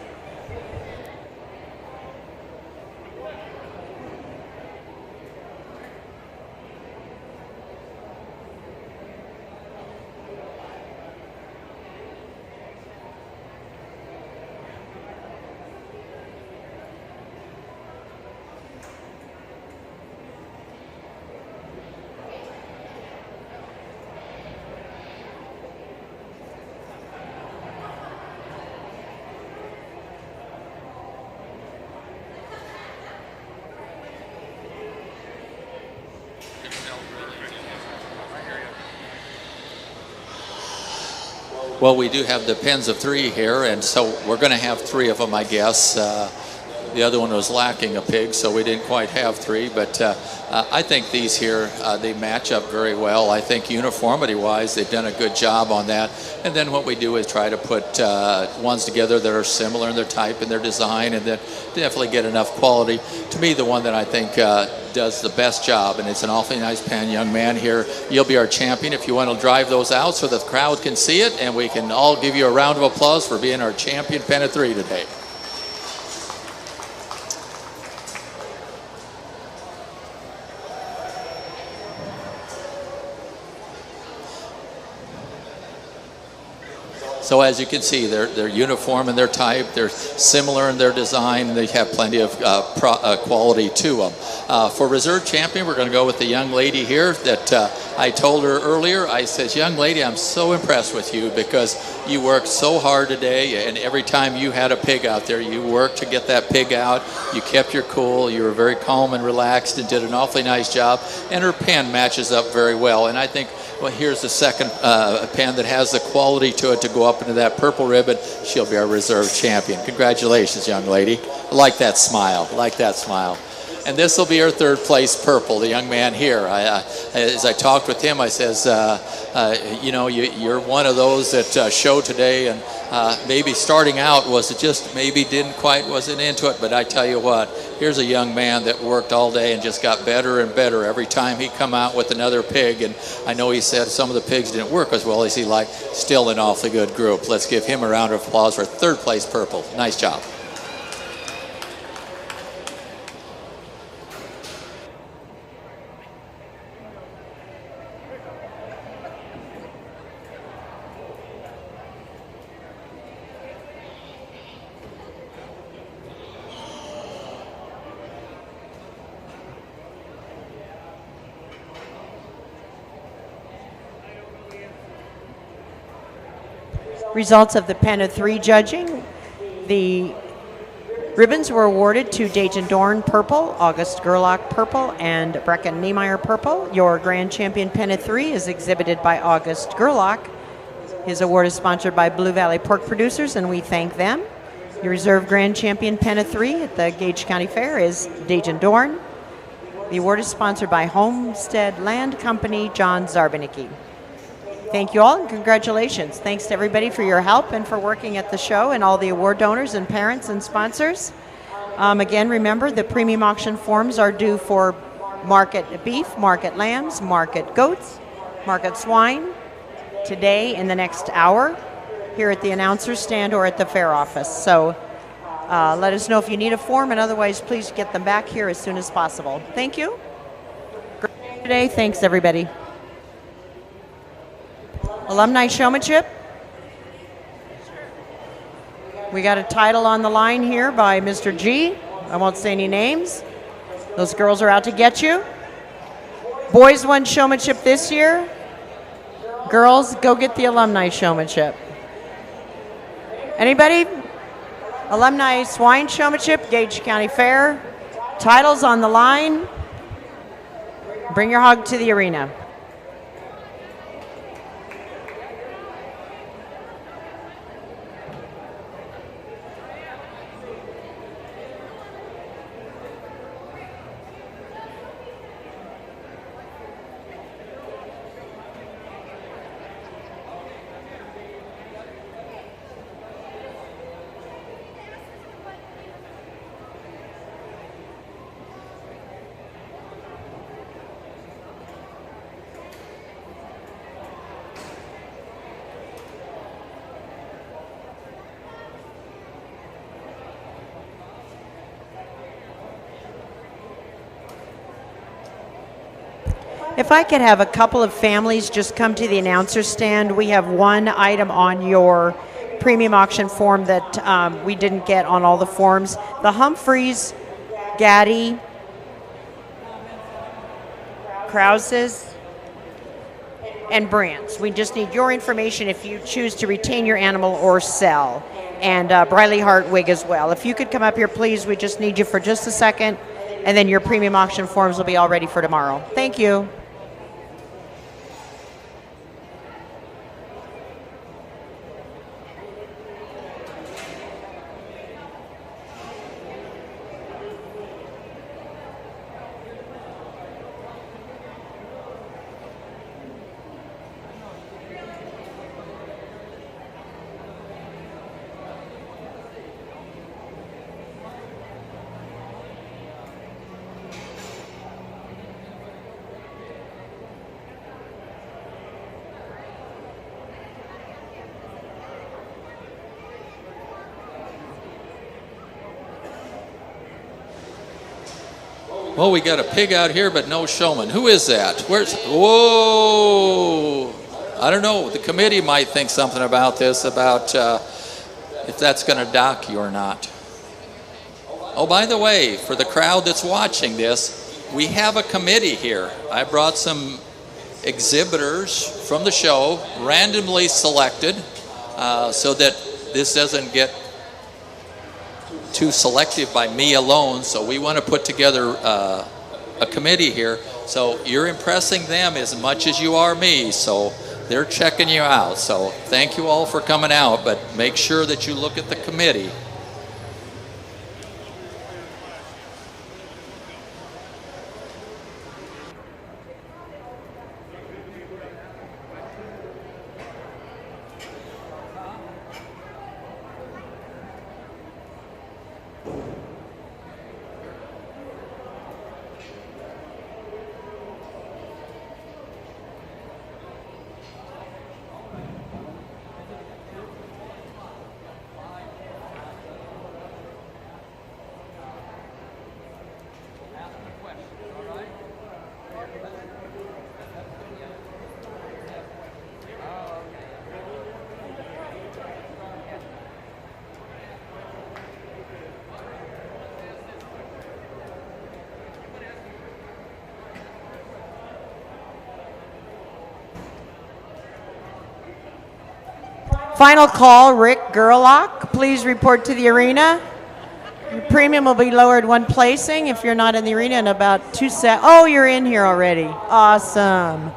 Well, we do have the pens of 3 here, and so we're going to have 3 of them, I guess. The other one was lacking a pig, so we didn't quite have 3. But I think these here, they match up very well. I think uniformity-wise, they've done a good job on that. And then what we do is try to put ones together that are similar in their type and their design, and then definitely get enough quality. To me, the one that I think does the best job, and it's an awfully nice pen, young man here. You'll be our champion if you want to drive those out so the crowd can see it, and we can all give you a round of applause for being our champion pen of 3 today. So as you can see, they're uniform in their type, they're similar in their design, and they have plenty of quality to them. For reserve champion, we're going to go with the young lady here that I told her earlier. I said, young lady, I'm so impressed with you because you worked so hard today, and every time you had a pig out there, you worked to get that pig out. You kept your cool, you were very calm and relaxed and did an awfully nice job, and her pen matches up very well. And I think, well, here's the second pen that has the quality to it to go up into that purple ribbon. She'll be our reserve champion. Congratulations, young lady. I like that smile. I like that smile. And this will be our third place purple, the young man here. As I talked with him, I says, you know, you're one of those that showed today, and maybe starting out wasn't into it, but I tell you what, here's a young man that worked all day and just got better and better every time he come out with another pig. And I know he said some of the pigs didn't work as well as he liked. Still an awfully good group. Let's give him a round of applause for third place purple. Nice job. Results of the pen of 3 judging. The ribbons were awarded to Dajan Dorn purple, August Gerlach purple, and Brecken Niemeyer purple. Your grand champion pen of 3 is exhibited by August Gerlach. His award is sponsored by Blue Valley Pork Producers, and we thank them. Your reserve grand champion pen of 3 at the Gage County Fair is Dajan Dorn. The award is sponsored by Homestead Land Company, John Zarbanicki. Thank you all and congratulations. Thanks to everybody for your help and for working at the show, and all the award donors and parents and sponsors. Again, remember the premium auction forms are due for market beef, market lambs, market goats, market swine today in the next hour here at the announcer's stand or at the fair office. So let us know if you need a form, and otherwise please get them back here as soon as possible. Thank you. Great today. Thanks everybody. Alumni Showmanship. We got a title on the line here by Mr. G. I won't say any names. Those girls are out to get you. Boys won showmanship this year. Girls, go get the Alumni Showmanship. Anybody? Alumni Swine Showmanship, Gage County Fair. Titles on the line. Bring your hog to the arena. If I could have a couple of families just come to the announcer's stand. We have one item on your premium auction form that we didn't get on all the forms. The Humphreys, Gaddy, Krauses, and Brands. We just need your information if you choose to retain your animal or sell. And Briley Hartwig as well. If you could come up here, please. We just need you for just a second. And then your premium auction forms will be all ready for tomorrow. Thank you. Well, we got a pig out here, but no showman. Who is that? Whoa! I don't know. The committee might think something about this, about if that's going to dock you or not. Oh, by the way, for the crowd that's watching this, we have a committee here. I brought some exhibitors from the show, randomly selected, so that this doesn't get too selective by me alone. So we want to put together a committee here. So you're impressing them as much as you are me. So they're checking you out. So thank you all for coming out, but make sure that you look at the committee. Final call, Rick Gerlach. Please report to the arena. Your premium will be lowered one placing if you're not in the arena in about 2 seconds. Oh, you're in here already. Awesome.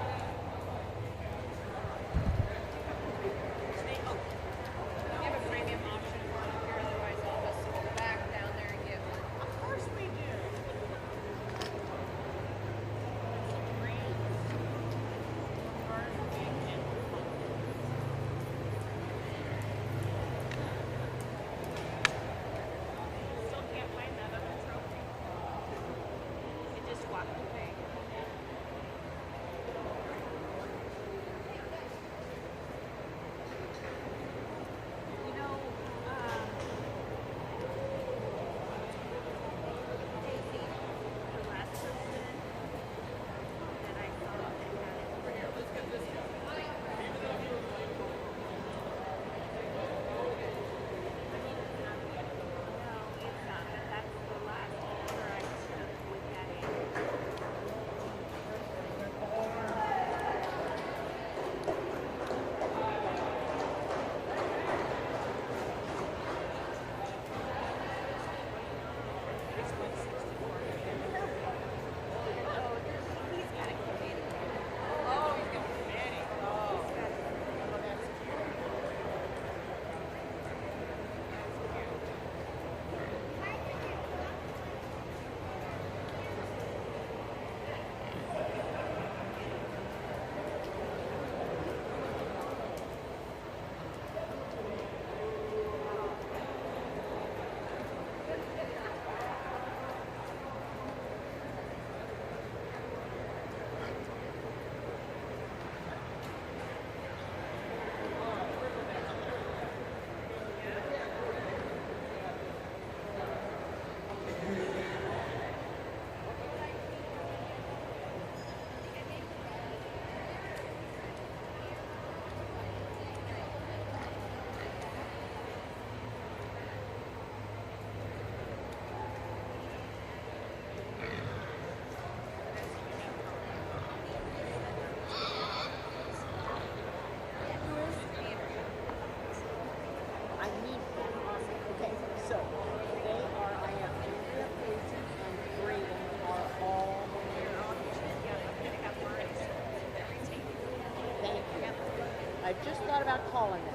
I just thought about calling them.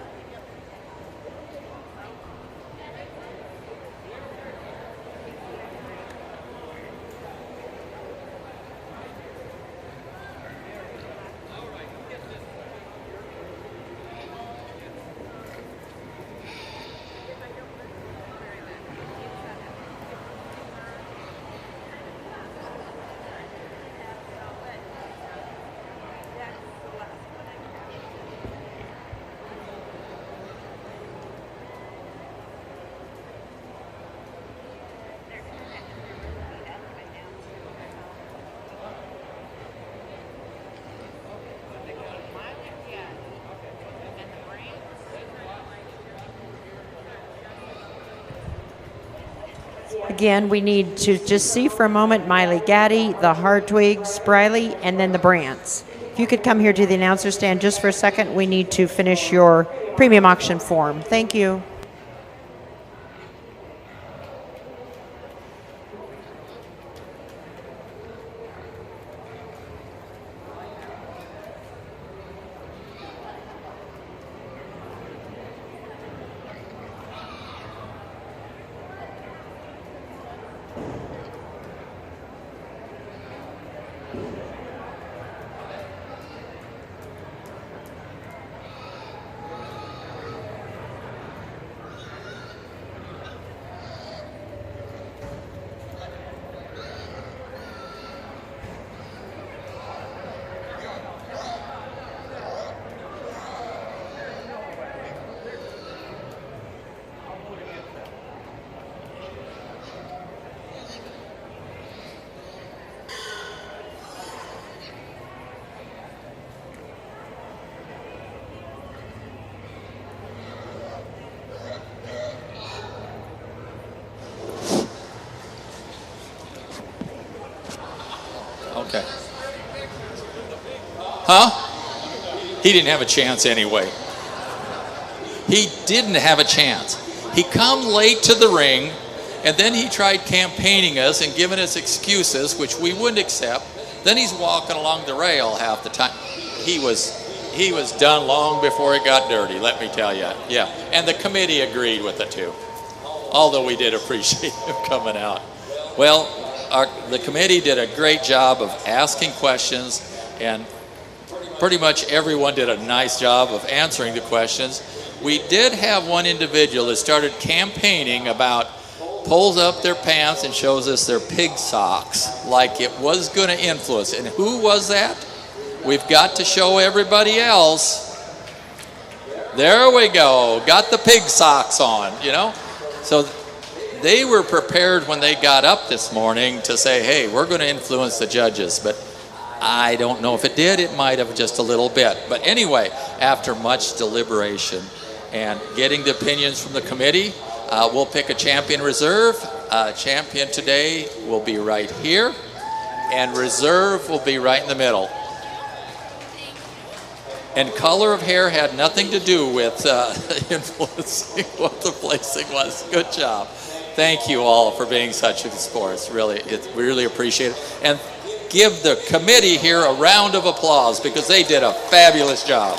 Again, we need to just see for a moment Miley Gaddy, the Hartwigs, Briley, and then the Brants. If you could come here to the announcer stand just for a second, we need to finish your premium auction form. Thank you. Okay. Huh? He didn't have a chance anyway. He didn't have a chance. He come late to the ring, and then he tried campaigning us and giving us excuses, which we wouldn't accept. Then he's walking along the rail half the time. He was done long before it got dirty, let me tell you. Yeah, and the committee agreed with it too, although we did appreciate him coming out. Well, the committee did a great job of asking questions, and pretty much everyone did a nice job of answering the questions. We did have one individual that started campaigning about, pulls up their pants and shows us their pig socks, like it was going to influence. And who was that? We've got to show everybody else. There we go. Got the pig socks on, you know. So they were prepared when they got up this morning to say, hey, we're going to influence the judges. But I don't know if it did. It might have just a little bit. But anyway, after much deliberation and getting the opinions from the committee, we'll pick a champion reserve. Champion today will be right here, and reserve will be right in the middle. And color of hair had nothing to do with influencing what the placing was. Good job. Thank you all for being such good sports. Really, we really appreciate it. And give the committee here a round of applause because they did a fabulous job.